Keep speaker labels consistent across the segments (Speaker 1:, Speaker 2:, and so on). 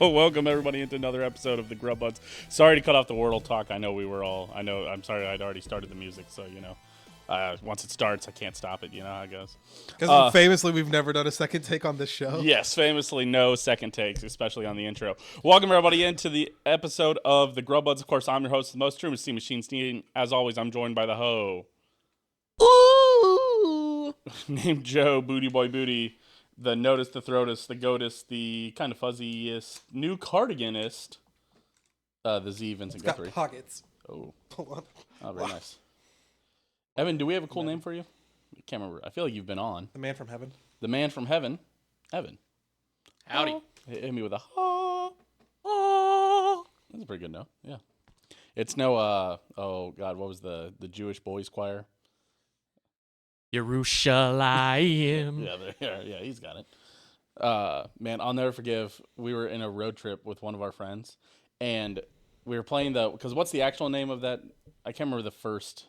Speaker 1: Welcome everybody into another episode of the Grub Buds. Sorry to cut off the Wordle talk. I'm sorry I'd already started the music, so once it starts, I can't stop it. You know how it goes.
Speaker 2: Because famously, we've never done a second take on this show.
Speaker 1: Yes, famously, no second takes, especially on the intro. Welcome everybody into the episode of the Grub Buds. Of course, I'm your host, the most true Machine Machine Steam. As always, I'm joined by the hoe.
Speaker 3: Ooh!
Speaker 1: Named Joe, Booty Boy Booty. The notice, the throatist, the goatist, the kind of fuzziest, new cardiganist, the Z, Vincent
Speaker 2: Got
Speaker 1: Guthrie.
Speaker 2: pockets.
Speaker 1: Oh,
Speaker 2: Hold on.
Speaker 1: oh, very nice. Evan, do we have a cool name for you? I can't remember. I feel like you've been on.
Speaker 2: The man from heaven.
Speaker 1: The man from heaven, Evan.
Speaker 3: Howdy.
Speaker 1: Oh, hit me with a ha. That's a pretty good note. Yeah. It's no, oh God, what was the Jewish boys choir?
Speaker 3: Yerushalayim.
Speaker 1: Yeah, he's got it. Man, I'll never forgive. We were in a road trip with one of our friends, and we were playing because what's the actual name of that? I can't remember the first.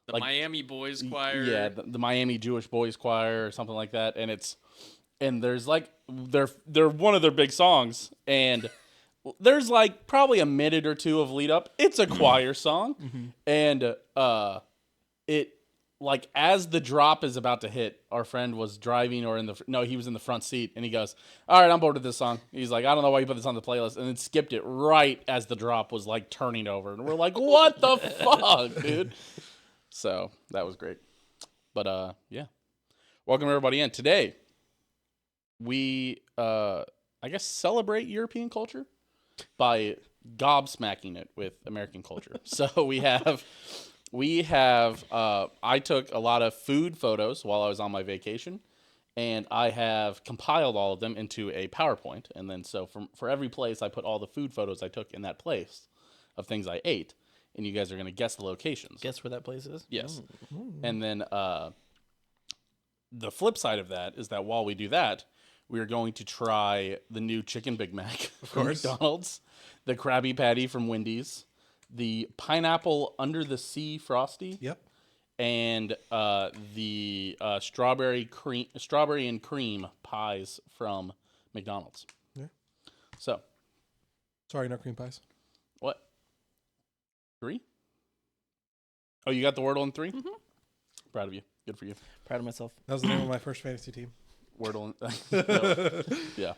Speaker 3: The Miami Boys Choir.
Speaker 1: Yeah, the Miami Jewish Boys Choir or something like that, and there's like they're one of their big songs, and there's like probably a minute or two of lead up. It's a choir song, and it. Like, as the drop is about to hit, our friend was driving he was in the front seat, and he goes, all right, I'm bored with this song. He's like, I don't know why you put this on the playlist, and then skipped it right as the drop was, like, turning over. And we're like, what the fuck, dude? So, that was great. But, yeah. Welcome, everybody, in. Today, we, I guess, celebrate European culture by gobsmacking it with American culture. So, we have... I took a lot of food photos while I was on my vacation, and I have compiled all of them into a PowerPoint. And then so for every place, I put all the food photos I took in that place of things I ate, and you guys are going to guess the locations.
Speaker 3: Guess where that place is?
Speaker 1: Yes. And then the flip side of that is that while we do that, we are going to try the new Chicken Big Mac from McDonald's, the Krabby Patty from Wendy's, the pineapple under the sea Frosty.
Speaker 2: Yep.
Speaker 1: And the strawberry and cream pies from McDonald's.
Speaker 2: Yeah.
Speaker 1: So.
Speaker 2: Sorry, no cream pies.
Speaker 1: What? 3? Oh, you got the Wordle in 3?
Speaker 3: Mm-hmm.
Speaker 1: Proud of you. Good for you.
Speaker 3: Proud of myself.
Speaker 2: That was the name of my first fantasy team.
Speaker 1: Wordle. Yeah.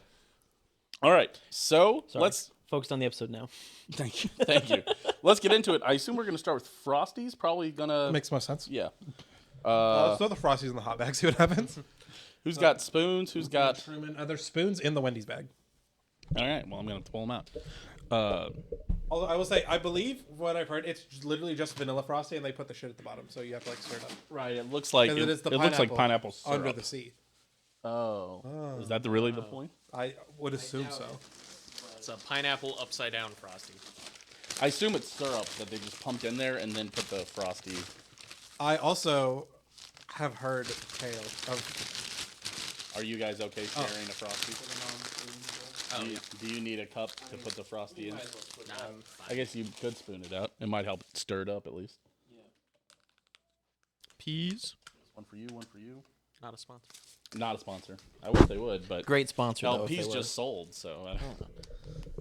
Speaker 1: All right. So let's.
Speaker 3: Focused on the episode now.
Speaker 1: Thank you. Let's get into it. I assume we're going to start with Frosties. Probably going to...
Speaker 2: Makes most sense.
Speaker 1: Yeah.
Speaker 2: Let's throw the Frosties in the hot bag, see what happens.
Speaker 1: Who's got spoons? Who's got...
Speaker 2: Truman. There's spoons in the Wendy's bag.
Speaker 1: All right. Well, I'm going to pull them out.
Speaker 2: Although I will say, I believe what I've heard, it's literally just vanilla Frosty, and they put the shit at the bottom, so you have to, like, stir it up.
Speaker 1: Right. It looks like...
Speaker 2: It is the
Speaker 1: looks like pineapple syrup.
Speaker 2: under the sea.
Speaker 1: Oh. Is that really the point?
Speaker 2: I would assume so.
Speaker 4: It's a pineapple upside down Frosty.
Speaker 1: I assume it's syrup that they just pumped in there and then put the Frosty.
Speaker 2: I also have heard tales of...
Speaker 1: Are you guys okay sharing a Frosty? Do you need a cup to put the Frosty in? I guess you could spoon it out. It might help stir it up at least.
Speaker 4: Yeah.
Speaker 3: Peas.
Speaker 1: One for you, one for you.
Speaker 4: Not a sponsor.
Speaker 1: Not a sponsor. I wish they would, but
Speaker 3: Great sponsor, though.
Speaker 1: Peas just sold, so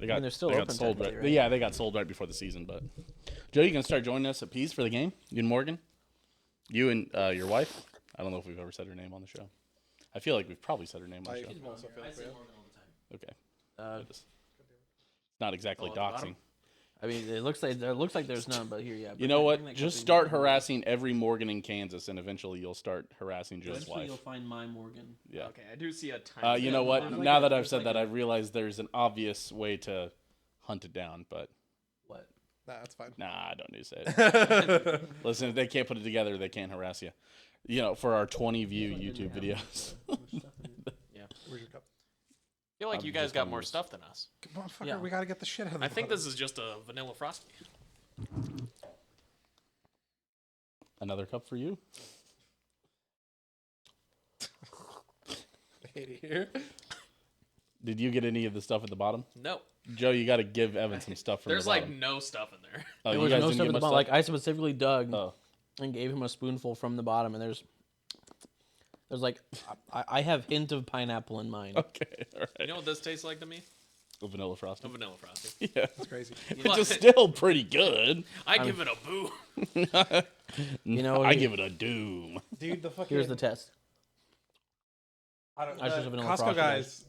Speaker 1: they got
Speaker 3: they're still
Speaker 1: they got
Speaker 3: open
Speaker 1: sold right.
Speaker 3: technically, right?
Speaker 1: Yeah, they got sold right before the season. But Joe, you gonna start joining us at Peas for the game? You and Morgan, you and your wife. I don't know if we've ever said her name on the show. I feel like we've probably said her name on the show.
Speaker 2: Also feel like
Speaker 1: Okay, it's not exactly doxing.
Speaker 3: I mean, it looks like there's none, but here, yeah.
Speaker 1: You know what? Just start harassing every Morgan in Kansas, and eventually you'll start harassing Joe's
Speaker 3: Eventually
Speaker 1: wife.
Speaker 3: you'll find my Morgan.
Speaker 1: Yeah.
Speaker 4: Okay, I do see a tiny.
Speaker 1: You know what?
Speaker 3: There's
Speaker 1: Now
Speaker 3: like
Speaker 1: that
Speaker 3: a-
Speaker 1: I've said
Speaker 3: there's
Speaker 1: that,
Speaker 3: like
Speaker 1: I realize there's an obvious way to hunt it down, but
Speaker 3: What?
Speaker 2: Nah, that's fine.
Speaker 1: nah, I don't need to say it. Listen, if they can't put it together, they can't harass you. You know, for our 20 view YouTube videos.
Speaker 4: Yeah.
Speaker 2: Where's your cup?
Speaker 4: I feel like
Speaker 1: I'm
Speaker 4: you guys
Speaker 1: just
Speaker 4: got
Speaker 1: gonna
Speaker 4: more
Speaker 1: use-
Speaker 4: stuff than us.
Speaker 2: Motherfucker,
Speaker 3: Yeah.
Speaker 2: we gotta get the shit out of the
Speaker 4: I think
Speaker 2: bottom.
Speaker 4: this is just a vanilla Frosty.
Speaker 1: Another cup for you.
Speaker 2: I hate it here.
Speaker 1: Did you get any of the stuff at the bottom?
Speaker 4: No.
Speaker 1: Joe, you got to give Evan some stuff from
Speaker 4: There's
Speaker 1: the
Speaker 4: like
Speaker 1: bottom.
Speaker 4: no stuff in there.
Speaker 1: Oh,
Speaker 3: There
Speaker 1: you
Speaker 3: was
Speaker 1: guys
Speaker 3: no
Speaker 1: didn't
Speaker 3: stuff
Speaker 1: get
Speaker 3: at the
Speaker 1: much
Speaker 3: bottom. Like, I specifically dug
Speaker 1: Oh.
Speaker 3: and gave him a spoonful from the bottom, and there's There's like, I have hint of pineapple in mine.
Speaker 1: Okay, all
Speaker 4: You
Speaker 1: right.
Speaker 4: know what this tastes like to me?
Speaker 1: A vanilla frosty.
Speaker 4: A vanilla frosty.
Speaker 1: Yeah,
Speaker 2: That's crazy.
Speaker 1: which is still pretty good.
Speaker 4: I give it a boo.
Speaker 3: You know,
Speaker 1: I give it a doom.
Speaker 2: Dude, the fucking.
Speaker 3: Here's the test.
Speaker 2: I don't
Speaker 3: I
Speaker 2: know.
Speaker 3: choose a vanilla
Speaker 2: Costco
Speaker 3: frosty,
Speaker 2: guys'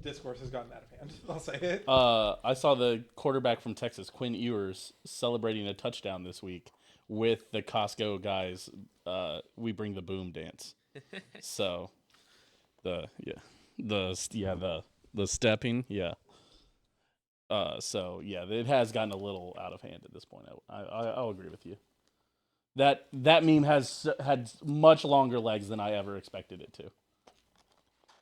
Speaker 2: discourse has gotten out of hand. I'll say it.
Speaker 1: I saw the quarterback from Texas, Quinn Ewers, celebrating a touchdown this week with the Costco guys. We bring the boom dance. So, the stepping, yeah. So yeah, it has gotten a little out of hand at this point. I'll agree with you. That meme has had much longer legs than I ever expected it to.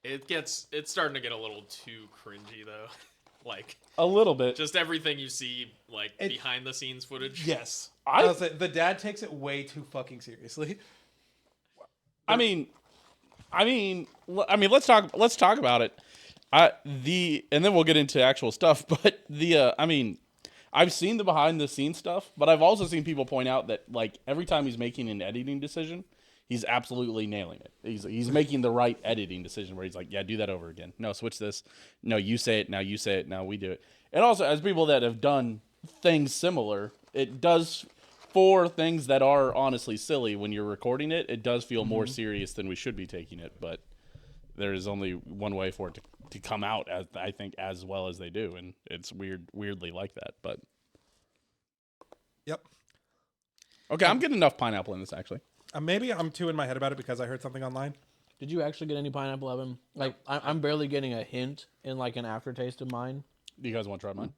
Speaker 4: It's starting to get a little too cringy though. Like
Speaker 1: A little bit.
Speaker 4: just everything you see like behind the scenes footage.
Speaker 2: Yes.
Speaker 1: I-
Speaker 2: I'll say the dad takes it way too fucking seriously.
Speaker 1: I mean, let's talk about it. And then we'll get into actual stuff. But I've seen the behind the scenes stuff, but I've also seen people point out that like every time he's making an editing decision, he's absolutely nailing it. He's making the right editing decision where he's like, yeah, do that over again. No, switch this. No, you say it. Now you say it. Now we do it. And also, as people that have done things similar, it does, for things that are honestly silly when you're recording it, it does feel more serious than we should be taking it. But there is only one way for it to come out, as I think, as well as they do, and it's weirdly like that. But
Speaker 2: Yep.
Speaker 1: okay, I'm getting enough pineapple in this actually.
Speaker 2: Maybe I'm too in my head about it because I heard something online.
Speaker 3: Did you actually get any pineapple, Evan? Like, I'm barely getting a hint in like an aftertaste of mine.
Speaker 1: Do you guys want to try mine?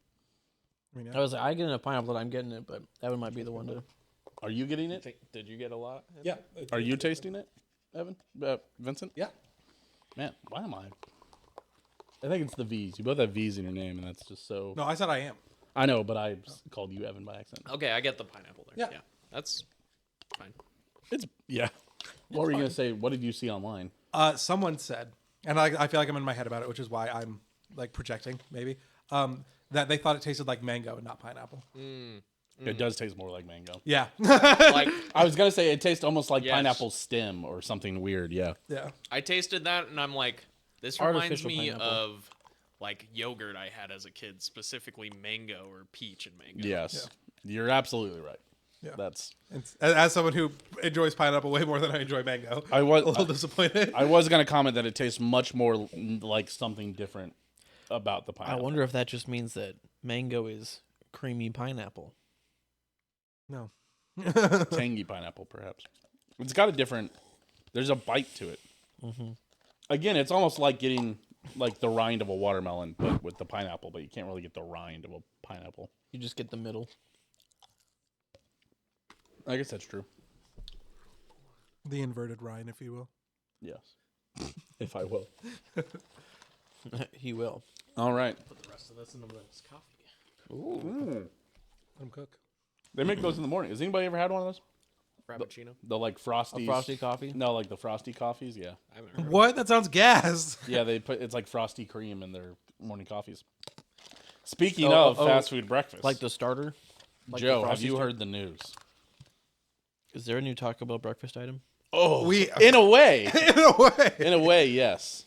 Speaker 2: I mean,
Speaker 3: I was like, I get enough pineapple that I'm getting it, but Evan might be the one to.
Speaker 1: Are you getting it?
Speaker 4: Did you get a lot?
Speaker 2: yeah.
Speaker 1: Are you tasting it, Evan? Vincent?
Speaker 2: Yeah.
Speaker 1: Man, why am I? I think it's the V's. You both have V's in your name, and that's just so.
Speaker 2: No, I said I am.
Speaker 1: I know, but I called you Evan by accident.
Speaker 4: Okay, I get the pineapple there.
Speaker 2: Yeah.
Speaker 4: That's fine.
Speaker 1: It's yeah. What were you gonna say? What did you see online?
Speaker 2: Someone said, and I feel like I'm in my head about it, which is why I'm like projecting maybe. That they thought it tasted like mango and not pineapple.
Speaker 1: It does taste more like mango.
Speaker 2: Yeah.
Speaker 4: Like
Speaker 1: I was gonna say it tastes almost like
Speaker 4: Yes.
Speaker 1: pineapple stem or something weird. Yeah.
Speaker 2: Yeah.
Speaker 4: I tasted that and I'm like, this reminds
Speaker 3: Artificial
Speaker 4: me
Speaker 3: pineapple.
Speaker 4: of like yogurt I had as a kid, specifically mango or peach and mango.
Speaker 1: Yes. You're absolutely right.
Speaker 2: Yeah.
Speaker 1: That's.
Speaker 2: As someone who enjoys pineapple way more than I enjoy mango,
Speaker 1: I
Speaker 2: a
Speaker 1: was.
Speaker 2: little disappointed.
Speaker 1: I was gonna comment that it tastes much more like something different about the
Speaker 3: I
Speaker 1: pineapple.
Speaker 3: wonder if that just means that mango is creamy pineapple.
Speaker 2: No.
Speaker 1: Tangy pineapple, perhaps. It's got a different. There's a bite to it.
Speaker 3: Mm-hmm.
Speaker 1: Again, it's almost like getting like the rind of a watermelon, but with the pineapple. But you can't really get the rind of a pineapple.
Speaker 3: You just get the middle.
Speaker 1: I guess that's true.
Speaker 2: The inverted rind, if you will.
Speaker 1: Yes, if I will.
Speaker 3: He will.
Speaker 1: All right.
Speaker 4: Put the rest of this into this coffee.
Speaker 1: Ooh.
Speaker 2: Let him cook.
Speaker 1: They make those in the morning. Has anybody ever had one of those?
Speaker 4: Frappuccino.
Speaker 1: The like frosty.
Speaker 3: A frosty coffee?
Speaker 1: No, like the frosty coffees. Yeah.
Speaker 4: I haven't heard of
Speaker 2: What? That sounds gas.
Speaker 1: Yeah, they put it's like frosty cream in their morning coffees. Speaking
Speaker 3: Oh,
Speaker 1: of
Speaker 3: oh,
Speaker 1: fast food breakfast,
Speaker 3: Like the starter? Like the
Speaker 1: Joe, have
Speaker 3: Frosty
Speaker 1: you
Speaker 3: starter?
Speaker 1: heard the news?
Speaker 3: Is there a new Taco Bell breakfast item?
Speaker 1: Oh,
Speaker 2: We-
Speaker 1: in a way,
Speaker 2: In a way.
Speaker 1: in a way, yes.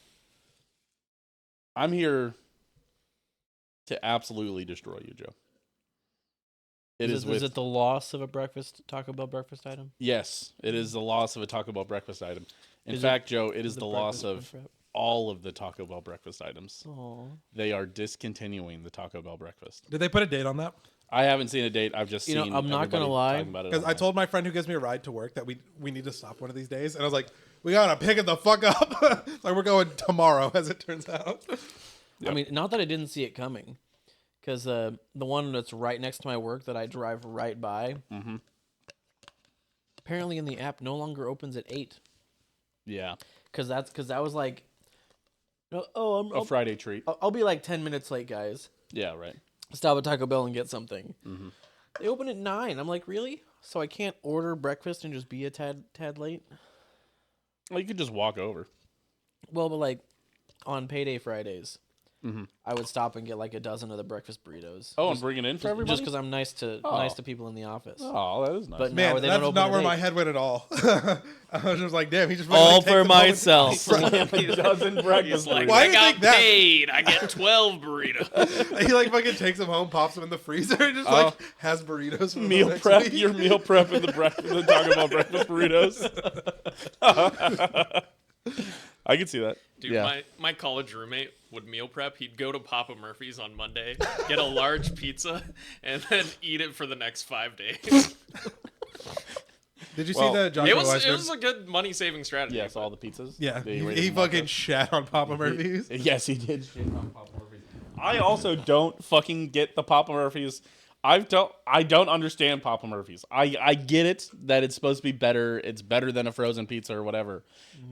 Speaker 1: I'm here to absolutely destroy you, Joe.
Speaker 3: Is it the loss of a Taco Bell breakfast item?
Speaker 1: Yes, it is the loss of a Taco Bell breakfast item. In
Speaker 3: Is
Speaker 1: fact, Joe, it is the loss
Speaker 3: breakfast
Speaker 1: of
Speaker 3: wrap?
Speaker 1: all of the Taco Bell breakfast items.
Speaker 3: Aw.
Speaker 1: They are discontinuing the Taco Bell breakfast.
Speaker 2: Did they put a date on that?
Speaker 1: I haven't seen a date. I've just
Speaker 3: You
Speaker 1: seen.
Speaker 3: know, I'm not gonna
Speaker 1: everybody
Speaker 3: lie,
Speaker 1: talking about it
Speaker 2: Because I
Speaker 1: online.
Speaker 2: told my friend who gives me a ride to work that we need to stop one of these days, and I was like, we gotta pick it the fuck up. Like we're going tomorrow, as it turns out.
Speaker 1: Yep.
Speaker 3: I mean, not that I didn't see it coming, because the one that's right next to my work that I drive right by, apparently in the app no longer opens at 8.
Speaker 1: Yeah,
Speaker 3: Because that was like,
Speaker 1: a
Speaker 3: I'll
Speaker 1: Friday treat.
Speaker 3: I'll be like 10 minutes late, guys.
Speaker 1: Yeah, right.
Speaker 3: Stop at Taco Bell and get something. They open at 9. I'm like, really? So I can't order breakfast and just be a tad late?
Speaker 1: Well, you could just walk over.
Speaker 3: Well, but like on payday Fridays, I would stop and get like a dozen of the breakfast burritos.
Speaker 1: Oh, and bring it in for everybody.
Speaker 3: Just because I'm nice to people in the office.
Speaker 1: Oh, that is nice.
Speaker 3: But
Speaker 2: Man,
Speaker 3: no, they
Speaker 2: that's
Speaker 3: don't open
Speaker 2: not
Speaker 3: at
Speaker 2: where
Speaker 3: 8.
Speaker 2: my head went at all. I was just like, damn, he just
Speaker 3: All
Speaker 2: fucking, like,
Speaker 3: for
Speaker 2: takes them home
Speaker 3: myself.
Speaker 1: a dozen breakfast
Speaker 4: He's like,
Speaker 2: Why
Speaker 4: I
Speaker 2: do you
Speaker 4: got
Speaker 2: think that?
Speaker 4: paid. I get 12 burritos.
Speaker 2: and he like fucking takes them home, pops them in the freezer, and just like has burritos for the
Speaker 1: meal
Speaker 2: next
Speaker 1: prep.
Speaker 2: week.
Speaker 1: Your meal prep in the breakfast. The Taco Bell breakfast burritos. I can see that.
Speaker 4: Dude,
Speaker 1: yeah.
Speaker 4: my college roommate would meal prep. He'd go to Papa Murphy's on Monday, get a large pizza, and then eat it for the next 5 days.
Speaker 2: Did you
Speaker 1: Well,
Speaker 2: see the Joshua
Speaker 4: It was
Speaker 2: Weissman?
Speaker 4: a good money saving strategy.
Speaker 1: Yes, all the pizzas.
Speaker 2: Yeah,
Speaker 1: They
Speaker 2: he
Speaker 1: rated them
Speaker 2: fucking
Speaker 1: up.
Speaker 2: shat on Papa Murphy's.
Speaker 1: Yes, he did. Shit on Papa Murphy's. I also don't fucking get the Papa Murphy's. I don't understand Papa Murphy's. I get it that it's supposed to be better. It's better than a frozen pizza or whatever.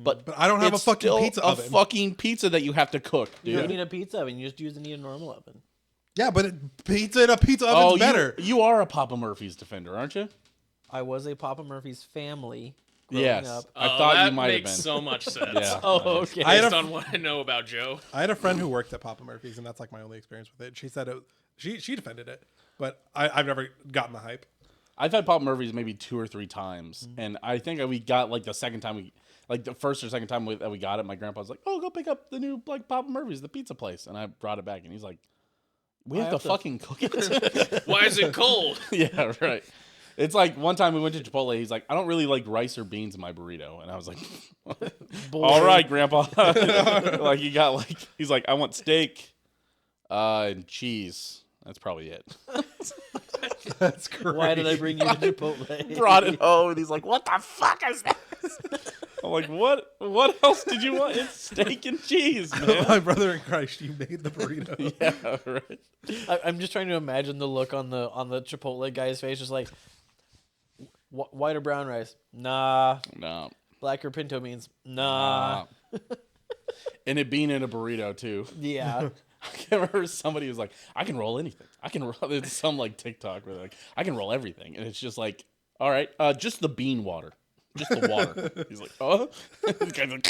Speaker 1: But
Speaker 2: I don't have
Speaker 1: it's
Speaker 2: a fucking
Speaker 1: still
Speaker 2: pizza
Speaker 1: a
Speaker 2: oven.
Speaker 1: fucking pizza that you have to cook, dude.
Speaker 3: You don't need a pizza oven. You just need a normal oven.
Speaker 2: Yeah, but pizza in a pizza oven's better.
Speaker 1: You are a Papa Murphy's defender, aren't you?
Speaker 3: I was a Papa Murphy's family growing
Speaker 1: Yes.
Speaker 3: up.
Speaker 1: I thought
Speaker 4: that
Speaker 1: you might have
Speaker 4: makes
Speaker 1: been.
Speaker 4: so much sense.
Speaker 1: Yeah.
Speaker 3: Oh, okay.
Speaker 2: I had
Speaker 4: Based
Speaker 2: a-
Speaker 4: on what I know about Joe.
Speaker 2: I had a friend who worked at Papa Murphy's, and that's like my only experience with it. She said she defended it, but I've never gotten the hype.
Speaker 1: I've had Papa Murphy's maybe 2 or 3 times, and I think we got like the second time like the first or second time that we got it, my grandpa was like, "Oh, go pick up the new like Papa Murphy's, the pizza place," and I brought it back, and he's like, "We have to fucking cook it."
Speaker 4: Why is it cold?
Speaker 1: Yeah, right. It's like one time we went to Chipotle. He's like, "I don't really like rice or beans in my burrito," and I was like, "All right, Grandpa." Like he got like he's like, "I want steak, and cheese." That's probably it.
Speaker 2: That's great.
Speaker 3: Why did I bring you to Chipotle?
Speaker 1: Brought it home, and he's like, "What the fuck is that?" I'm like, "What? What else did you want? It's steak and cheese, man."
Speaker 2: My brother in Christ, you made the burrito.
Speaker 1: Yeah, right.
Speaker 3: I'm just trying to imagine the look on the Chipotle guy's face, just like white or brown rice. Nah.
Speaker 1: No.
Speaker 3: Black or pinto beans. Nah.
Speaker 1: And it being in a burrito too.
Speaker 3: Yeah.
Speaker 1: I can't remember somebody was like, "I can roll anything. I can roll." It's some like TikTok where they're like, "I can roll everything," and it's just like, "All right, just the bean water, just the water." He's like, "Oh." The guy's like,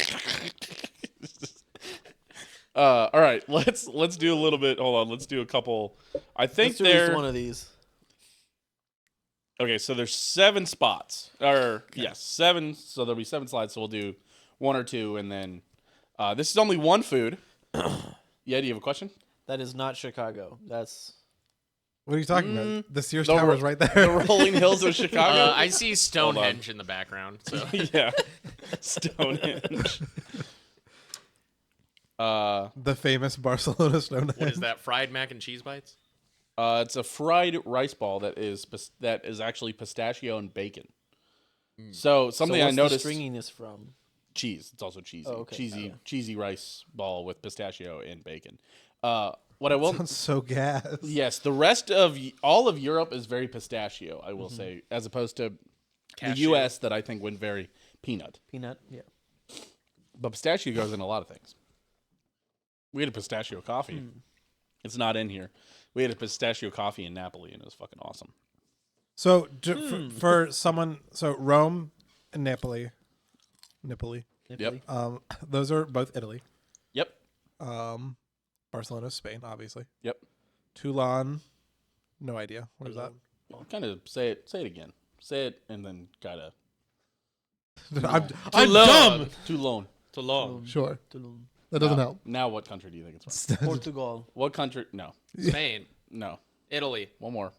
Speaker 1: all right, let's do a little bit. Hold on, let's do a couple. I think
Speaker 3: Let's do at least
Speaker 1: there.
Speaker 3: one of these.
Speaker 1: Okay, so there's 7 spots, or yes, 7. So there'll be 7 slides. So we'll do 1 or 2, and then this is only one food. Yeah, do you have a question?
Speaker 3: That is not Chicago. That's
Speaker 2: What are you talking about? The Sears
Speaker 1: The
Speaker 2: Tower
Speaker 1: ro-
Speaker 2: is right
Speaker 1: The
Speaker 2: there.
Speaker 1: rolling hills of Chicago.
Speaker 4: I see Stonehenge in the background. So
Speaker 1: Yeah, Stonehenge.
Speaker 2: The famous Barcelona Stonehenge.
Speaker 4: what is that? Fried mac and cheese bites?
Speaker 1: It's a fried rice ball that is actually pistachio and bacon. So something
Speaker 3: so
Speaker 1: I
Speaker 3: what's
Speaker 1: noticed.
Speaker 3: the stringiness from?
Speaker 1: Cheese. It's also cheesy.
Speaker 3: Oh, okay.
Speaker 1: Cheesy rice ball with pistachio and bacon. What I will
Speaker 2: Sounds so gas.
Speaker 1: yes, the rest of all of Europe is very pistachio. I will say, as opposed to the
Speaker 4: Cashew.
Speaker 1: U.S. that I think went very peanut.
Speaker 3: Peanut. Yeah.
Speaker 1: But pistachio goes in a lot of things. We had a pistachio coffee. It's not in here. We had a pistachio coffee in Napoli, and it was fucking awesome.
Speaker 2: So for someone, so Rome and Napoli,
Speaker 1: Yep.
Speaker 2: those are both Italy.
Speaker 1: Yep.
Speaker 2: Barcelona, Spain, obviously.
Speaker 1: Yep.
Speaker 2: Toulon, no idea. What is that?
Speaker 1: Kind of say it again. Say it and then gotta.
Speaker 2: I'm
Speaker 4: Toulon.
Speaker 2: dumb.
Speaker 1: Toulon.
Speaker 2: Sure,
Speaker 3: Toulon.
Speaker 2: that doesn't
Speaker 1: Now-
Speaker 2: help.
Speaker 1: Now, what country do you think it's from?
Speaker 3: Portugal.
Speaker 1: What country? No.
Speaker 4: Spain,
Speaker 1: No.
Speaker 4: Italy,
Speaker 1: One more.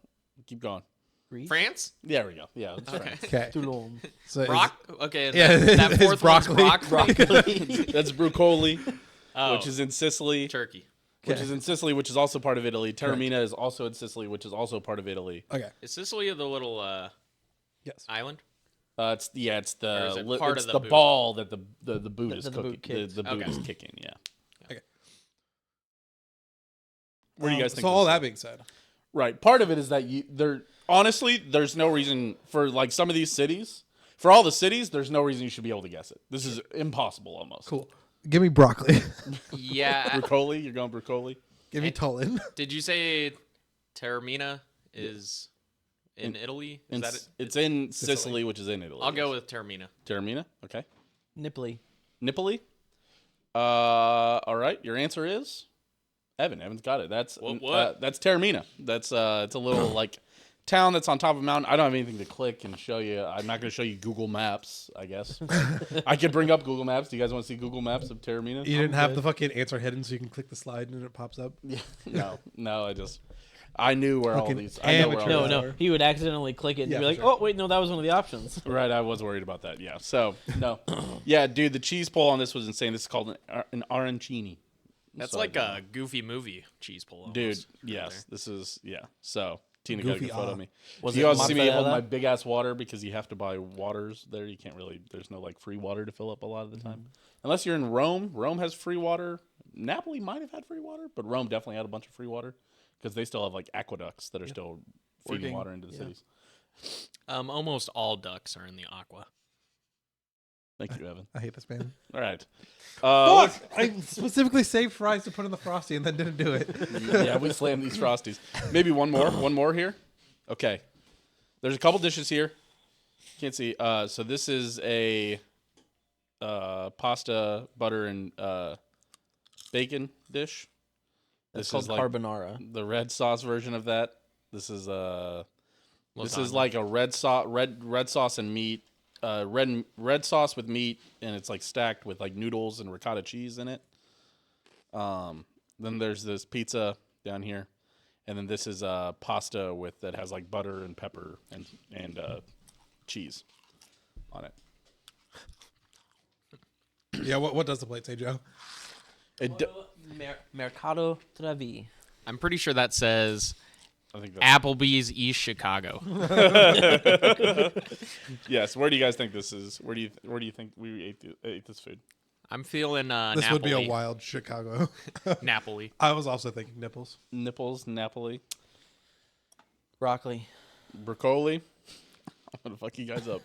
Speaker 1: Keep going.
Speaker 3: Greece.
Speaker 4: France.
Speaker 1: There we go. Yeah. That's
Speaker 4: Okay.
Speaker 1: right.
Speaker 2: Okay,
Speaker 3: Toulon.
Speaker 2: so
Speaker 4: Okay.
Speaker 2: Yeah,
Speaker 4: that
Speaker 2: it's
Speaker 4: fourth one's
Speaker 2: broccoli.
Speaker 4: broccoli.
Speaker 1: That's Brucoli,
Speaker 4: Oh,
Speaker 1: which is in Sicily.
Speaker 4: Turkey.
Speaker 1: Which is in Sicily, which is also part of Italy. Taormina is also in Sicily, which is also part of Italy.
Speaker 2: okay.
Speaker 4: Is Sicily the little
Speaker 2: Yes.
Speaker 4: island?
Speaker 1: It's
Speaker 4: Or is
Speaker 1: the
Speaker 4: it part
Speaker 1: it's
Speaker 4: of
Speaker 1: the
Speaker 4: the boot?
Speaker 1: ball that the boot is
Speaker 3: the
Speaker 1: cooking.
Speaker 3: boot kicks.
Speaker 1: The boot
Speaker 4: Okay.
Speaker 1: is kicking. Yeah.
Speaker 2: Okay.
Speaker 1: Where do you guys think?
Speaker 2: So
Speaker 1: this
Speaker 2: all
Speaker 1: is?
Speaker 2: that being said,
Speaker 1: Right. Part of it is that honestly, there's no reason for like some of these cities. For all the cities, there's no reason you should be able to guess it. This is impossible almost.
Speaker 2: cool. Give me broccoli.
Speaker 4: Yeah.
Speaker 1: Brucoli, you're going Brucoli.
Speaker 2: Give me Toulon.
Speaker 4: Did you say Taormina is in Italy? Is that it?
Speaker 1: It's in Sicily, which is in Italy.
Speaker 4: I'll go with Taormina.
Speaker 1: Taormina. Okay.
Speaker 3: Napoli.
Speaker 1: Napoli. All right. Your answer is Evan's got it. That's
Speaker 4: What?
Speaker 1: That's Taormina. That's it's a little like town that's on top of a mountain. I don't have anything to click and show you. I'm not going to show you Google Maps, I guess. I could bring up Google Maps. Do you guys want to see Google Maps of Taormina?
Speaker 2: You didn't have the fucking answer hidden, so you can click the slide and it pops up.
Speaker 1: Yeah. No. I knew where all
Speaker 2: Fucking
Speaker 1: these. I know where all
Speaker 3: No,
Speaker 1: these
Speaker 3: no.
Speaker 1: are.
Speaker 3: He would accidentally click it and
Speaker 2: Yeah,
Speaker 3: be
Speaker 2: for
Speaker 3: like,
Speaker 2: sure.
Speaker 3: "Oh, wait, no, that was one of the options."
Speaker 1: Right, I was worried about that. Yeah. So no. Yeah, dude, the cheese pull on this was insane. This is called an arancini.
Speaker 4: That's
Speaker 1: So,
Speaker 4: like a Goofy movie cheese pull. Almost,
Speaker 1: dude.
Speaker 4: right
Speaker 1: Yes,
Speaker 4: there.
Speaker 1: this is So Tina got a
Speaker 2: Goofy
Speaker 1: good photo
Speaker 2: ah.
Speaker 1: of me.
Speaker 3: Was
Speaker 1: You
Speaker 3: it
Speaker 1: also see me
Speaker 3: mozzarella?
Speaker 1: holding my big ass water because you have to buy waters there. You can't really. There's no like free water to fill up a lot of the time, unless you're in Rome. Rome has free water. Napoli might have had free water, but Rome definitely had a bunch of free water because they still have like aqueducts that are still feeding
Speaker 2: Working,
Speaker 1: water into the cities.
Speaker 4: Almost all ducks are in the aqua.
Speaker 1: Thank you, Evan.
Speaker 2: I hate this man.
Speaker 1: All right.
Speaker 2: Fuck! I specifically saved fries to put in the Frosty and then didn't do it.
Speaker 1: Yeah, we slammed these Frosties. Maybe one more here. Okay. There's a couple dishes here. Can't see. So this is a pasta, butter, and bacon dish.
Speaker 3: That's
Speaker 1: This
Speaker 3: called
Speaker 1: is like
Speaker 3: carbonara.
Speaker 1: the red sauce version of that. This is
Speaker 4: Lasagna.
Speaker 1: like a red sauce and meat. Red sauce with meat, and it's like stacked with like noodles and ricotta cheese in it. Then there's this pizza down here, and then this is pasta that has like butter and pepper and cheese on it.
Speaker 2: Yeah, what does the plate say, Joe?
Speaker 3: Mercado Travi.
Speaker 4: I'm pretty sure that says
Speaker 1: I think that's
Speaker 4: Applebee's East Chicago.
Speaker 1: yes. Where do you guys think this is? Where do you think we ate this food?
Speaker 4: I'm feeling
Speaker 2: This
Speaker 4: Napoli.
Speaker 2: would be a wild Chicago.
Speaker 4: Napoli.
Speaker 2: I was also thinking nipples.
Speaker 1: Nipples, Napoli,
Speaker 3: Broccoli.
Speaker 1: broccoli. I'm gonna fuck you guys up.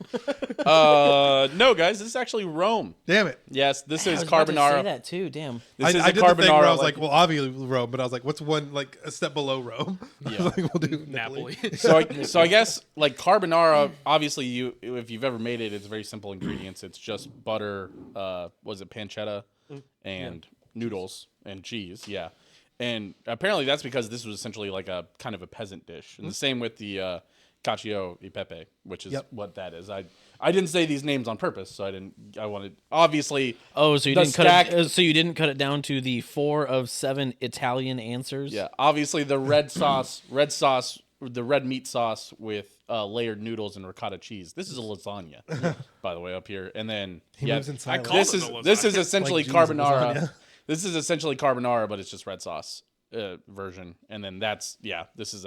Speaker 1: No, guys, this is actually Rome.
Speaker 2: Damn it.
Speaker 1: Yes, this
Speaker 3: I
Speaker 1: is
Speaker 3: was about to say
Speaker 1: carbonara.
Speaker 3: that too. Damn.
Speaker 1: This is
Speaker 2: I
Speaker 1: a
Speaker 2: did the thing where I was
Speaker 1: carbonara,
Speaker 2: like, well, obviously Rome, but I was like, what's one like a step below Rome?
Speaker 1: Yeah.
Speaker 2: Like, we'll do
Speaker 4: Napoli.
Speaker 1: so I guess like carbonara. Obviously, if you've ever made it, it's very simple ingredients. It's just butter. Was it pancetta and noodles and cheese? Yeah, and apparently that's because this was essentially like a kind of a peasant dish. And the same with the cacio e pepe, which is what that is. I didn't say these names on purpose, so I wanted obviously.
Speaker 3: Oh, so you
Speaker 1: The
Speaker 3: didn't cut it. So you didn't cut it down to the 4 of 7 Italian answers.
Speaker 1: Yeah, obviously the red meat sauce with layered noodles and ricotta cheese. This is a lasagna, by the way, up here. And then
Speaker 2: moves in silence.
Speaker 4: call
Speaker 1: this
Speaker 4: it
Speaker 1: is
Speaker 4: a
Speaker 1: this is
Speaker 4: lasagna.
Speaker 1: essentially
Speaker 2: Like Jesus,
Speaker 1: carbonara.
Speaker 2: lasagna.
Speaker 1: This is essentially carbonara, but it's just red sauce version. And then this is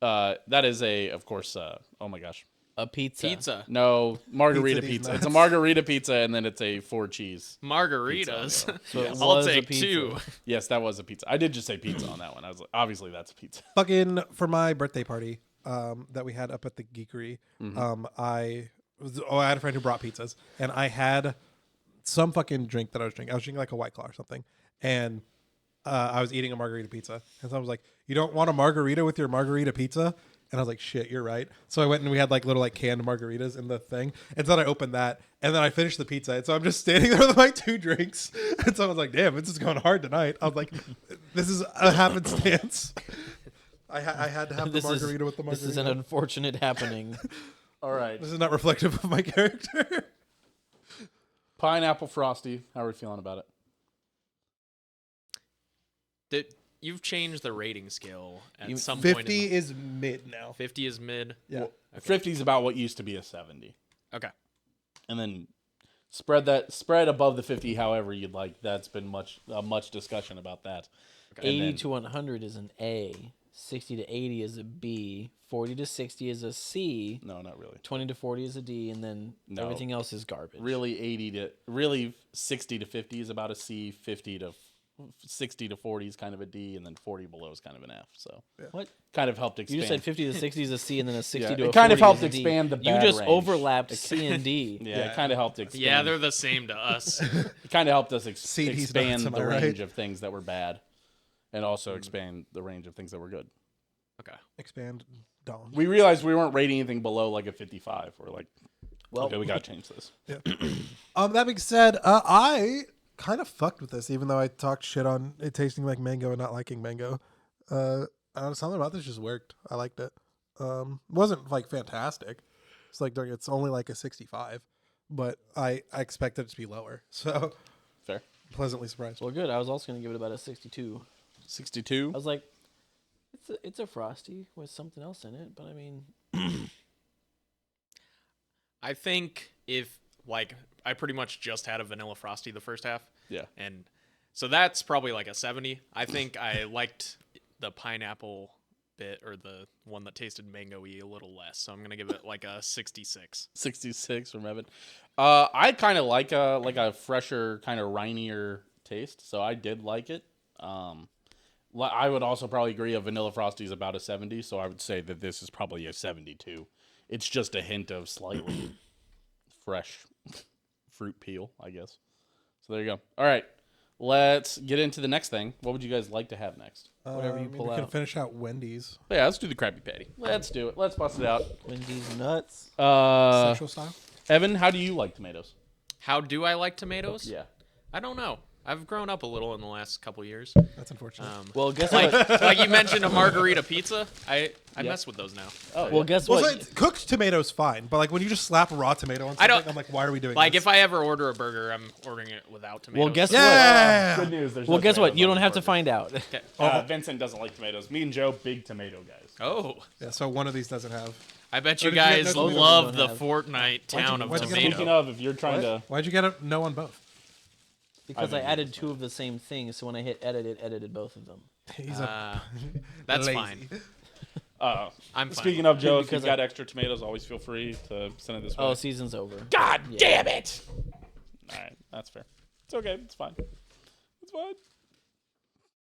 Speaker 1: that is of course. Oh my gosh.
Speaker 3: A pizza.
Speaker 4: Pizza.
Speaker 1: No, margarita
Speaker 2: Pizza these
Speaker 1: pizza. It's a
Speaker 2: nuts.
Speaker 1: margarita pizza, and then it's a 4 cheese.
Speaker 4: Margaritas.
Speaker 3: So it
Speaker 4: I'll
Speaker 3: was a
Speaker 4: take
Speaker 3: pizza.
Speaker 4: 2.
Speaker 1: Yes, that was a pizza. I did just say pizza on that one. I was like, obviously that's a pizza.
Speaker 2: Fucking for my birthday party that we had up at the Geekery, I had a friend who brought pizzas, and I had some fucking drink that I was drinking. I was drinking like a White Claw or something, and I was eating a margarita pizza, and someone was like, "You don't want a margarita with your margarita pizza?" And I was like, "Shit, you're right." So I went and we had like little like canned margaritas in the thing, and then I opened that, and then I finished the pizza, and so I'm just standing there with my 2 drinks, and so I was like, "Damn, this is going hard tonight." I was like, "This is a happenstance." I had to have the margarita with the margarita.
Speaker 3: This is an unfortunate happening.
Speaker 1: All right,
Speaker 2: This is not reflective of my character.
Speaker 1: pineapple frosty. How are we feeling about it?
Speaker 4: You've changed the rating scale at some
Speaker 2: 50
Speaker 4: point. In the,
Speaker 2: is mid now.
Speaker 4: 50 is mid.
Speaker 2: Yeah.
Speaker 1: 50 is about what used to be a 70.
Speaker 4: Okay.
Speaker 1: And then spread above the 50 however you'd like. That's been much discussion about that.
Speaker 3: 80
Speaker 1: then-
Speaker 3: to 100 is an A. 60 to 80 is a B. 40 to 60 is a C.
Speaker 1: No, not really.
Speaker 3: 20 to 40 is a D, and then
Speaker 1: No.
Speaker 3: everything else is garbage.
Speaker 1: Really 60 to 50 is about a C. 60 to 40 is kind of a D, and then 40 below is kind of an F. So
Speaker 3: What?
Speaker 1: kind of helped
Speaker 3: You
Speaker 1: expand.
Speaker 3: just said 50 to 60 is a C, and then a 60
Speaker 1: Yeah,
Speaker 3: to a
Speaker 1: it kind
Speaker 3: 40
Speaker 1: of helped
Speaker 3: is a D.
Speaker 1: expand the
Speaker 3: You
Speaker 1: bad
Speaker 3: just
Speaker 1: range.
Speaker 3: overlapped C and D.
Speaker 1: Yeah, it kind of helped expand.
Speaker 4: Yeah, they're the same to us.
Speaker 1: It kind of helped us
Speaker 2: Seed he's
Speaker 1: expand
Speaker 2: nuts, am
Speaker 1: the
Speaker 2: I right?
Speaker 1: range of things that were bad, and also expand the range of things that were good.
Speaker 4: Okay.
Speaker 2: Expand down.
Speaker 1: We realized we weren't rating anything below like a 55. We're like,
Speaker 3: Well,
Speaker 1: okay, we gotta change this.
Speaker 2: That being said, I kind of fucked with this, even though I talked shit on it tasting like mango and not liking mango. I don't know, something about this just worked. I liked it. Wasn't like fantastic. It's like it's only like a 65, but I expected it to be lower. So
Speaker 1: Fair.
Speaker 2: pleasantly surprised.
Speaker 3: Well, good. I was also gonna give it about a 62.
Speaker 1: 62.
Speaker 3: I was like, it's a frosty with something else in it, but I mean,
Speaker 4: I think if like I pretty much just had a vanilla frosty the first half.
Speaker 1: Yeah.
Speaker 4: And so that's probably like a 70. I think I liked the pineapple bit or the one that tasted mango-y a little less. So I'm going to give it like a 66.
Speaker 1: 66 from Evan. I kind of like a fresher, kind of rinier taste, so I did like it. I would also probably agree a vanilla frosty is about a 70, so I would say that this is probably a 72. It's just a hint of slightly fresh fruit peel, I guess. So there you go. All right, let's get into the next thing. What would you guys like to have next?
Speaker 3: Whatever you pull
Speaker 2: we can
Speaker 3: out.
Speaker 2: finish out Wendy's
Speaker 1: Yeah, let's do the Krabby Patty. Let's do it. Let's bust it out.
Speaker 3: Wendy's nuts.
Speaker 2: sexual style.
Speaker 1: Evan, how do you like tomatoes?
Speaker 4: How do I like tomatoes?
Speaker 1: Yeah.
Speaker 4: I don't know. I've grown up a little in the last couple years.
Speaker 2: That's unfortunate.
Speaker 3: Well, guess
Speaker 4: Like
Speaker 3: what?
Speaker 4: like you mentioned a margarita pizza. I mess with those now.
Speaker 1: Oh,
Speaker 3: Well, guess
Speaker 2: well,
Speaker 3: what?
Speaker 2: so cooked tomatoes fine, but like when you just slap a raw tomato on
Speaker 4: I
Speaker 2: something,
Speaker 4: don't-
Speaker 2: I'm like, why are we doing
Speaker 4: Like
Speaker 2: this?
Speaker 4: if I ever order a burger, I'm ordering it without tomatoes.
Speaker 3: Well, guess
Speaker 2: yeah.
Speaker 1: Good news. There's
Speaker 3: what? Well,
Speaker 1: no
Speaker 3: guess what?
Speaker 1: tomatoes
Speaker 3: You
Speaker 1: on
Speaker 3: don't
Speaker 1: this
Speaker 3: have to
Speaker 1: burger.
Speaker 3: find out.
Speaker 4: Okay.
Speaker 1: Vincent doesn't like tomatoes. Me and Joe, big tomato guys.
Speaker 4: Oh,
Speaker 2: Yeah, so one of these doesn't have.
Speaker 4: I bet
Speaker 2: Or
Speaker 4: you
Speaker 2: did you get
Speaker 4: guys
Speaker 2: no tomatoes?
Speaker 4: love
Speaker 3: Don't
Speaker 4: the
Speaker 3: have.
Speaker 4: Fortnite town of
Speaker 2: why'd you get
Speaker 4: tomato.
Speaker 1: Speaking of, if you're trying to,
Speaker 2: Why'd you get a no on both?
Speaker 3: Because I
Speaker 1: think
Speaker 3: added two of the same thing, so when I hit edit, it edited both of them.
Speaker 2: He's
Speaker 4: That's
Speaker 2: lazy.
Speaker 4: fine.
Speaker 1: uh,
Speaker 4: I'm fine.
Speaker 1: speaking of Joe, if
Speaker 3: Because
Speaker 1: you've got extra tomatoes, always feel free to send it this way.
Speaker 3: Oh, season's over.
Speaker 1: God
Speaker 3: Yeah.
Speaker 1: damn it! All right, that's fair. It's okay. It's fine. It's fine.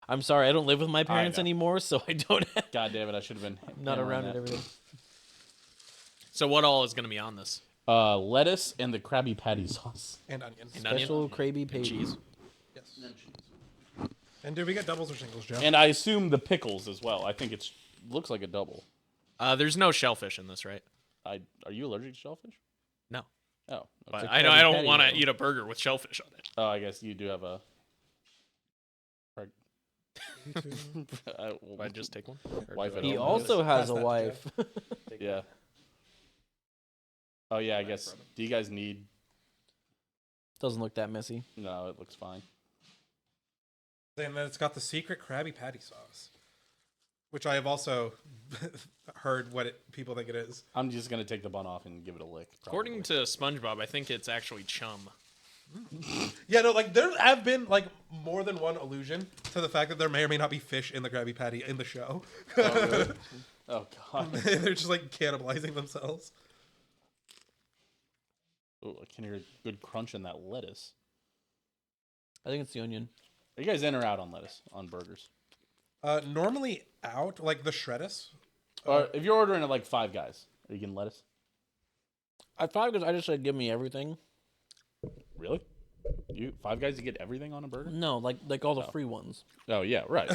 Speaker 3: I'm sorry, I don't live with my parents
Speaker 1: know.
Speaker 3: anymore, so I don't.
Speaker 1: God damn it! I should have been
Speaker 3: Not
Speaker 1: hammering
Speaker 3: around
Speaker 1: that.
Speaker 3: it every day.
Speaker 4: So what all is going to be on this?
Speaker 1: Lettuce and the Krabby Patty sauce.
Speaker 2: and onions.
Speaker 4: And onion?
Speaker 3: Special Krabby Patty.
Speaker 4: cheese.
Speaker 2: Yes. And did we get doubles or singles, Joe?
Speaker 1: And I assume the pickles as well. I think it's looks like a double.
Speaker 4: There's no shellfish in this, right?
Speaker 1: Are you allergic to shellfish?
Speaker 4: No.
Speaker 1: Oh,
Speaker 4: But
Speaker 1: okay.
Speaker 4: I
Speaker 3: Krabby
Speaker 4: don't
Speaker 3: Patty,
Speaker 4: want to
Speaker 3: though.
Speaker 4: eat a burger with shellfish on it.
Speaker 1: Oh, I guess you do have a.
Speaker 4: I just take one. Or
Speaker 1: Wife
Speaker 4: do I
Speaker 1: at
Speaker 3: He
Speaker 1: home.
Speaker 4: open
Speaker 3: also
Speaker 4: this?
Speaker 3: has
Speaker 2: Pass
Speaker 3: a
Speaker 2: that to
Speaker 3: wife.
Speaker 1: Yeah. Oh yeah, I guess. Do you guys need?
Speaker 3: Doesn't look that messy.
Speaker 1: No, it looks fine.
Speaker 2: And then it's got the secret Krabby Patty sauce, which I have also heard what people think it is.
Speaker 1: I'm just gonna take the bun off and give it a lick.
Speaker 4: According to SpongeBob, I think it's actually chum.
Speaker 2: Yeah, no, like there have been like more than one allusion to the fact that there may or may not be fish in the Krabby Patty in the show.
Speaker 1: Oh, really? Oh god.
Speaker 2: They're just like cannibalizing themselves.
Speaker 1: Ooh, I can hear a good crunch in that lettuce.
Speaker 3: I think it's the onion.
Speaker 1: Are you guys in or out on lettuce on burgers?
Speaker 2: Normally out, like the shreddis.
Speaker 1: Or if you're ordering at like Five Guys, are you getting lettuce?
Speaker 3: I thought because I just said give me everything.
Speaker 1: Really? You Five Guys, you get everything on a burger?
Speaker 3: No, like all the free ones.
Speaker 1: Oh yeah, right.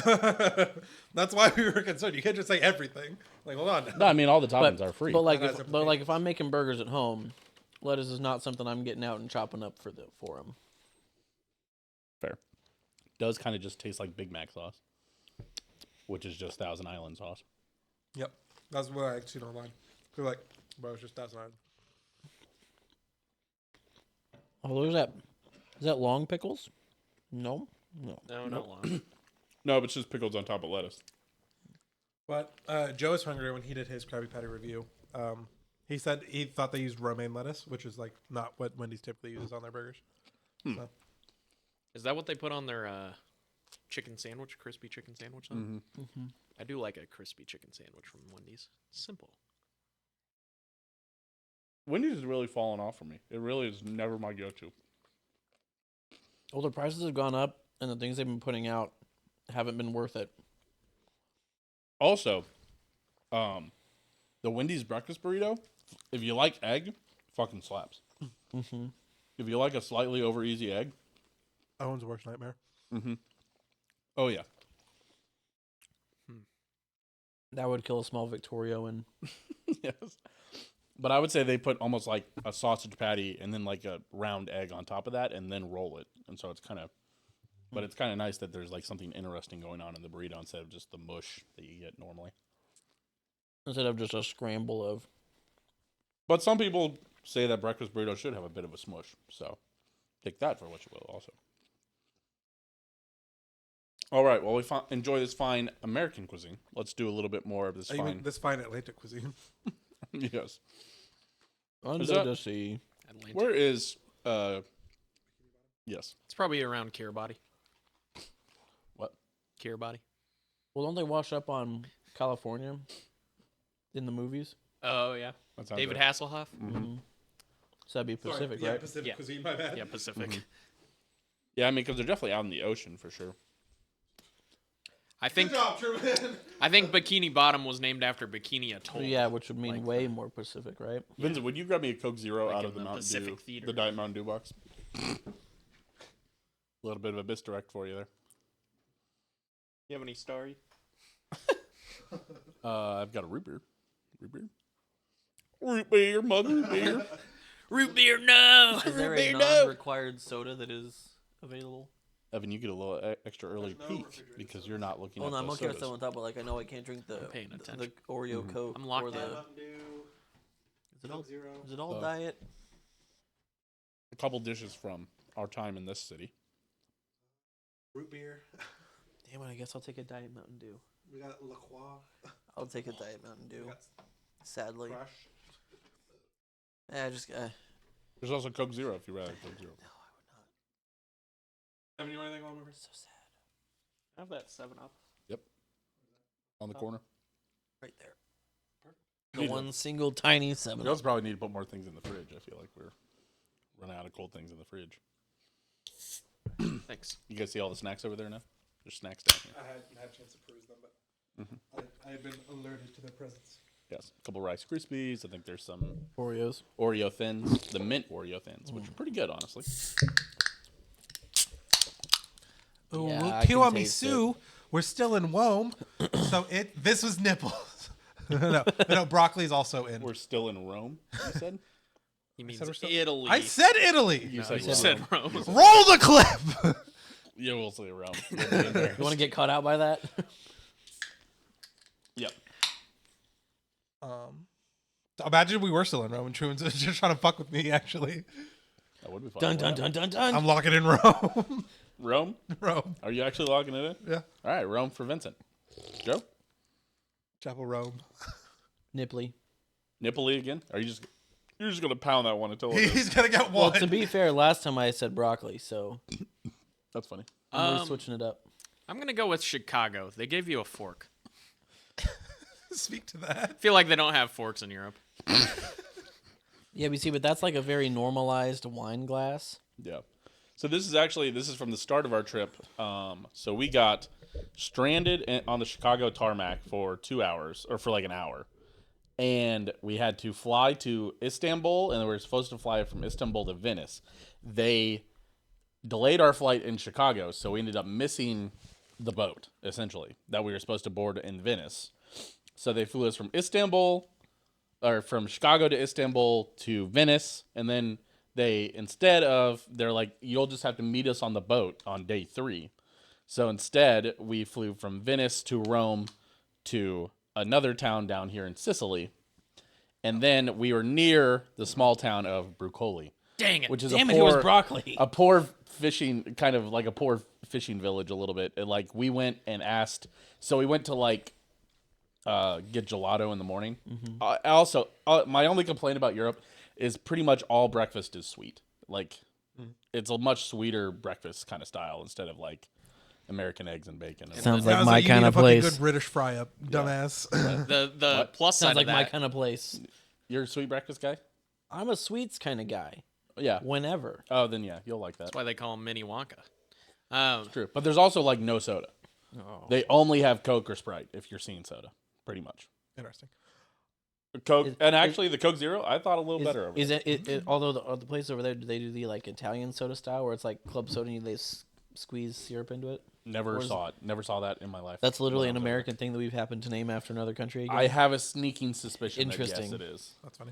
Speaker 2: That's why we were concerned. You can't just say everything. Like, hold on.
Speaker 1: No, I mean all the toppings are free.
Speaker 3: But like,
Speaker 2: That has
Speaker 3: if I'm making burgers at home, lettuce is not something I'm getting out and chopping up for them.
Speaker 1: Fair. Does kind of just taste like Big Mac sauce, which is just Thousand Island sauce.
Speaker 2: Yep, that's what I seen online. They're like, bro, it's just that's not.
Speaker 3: Oh, there's that. Is that long pickles? No.
Speaker 4: No, not long.
Speaker 1: No, but it's just pickles on top of lettuce.
Speaker 2: But Joe is hungry when he did his Krabby Patty review. He said he thought they used romaine lettuce, which is like not what Wendy's typically uses on their burgers. So,
Speaker 4: Is that what they put on their chicken sandwich, crispy chicken sandwich? Then? I do like a crispy chicken sandwich from Wendy's. Simple.
Speaker 1: Wendy's has really fallen off for me. It really is never my go-to.
Speaker 3: Well, the prices have gone up, and the things they've been putting out haven't been worth it.
Speaker 1: Also, the Wendy's breakfast burrito, if you like egg, fucking slaps.
Speaker 3: Mm-hmm.
Speaker 1: If you like a slightly over easy egg,
Speaker 2: Owen's worst nightmare.
Speaker 1: oh yeah.
Speaker 3: That would kill a small Victorio and
Speaker 1: Yes. But I would say they put almost like a sausage patty and then like a round egg on top of that and then roll it. And so it's kind of, but it's kind of nice that there's like something interesting going on in the burrito instead of just the mush that you get normally.
Speaker 3: Instead of just a scramble of.
Speaker 1: But some people say that breakfast burrito should have a bit of a smush. So take that for what you will also. All right. Well, we enjoy this fine American cuisine. Let's do a little bit more of this
Speaker 2: You mean
Speaker 1: fine.
Speaker 2: this fine Atlantic cuisine.
Speaker 1: Yes.
Speaker 3: Under
Speaker 1: that-
Speaker 3: the sea.
Speaker 4: Atlanta.
Speaker 1: Where is, yes.
Speaker 4: It's probably around Kiribati.
Speaker 1: What?
Speaker 4: Kiribati.
Speaker 3: Well, don't they wash up on California in the movies?
Speaker 4: Oh yeah.
Speaker 1: That sounds
Speaker 4: David
Speaker 1: right.
Speaker 4: Hasselhoff.
Speaker 3: Mm-hmm. So that'd be Pacific, right?
Speaker 2: Pacific
Speaker 4: Yeah.
Speaker 2: cuisine, my bad.
Speaker 4: Yeah, Pacific.
Speaker 1: Yeah, I mean, because they're definitely out in the ocean for sure.
Speaker 4: I think
Speaker 2: Good job, Truman.
Speaker 4: I think Bikini Bottom was named after Bikini Atoll.
Speaker 3: So yeah, which would mean
Speaker 4: Like
Speaker 3: way more Pacific, right?
Speaker 1: Vincent, would you grab me a Coke Zero
Speaker 4: Like
Speaker 1: out
Speaker 4: in
Speaker 1: of the
Speaker 4: the
Speaker 1: Mountain
Speaker 4: Pacific
Speaker 1: Dew,
Speaker 4: Theater.
Speaker 1: the Diet Mountain Dew box? A little bit of a misdirect for you there.
Speaker 4: You have any starry?
Speaker 1: I've got a root beer. Root beer, mother beer.
Speaker 4: Root beer, no.
Speaker 3: Is there a
Speaker 4: Root beer, no.
Speaker 3: non-required soda that is available?
Speaker 1: Evan, you get a little extra early
Speaker 2: There's no
Speaker 1: peek
Speaker 2: refrigerated
Speaker 1: because you're not looking
Speaker 3: Oh
Speaker 1: at
Speaker 3: no, I'm
Speaker 1: those
Speaker 3: looking at
Speaker 1: sodas.
Speaker 3: someone top, but like I know I can't drink the
Speaker 4: paying
Speaker 3: the
Speaker 4: attention.
Speaker 3: Oreo Coke.
Speaker 4: I'm locked
Speaker 3: or
Speaker 4: in.
Speaker 3: the,
Speaker 2: Mountain Dew,
Speaker 3: is it all,
Speaker 2: Coke Zero.
Speaker 3: is it all diet?
Speaker 1: A couple dishes from our time in this city.
Speaker 2: Root beer.
Speaker 3: Damn it, I guess I'll take a Diet Mountain Dew.
Speaker 2: We got La Croix.
Speaker 3: I'll take a Diet Mountain Dew.
Speaker 2: We got
Speaker 3: Sadly.
Speaker 2: Crush.
Speaker 3: Yeah, just
Speaker 1: There's also Coke Zero if you rather Coke Zero.
Speaker 3: no, I would not.
Speaker 2: Evan, you want anything on over?
Speaker 3: So sad.
Speaker 4: Have that 7-Up.
Speaker 1: On the corner.
Speaker 3: Right there.
Speaker 1: Need
Speaker 3: The
Speaker 1: to-
Speaker 3: one single tiny 7.
Speaker 1: We also probably need to put more things in the fridge. I feel like we're running out of cold things in the fridge.
Speaker 4: Thanks.
Speaker 1: You guys see all the snacks over there now? There's snacks down here.
Speaker 2: I hadn't had a chance to peruse them, but I had been alerted to their presence.
Speaker 1: Yes, a couple Rice Krispies. I think there's some
Speaker 3: Oreos.
Speaker 1: Oreo Thins, the mint Oreo Thins, which are pretty good, honestly.
Speaker 2: Oh,
Speaker 3: Yeah,
Speaker 2: well,
Speaker 3: I can taste
Speaker 2: tiramisu. We're still in Rome, so this was nipples. no, broccoli's also in.
Speaker 1: We're still in Rome, you said?
Speaker 4: He means
Speaker 2: said we're still-
Speaker 4: Italy.
Speaker 2: I said Italy.
Speaker 1: You
Speaker 4: No,
Speaker 1: said
Speaker 4: you
Speaker 1: Rome.
Speaker 4: said Rome.
Speaker 2: Roll the clip.
Speaker 1: Yeah, we'll say Rome.
Speaker 3: You want to get caught out by that?
Speaker 1: Yep.
Speaker 2: Imagine we were still in Rome and Truman's just trying to fuck with me. Actually,
Speaker 1: That would be fun.
Speaker 3: Dun dun dun dun dun.
Speaker 2: I'm locking in Rome.
Speaker 1: Rome?
Speaker 2: Rome.
Speaker 1: Are you actually logging it in?
Speaker 2: Yeah.
Speaker 1: All right, Rome for Vincent. Joe?
Speaker 2: Chapel Rome.
Speaker 3: Nipply.
Speaker 1: Nipoli again? You're just gonna pound that one until it
Speaker 2: He's gonna get
Speaker 3: Well,
Speaker 2: one.
Speaker 3: to be fair, last time I said broccoli, so
Speaker 1: That's funny.
Speaker 3: I'm really switching it up.
Speaker 4: I'm gonna go with Chicago. They gave you a fork.
Speaker 2: Speak to that.
Speaker 4: I feel like they don't have forks in Europe.
Speaker 3: Yeah, but see, but that's like a very normalized wine glass.
Speaker 1: Yeah. So this is from the start of our trip. So we got stranded on the Chicago tarmac for 2 hours, or for like an hour. And we had to fly to Istanbul, and we were supposed to fly from Istanbul to Venice. They delayed our flight in Chicago, so we ended up missing the boat, essentially, that we were supposed to board in Venice. So they flew us from Chicago to Istanbul to Venice, and then they're like, you'll just have to meet us on the boat on day 3. So instead, we flew from Venice to Rome to another town down here in Sicily, and then we were near the small town of Brucoli,
Speaker 4: Dang it.
Speaker 1: which is
Speaker 3: Damn
Speaker 1: a
Speaker 3: it,
Speaker 1: poor,
Speaker 3: it was broccoli.
Speaker 1: a poor fishing, kind of like a poor fishing village a little bit. And like we went and asked, so we went to like get gelato in the morning. Also, my only complaint about Europe is pretty much all breakfast is sweet. Like it's a much sweeter breakfast kind of style instead of like American eggs and bacon. And
Speaker 3: Sounds
Speaker 2: Sounds
Speaker 3: like my
Speaker 2: you
Speaker 3: kind
Speaker 2: need
Speaker 3: of
Speaker 2: a fucking
Speaker 3: place.
Speaker 2: good British fry up, dumbass.
Speaker 4: The plus
Speaker 3: Sounds
Speaker 4: side
Speaker 3: like
Speaker 4: of
Speaker 3: my
Speaker 4: that,
Speaker 3: kind of place.
Speaker 1: You're a sweet breakfast guy?
Speaker 3: I'm a sweets kind of guy.
Speaker 1: Yeah.
Speaker 3: Whenever.
Speaker 1: Oh, then yeah, you'll like that.
Speaker 4: that's why they call him Mini Wonka.
Speaker 1: True. But there's also like no soda.
Speaker 3: Oh.
Speaker 1: They only have Coke or Sprite if you're seeing soda, pretty much.
Speaker 2: Interesting.
Speaker 1: Coke,
Speaker 3: Is-
Speaker 1: and actually the Coke Zero, I thought a little
Speaker 3: Is,
Speaker 1: better. Over
Speaker 3: is it, although the place over there, do they do the like Italian soda style where it's like club soda and they squeeze syrup into it?
Speaker 1: Never
Speaker 3: Or is-
Speaker 1: saw it. Never saw that in my life.
Speaker 3: That's literally
Speaker 1: when
Speaker 3: an
Speaker 1: I was over
Speaker 3: American thing that we've happened to name after another country again.
Speaker 1: there. I have a sneaking suspicion that yes,
Speaker 3: Interesting.
Speaker 1: it is.
Speaker 2: That's funny.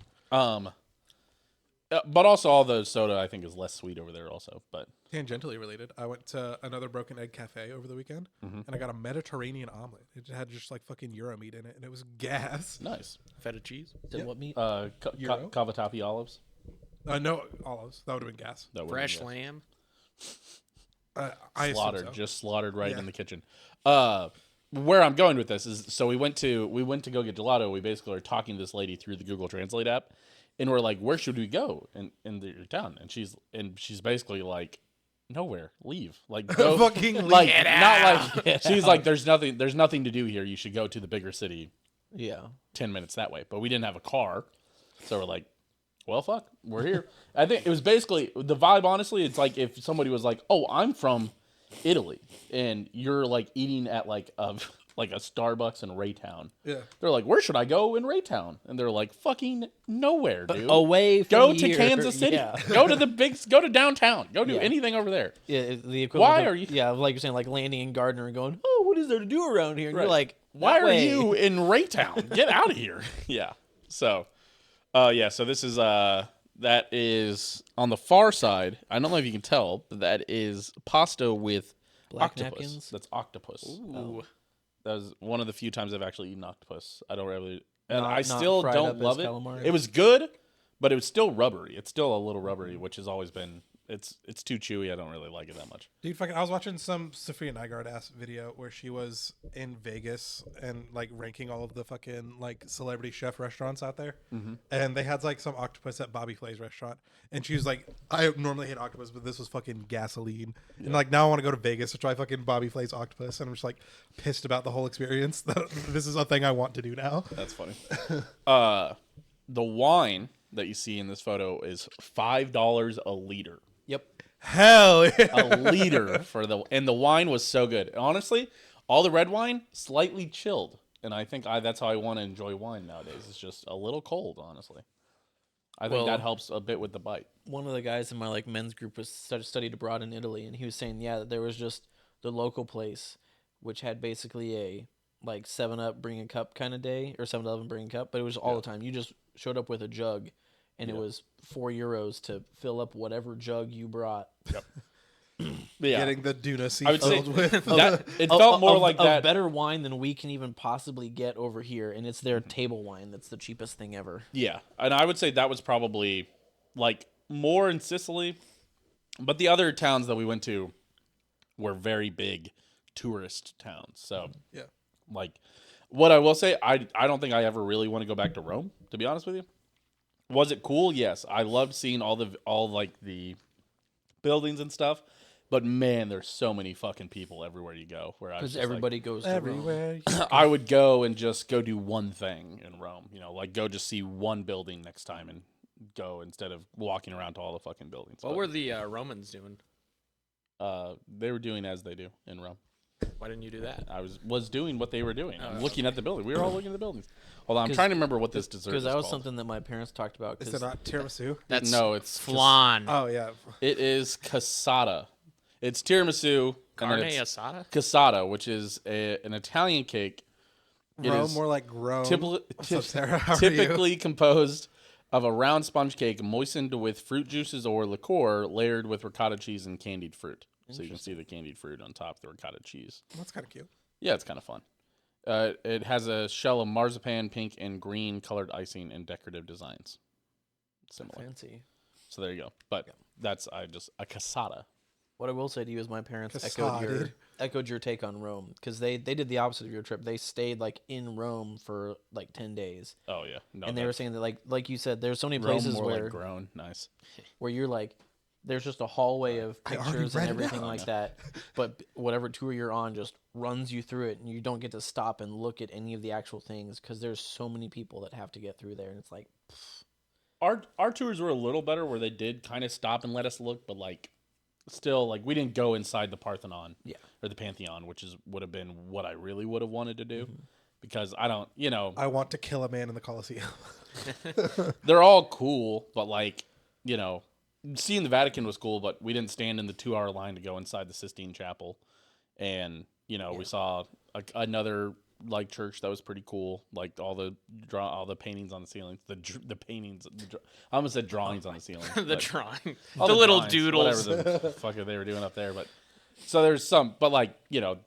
Speaker 1: But also all the soda I think is less sweet over there also. But
Speaker 2: Tangentially related, I went to another Broken Egg Cafe over the weekend, and I got a Mediterranean omelet. It had just like fucking Euro meat in it, and it was gas.
Speaker 1: nice.
Speaker 4: Feta cheese.
Speaker 3: Then what meat?
Speaker 2: Euro?
Speaker 1: Cavatappi olives.
Speaker 2: No olives. That would have been gas.
Speaker 1: That would've
Speaker 4: Fresh
Speaker 1: been yes.
Speaker 4: lamb.
Speaker 2: I assume
Speaker 1: Slaughtered,
Speaker 2: so.
Speaker 1: just slaughtered right
Speaker 2: Yeah.
Speaker 1: in the kitchen. Where I'm going with this is, so we went to go get gelato. We basically are talking to this lady through the Google Translate app, and we're like, "Where should we go in your town?" And she's basically like, "Nowhere. Leave. Like go
Speaker 2: Fucking leave.
Speaker 1: like
Speaker 2: Get
Speaker 1: not like she's like, there's nothing to do here. You should go to the bigger city.
Speaker 3: Yeah.
Speaker 1: 10 minutes that way." But we didn't have a car, so we're like, well, fuck, we're here. I think it was basically the vibe. Honestly, it's like if somebody was like, "Oh, I'm from Italy," and you're like eating at like a Starbucks in Raytown.
Speaker 2: Yeah.
Speaker 1: They're like, "Where should I go in Raytown?" And they're like, "Fucking nowhere, dude.
Speaker 3: Away from
Speaker 1: Go
Speaker 3: here.
Speaker 1: to Kansas City.
Speaker 3: Yeah.
Speaker 1: Go to downtown. Go do
Speaker 3: Yeah.
Speaker 1: anything over there."
Speaker 3: Yeah, the equivalent.
Speaker 1: Why
Speaker 3: of,
Speaker 1: are you-
Speaker 3: Yeah, like you're saying, like landing in Gardner and going, "Oh, what is there to do around here?" And
Speaker 1: Right.
Speaker 3: you're like,
Speaker 1: "Why
Speaker 3: "That
Speaker 1: are
Speaker 3: way."
Speaker 1: you in Raytown? Get out of here." Yeah. So, so this is that is on the far side. I don't know if you can tell, but that is pasta with
Speaker 3: Black
Speaker 1: octopus.
Speaker 3: napkins?
Speaker 1: That's octopus.
Speaker 4: Ooh.
Speaker 1: That was one of the few times I've actually eaten octopus. I don't really, and
Speaker 3: Not-
Speaker 1: I
Speaker 3: not
Speaker 1: still
Speaker 3: fried
Speaker 1: don't
Speaker 3: up as
Speaker 1: love it.
Speaker 3: calamari?
Speaker 1: It was good, but it was still rubbery. It's still a little rubbery, which has always been. It's too chewy. I don't really like it that much.
Speaker 2: Dude, fucking, I was watching some Sophia Nygaard ass video where she was in Vegas and like ranking all of the fucking like celebrity chef restaurants out there, and they had like some octopus at Bobby Flay's restaurant, and she was like, "I normally hate octopus, but this was fucking gasoline," and like now I want to go to Vegas to try fucking Bobby Flay's octopus, and I'm just like pissed about the whole experience. This is a thing I want to do now.
Speaker 1: That's funny. The wine that you see in this photo is $5 a liter.
Speaker 3: Yep.
Speaker 2: Hell yeah.
Speaker 1: A liter for and the wine was so good. Honestly, all the red wine slightly chilled, and I think that's how I want to enjoy wine nowadays. It's just a little cold, honestly. I think
Speaker 3: Well-
Speaker 1: that helps a bit with the bite.
Speaker 3: One of the guys in my like men's group was studied abroad in Italy, and he was saying, yeah, there was just the local place, which had basically a like 7-Up bring a cup kind of day, or 7-Eleven bring a cup, but it was all the time. You just showed up with a jug, and it was €4 to fill up whatever jug you brought.
Speaker 1: Yeah,
Speaker 2: Getting the Duna
Speaker 1: I would say
Speaker 2: filled with.
Speaker 1: that it felt more like
Speaker 3: of
Speaker 1: that.
Speaker 3: better wine than we can even possibly get over here, and it's their table wine that's the cheapest thing ever.
Speaker 1: Yeah, and I would say that was probably like more in Sicily, but the other towns that we went to were very big tourist towns. So
Speaker 2: Yeah.
Speaker 1: like, what I will say, I don't think I ever really want to go back to Rome, to be honest with you. Was it cool? Yes, I loved seeing all the buildings and stuff. But man, there's so many fucking people everywhere you go. Where I was
Speaker 3: Because
Speaker 1: just
Speaker 3: everybody goes to Rome.
Speaker 2: Everywhere.
Speaker 1: I would go and just go do one thing in Rome. You know, like go just see one building next time and go instead of walking around to all the fucking buildings.
Speaker 4: What were the Romans doing?
Speaker 1: They were doing as they do in Rome.
Speaker 4: Why didn't you do that?
Speaker 1: I was doing what they were doing. I'm looking at the building. We were all looking at the buildings. Hold on, I'm
Speaker 3: 'Cause-
Speaker 1: trying to remember what this dessert
Speaker 3: Because
Speaker 1: is
Speaker 3: that was
Speaker 1: called.
Speaker 3: something that my parents talked about.
Speaker 2: Is
Speaker 3: 'cause
Speaker 2: it not tiramisu?
Speaker 4: That's
Speaker 1: No, it's
Speaker 4: flan.
Speaker 2: Oh yeah.
Speaker 1: It is cassata. It's tiramisu.
Speaker 4: Carne
Speaker 1: and then it's
Speaker 4: asada?
Speaker 1: cassata, which is an Italian cake. It
Speaker 2: Rome,
Speaker 1: is
Speaker 2: more like Rome. What's up, Sarah? How are
Speaker 1: typically composed of a round sponge cake moistened with fruit juices or liqueur layered with ricotta cheese and candied fruit. So you can see the candied fruit on top of the ricotta cheese.
Speaker 2: you? That's kind of cute.
Speaker 1: Yeah, it's kind of fun. It has a shell of marzipan, pink, and green colored icing and decorative designs. Similar.
Speaker 3: fancy.
Speaker 1: So there you go. But that's a cassata.
Speaker 3: What I will say to you is my parents
Speaker 2: Casada.
Speaker 3: echoed your take on Rome, because they did the opposite of your trip. They stayed like in Rome for like 10 days,
Speaker 1: Oh yeah, no.
Speaker 3: and they were saying that like you said, there's so many
Speaker 1: Rome
Speaker 3: places
Speaker 1: more
Speaker 3: where
Speaker 1: like grown. Nice.
Speaker 3: where you're like, there's just a hallway of
Speaker 2: I already
Speaker 3: pictures
Speaker 2: read
Speaker 3: and
Speaker 2: it
Speaker 3: everything
Speaker 2: out.
Speaker 3: like that, but whatever tour you're on just runs you through it, and you don't get to stop and look at any of the actual things because there's so many people that have to get through there, and it's like,
Speaker 1: Our tours were a little better where they did kind of stop and let us look, but like still like we didn't go inside the Parthenon or the Pantheon, which would have been what I really would have wanted to do. Because I don't,
Speaker 2: I want to kill a man in the Colosseum.
Speaker 1: they're all cool, but like, seeing the Vatican was cool, but we didn't stand in the 2-hour line to go inside the Sistine Chapel, and we saw another like church that was pretty cool, like all the paintings on the ceilings, the paintings. I almost said drawings on the ceiling.
Speaker 4: The drawing,
Speaker 1: all
Speaker 4: the little
Speaker 1: drawings,
Speaker 4: doodles.
Speaker 1: whatever the fuck they were doing up there, but. So there's some, but like,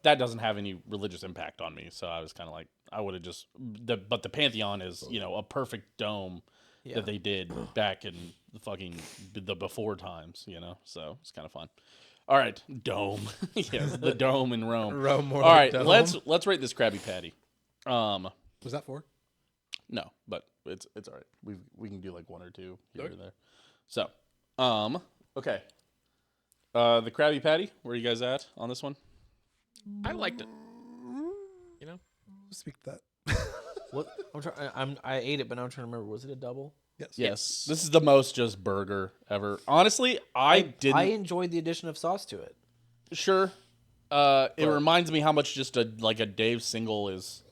Speaker 1: that doesn't have any religious impact on me. So I was kind of like, I would have just, but the Pantheon is, a perfect dome that they did back in the before times, so it's kind of fun. All right. Dome. Yes. The dome in Rome.
Speaker 2: Rome more
Speaker 1: All
Speaker 2: like
Speaker 1: right.
Speaker 2: dome.
Speaker 1: Let's rate this Krabby Patty.
Speaker 2: Was that 4?
Speaker 1: No, but it's all right. We can do like 1 or 2 here or there. So, okay. The Krabby Patty, where are you guys at on this one?
Speaker 4: I liked it.
Speaker 2: Speak to that.
Speaker 3: What? I ate it, but now I'm trying to remember. Was it a double?
Speaker 1: Yes. This is the most just burger ever. Honestly, I
Speaker 3: enjoyed the addition of sauce to it.
Speaker 1: Sure. It reminds me how much just a Dave single is.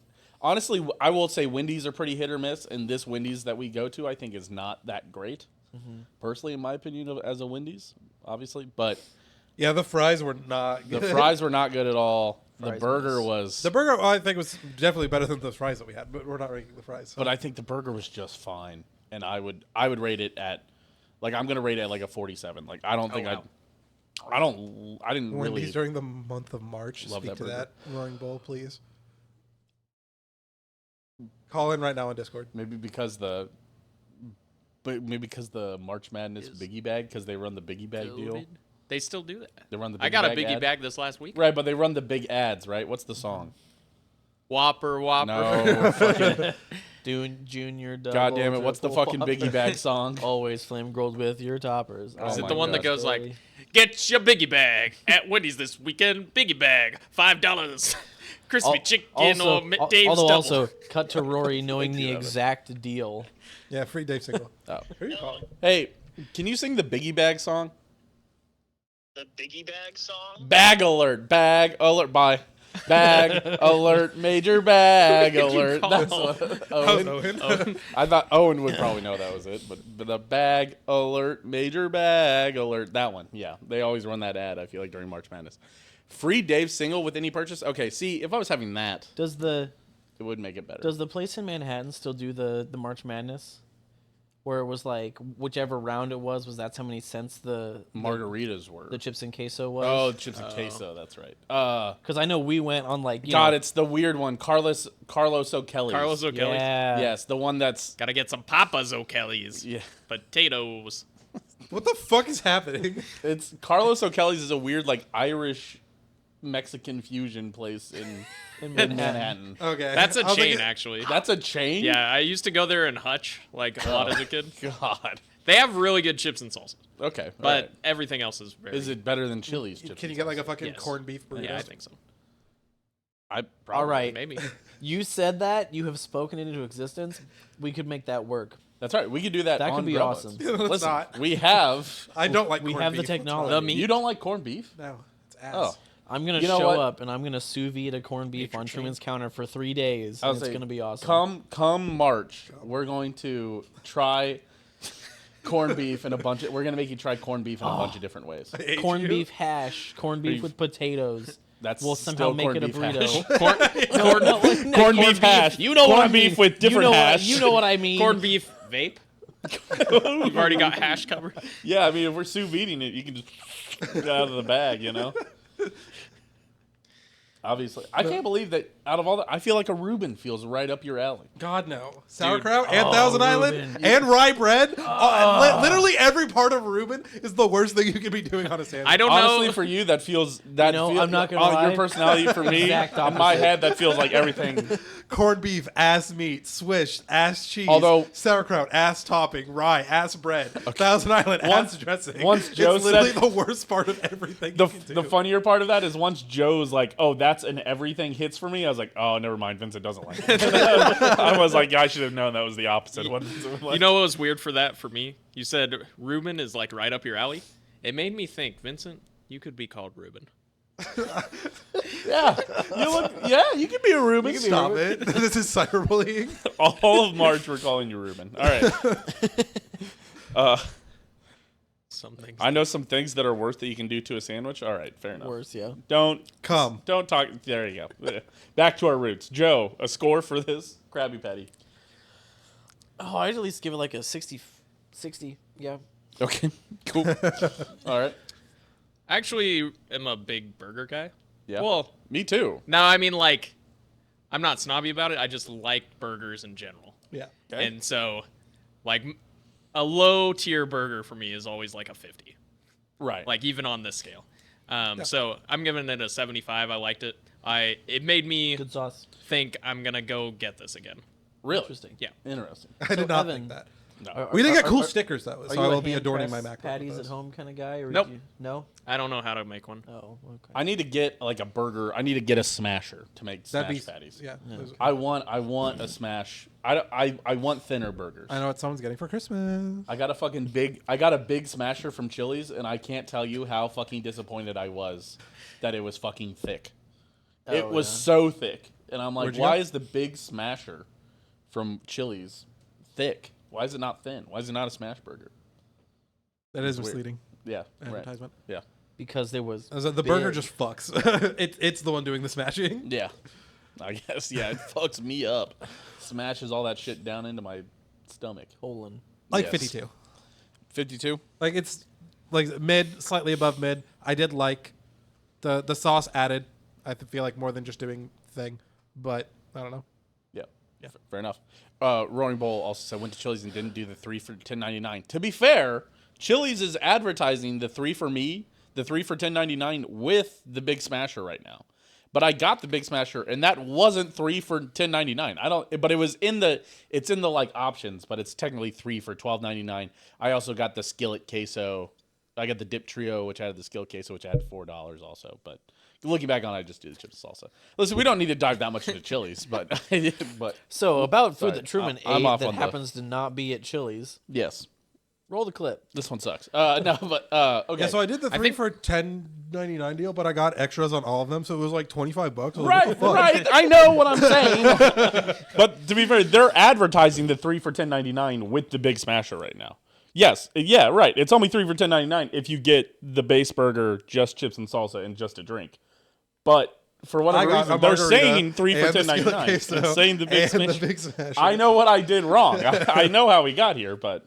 Speaker 1: Honestly, I will say Wendy's are pretty hit or miss, and this Wendy's that we go to, I think, is not that great. Personally, in my opinion, as a Wendy's, obviously, but
Speaker 2: yeah, the fries were not good.
Speaker 1: The fries were not good at all.
Speaker 3: Fries
Speaker 1: the burger was.
Speaker 2: The burger, I think, was definitely better than the fries that we had, but we're not ranking the fries. So.
Speaker 1: But I think the burger was just fine, and I would rate it at, like, I'm gonna rate it at like a 47. Like, I don't think
Speaker 4: wow.
Speaker 1: I didn't
Speaker 2: Wendy's
Speaker 1: really
Speaker 2: during the month of March.
Speaker 1: Love
Speaker 2: Speak
Speaker 1: that
Speaker 2: to
Speaker 1: burger.
Speaker 2: that Roaring Bowl, please. Call in right now on Discord.
Speaker 1: maybe because the March Madness biggie bag, because they run the biggie bag deal.
Speaker 4: They still do that.
Speaker 1: They run the.
Speaker 4: I
Speaker 1: Biggie
Speaker 4: got a
Speaker 1: bag
Speaker 4: biggie
Speaker 1: ad.
Speaker 4: bag this last week.
Speaker 1: Right, but they run the big ads, right? What's the song?
Speaker 4: Whopper.
Speaker 1: No, fucking,
Speaker 3: Junior double.
Speaker 1: God damn it! What's the
Speaker 3: triple
Speaker 1: fucking
Speaker 3: Whopper.
Speaker 1: biggie bag song?
Speaker 3: Always flame grilled with your toppers.
Speaker 1: Oh
Speaker 4: Is it
Speaker 1: my
Speaker 4: the one that
Speaker 1: gosh.
Speaker 4: goes like, "Get your biggie bag at Wendy's this weekend. Biggie bag, $5. Crispy chicken or Dave's
Speaker 3: although
Speaker 4: double."
Speaker 3: also cut to Rory knowing the
Speaker 1: you, Evan.
Speaker 3: exact deal.
Speaker 2: Yeah, free Dave single.
Speaker 1: Oh.
Speaker 2: Who are you calling?
Speaker 1: Hey, can you sing the biggie bag song?
Speaker 5: The Biggie Bag song?
Speaker 1: Bag alert! Bag alert! Bye. Bag alert! Major bag
Speaker 4: Who did you
Speaker 1: alert!
Speaker 4: call?
Speaker 1: That's what Owen. I thought Owen would probably know that was it, but the bag alert, major bag alert, that one. Yeah, they always run that ad. I feel like during March Madness. Free Dave single with any purchase. Okay, see, if I was having that, it would make it better.
Speaker 3: Does the place in Manhattan still do the March Madness? Where it was like whichever round it was that's how many cents the
Speaker 1: Margaritas were.
Speaker 3: the chips and queso was?
Speaker 1: Oh, chips and queso. That's right.
Speaker 3: Because I know we went on like
Speaker 1: God, it's the weird one. Carlos O'Kelly's.
Speaker 4: Carlos O'Kelly.
Speaker 3: yeah.
Speaker 1: Yes, the one that's
Speaker 4: Gotta get some Papa's O'Kelly's.
Speaker 1: yeah.
Speaker 4: Potatoes.
Speaker 2: What the fuck is happening?
Speaker 1: It's Carlos O'Kelly's is a weird like Irish Mexican fusion place in Manhattan.
Speaker 2: Okay.
Speaker 4: That's a
Speaker 2: I was
Speaker 4: chain,
Speaker 2: thinking-
Speaker 4: actually.
Speaker 1: That's a chain?
Speaker 4: Yeah, I used to go there in Hutch like a lot as a kid.
Speaker 1: God.
Speaker 4: They have really good chips and salsa,
Speaker 1: Okay.
Speaker 4: but
Speaker 1: alright.
Speaker 4: everything else is very.
Speaker 1: Is it better than Chili's chips?
Speaker 2: Can you
Speaker 1: and
Speaker 2: get like a
Speaker 1: salsa?
Speaker 2: fucking
Speaker 4: Yes.
Speaker 2: corned beef burrito?
Speaker 4: Yeah, I think so.
Speaker 1: I probably,
Speaker 3: All right.
Speaker 4: Maybe.
Speaker 3: You said that. You have spoken it into existence. We could make that work.
Speaker 1: That's right. We could do that.
Speaker 3: That
Speaker 1: on
Speaker 3: could be
Speaker 1: Grub
Speaker 3: awesome.
Speaker 1: Buds.
Speaker 2: Let's
Speaker 1: Listen,
Speaker 2: not.
Speaker 1: we have.
Speaker 2: I don't like
Speaker 3: We
Speaker 2: corned
Speaker 3: have the
Speaker 2: beef.
Speaker 3: technology.
Speaker 4: The meat.
Speaker 1: You don't like corned beef?
Speaker 2: No, it's ass.
Speaker 1: Oh.
Speaker 3: I'm gonna
Speaker 1: You know
Speaker 3: show
Speaker 1: what?
Speaker 3: up and I'm gonna sous vide a corned beef on Truman's counter for 3 days.
Speaker 1: I
Speaker 3: And
Speaker 1: was
Speaker 3: it's
Speaker 1: saying,
Speaker 3: gonna be awesome.
Speaker 1: Come March, we're going to try corned beef in a bunch of. We're gonna make you try corned beef in a bunch of different ways.
Speaker 2: I hate
Speaker 3: Corned
Speaker 2: you.
Speaker 3: beef hash, corned beef
Speaker 1: Beef.
Speaker 3: with potatoes.
Speaker 1: That's
Speaker 3: We'll somehow
Speaker 1: still
Speaker 3: make
Speaker 1: corned
Speaker 3: it a
Speaker 1: beef
Speaker 3: burrito.
Speaker 1: hash. Corned beef hash.
Speaker 3: You know what
Speaker 1: corned
Speaker 3: I mean.
Speaker 1: beef with different
Speaker 3: you know
Speaker 1: hash.
Speaker 3: You know what I mean.
Speaker 4: Corned beef vape. You've already got hash covered.
Speaker 1: Yeah, I mean, if we're sous videing it, you can just get out of the bag, Obviously, I can't believe that out of all that, I feel like a Reuben feels right up your alley.
Speaker 2: God no. Sauerkraut and Thousand
Speaker 3: Reuben.
Speaker 2: Island and rye bread. Literally every part of Reuben is the worst thing you could be doing on a sandwich.
Speaker 4: I don't
Speaker 1: Honestly,
Speaker 4: know.
Speaker 1: for you, that feels that.
Speaker 3: I'm not gonna lie.
Speaker 1: Your personality for me,
Speaker 3: Exact
Speaker 1: in my
Speaker 3: opposite.
Speaker 1: head, that feels like everything.
Speaker 2: Corned beef, ass meat, swish, ass cheese,
Speaker 1: Although-
Speaker 2: sauerkraut, ass topping, rye, ass bread, Thousand Island, ass dressing.
Speaker 1: once Joe
Speaker 2: it's literally
Speaker 1: said-
Speaker 2: the worst part of everything
Speaker 1: The
Speaker 2: you can do.
Speaker 1: the funnier part of that is once Joe's like, "Oh, that's an everything hits for me." I was like, "Oh, never mind. Vincent doesn't like it." I was like, "Yeah, I should have known that was the opposite."
Speaker 4: You know what was weird for that for me? You said Reuben is like right up your alley. It made me think, Vincent, you could be called Reuben.
Speaker 1: Yeah, you could be a Reuben.
Speaker 2: Stop it. This is cyberbullying.
Speaker 1: All of March, we're calling you Reuben. All right.
Speaker 4: some things.
Speaker 1: I know some things that are worse that you can do to a sandwich. All right, fair enough.
Speaker 3: Worse, yeah.
Speaker 1: Don't
Speaker 2: Come.
Speaker 1: talk. There you go. Back to our roots. Joe, a score for this Krabby Patty.
Speaker 3: Oh, I'd at least give it like a 60. Yeah.
Speaker 1: Okay, cool. All right.
Speaker 4: I actually am a big burger guy.
Speaker 1: Yeah.
Speaker 4: Well,
Speaker 1: Me too.
Speaker 4: no, I mean like, I'm not snobby about it. I just like burgers in general,
Speaker 2: Yeah.
Speaker 1: Okay.
Speaker 4: and so, like, a low tier burger for me is always like a 50.
Speaker 1: Right.
Speaker 4: Like even on this scale. So I'm giving it a 75. I liked it. It made me
Speaker 3: Good sauce.
Speaker 4: think I'm gonna go get this again.
Speaker 1: really
Speaker 3: Interesting.
Speaker 4: Yeah.
Speaker 1: interesting.
Speaker 2: I did not
Speaker 3: Evan,
Speaker 2: think that.
Speaker 1: No.
Speaker 2: We did get cool
Speaker 3: are-
Speaker 2: stickers though,
Speaker 3: Are
Speaker 2: so
Speaker 3: you
Speaker 2: I
Speaker 3: a
Speaker 2: will be
Speaker 3: hand
Speaker 2: adorning my
Speaker 3: press
Speaker 2: MacBook.
Speaker 3: patties
Speaker 2: with
Speaker 3: at
Speaker 2: those.
Speaker 3: home kind of guy, or
Speaker 4: Nope.
Speaker 3: do you, no?
Speaker 4: I don't know how to make one.
Speaker 3: Oh, okay.
Speaker 1: I need to get like a burger. I need to get a smasher to make
Speaker 2: That'd
Speaker 1: smash
Speaker 2: be
Speaker 1: patties.
Speaker 2: yeah. those-
Speaker 1: I want a smash. I want thinner burgers.
Speaker 2: I know what someone's getting for Christmas.
Speaker 1: I got a big smasher from Chili's, and I can't tell you how fucking disappointed I was that it was fucking thick. It was so thick, and I'm like,
Speaker 2: Where'd you
Speaker 1: why
Speaker 2: go?
Speaker 1: is the big smasher from Chili's thick? Why is it not thin? Why is it not a smash burger?
Speaker 2: That is
Speaker 1: weird.
Speaker 2: misleading
Speaker 1: Yeah, right.
Speaker 2: advertisement.
Speaker 1: Yeah,
Speaker 3: Because there was
Speaker 2: The burger
Speaker 3: big-
Speaker 2: just fucks. It's the one doing the smashing.
Speaker 1: yeah. I guess it fucks me up. Smashes all that shit down into my stomach.
Speaker 3: colon.
Speaker 2: Like
Speaker 1: Yes.
Speaker 2: 52.
Speaker 1: 52.
Speaker 2: Like it's like mid, slightly above mid. I did like the sauce added. I feel like more than just doing thing, but I don't know.
Speaker 1: Yeah. Fair enough. Roaring Bowl also said went to Chili's and didn't do the 3 for $10.99. To be fair, Chili's is advertising the 3 for me, the 3 for $10.99 with the Big Smasher right now. But I got the Big Smasher, and that wasn't 3 for $10.99. I don't. But it was it's in the like options, but it's technically 3 for $12.99. I also got the skillet queso. I got the dip trio, which had the skillet queso, which had $4 also. But looking back on it, I just do the chips and salsa. Listen, we don't need to dive that much into Chili's, but
Speaker 3: So about
Speaker 1: Sorry,
Speaker 3: food that Truman
Speaker 1: I'm
Speaker 3: ate
Speaker 1: off
Speaker 3: that
Speaker 1: on the-
Speaker 3: happens to not be at Chili's.
Speaker 1: yes,
Speaker 3: Roll the clip.
Speaker 1: this one sucks. No, but okay.
Speaker 2: Yeah, so I did the 3
Speaker 4: think-
Speaker 2: for $10.99 deal, but I got extras on all of them, so it was like $25. I was like, what
Speaker 1: Right,
Speaker 2: the fuck?
Speaker 1: right. I know what I'm saying. But to be fair, they're advertising the 3 for $10.99 with the Big Smasher right now. Yes, yeah, right. It's only 3 for $10.99 if you get the base burger, just chips and salsa, and just a drink. But for whatever
Speaker 2: I got
Speaker 1: reason,
Speaker 2: a
Speaker 1: they're
Speaker 2: margarita
Speaker 1: saying 3 for
Speaker 2: and the skillet
Speaker 1: $10.99
Speaker 2: queso
Speaker 1: and saying the Big
Speaker 2: and
Speaker 1: Smasher.
Speaker 2: the Big Smasher.
Speaker 1: I know what I did wrong. I know how we got here, but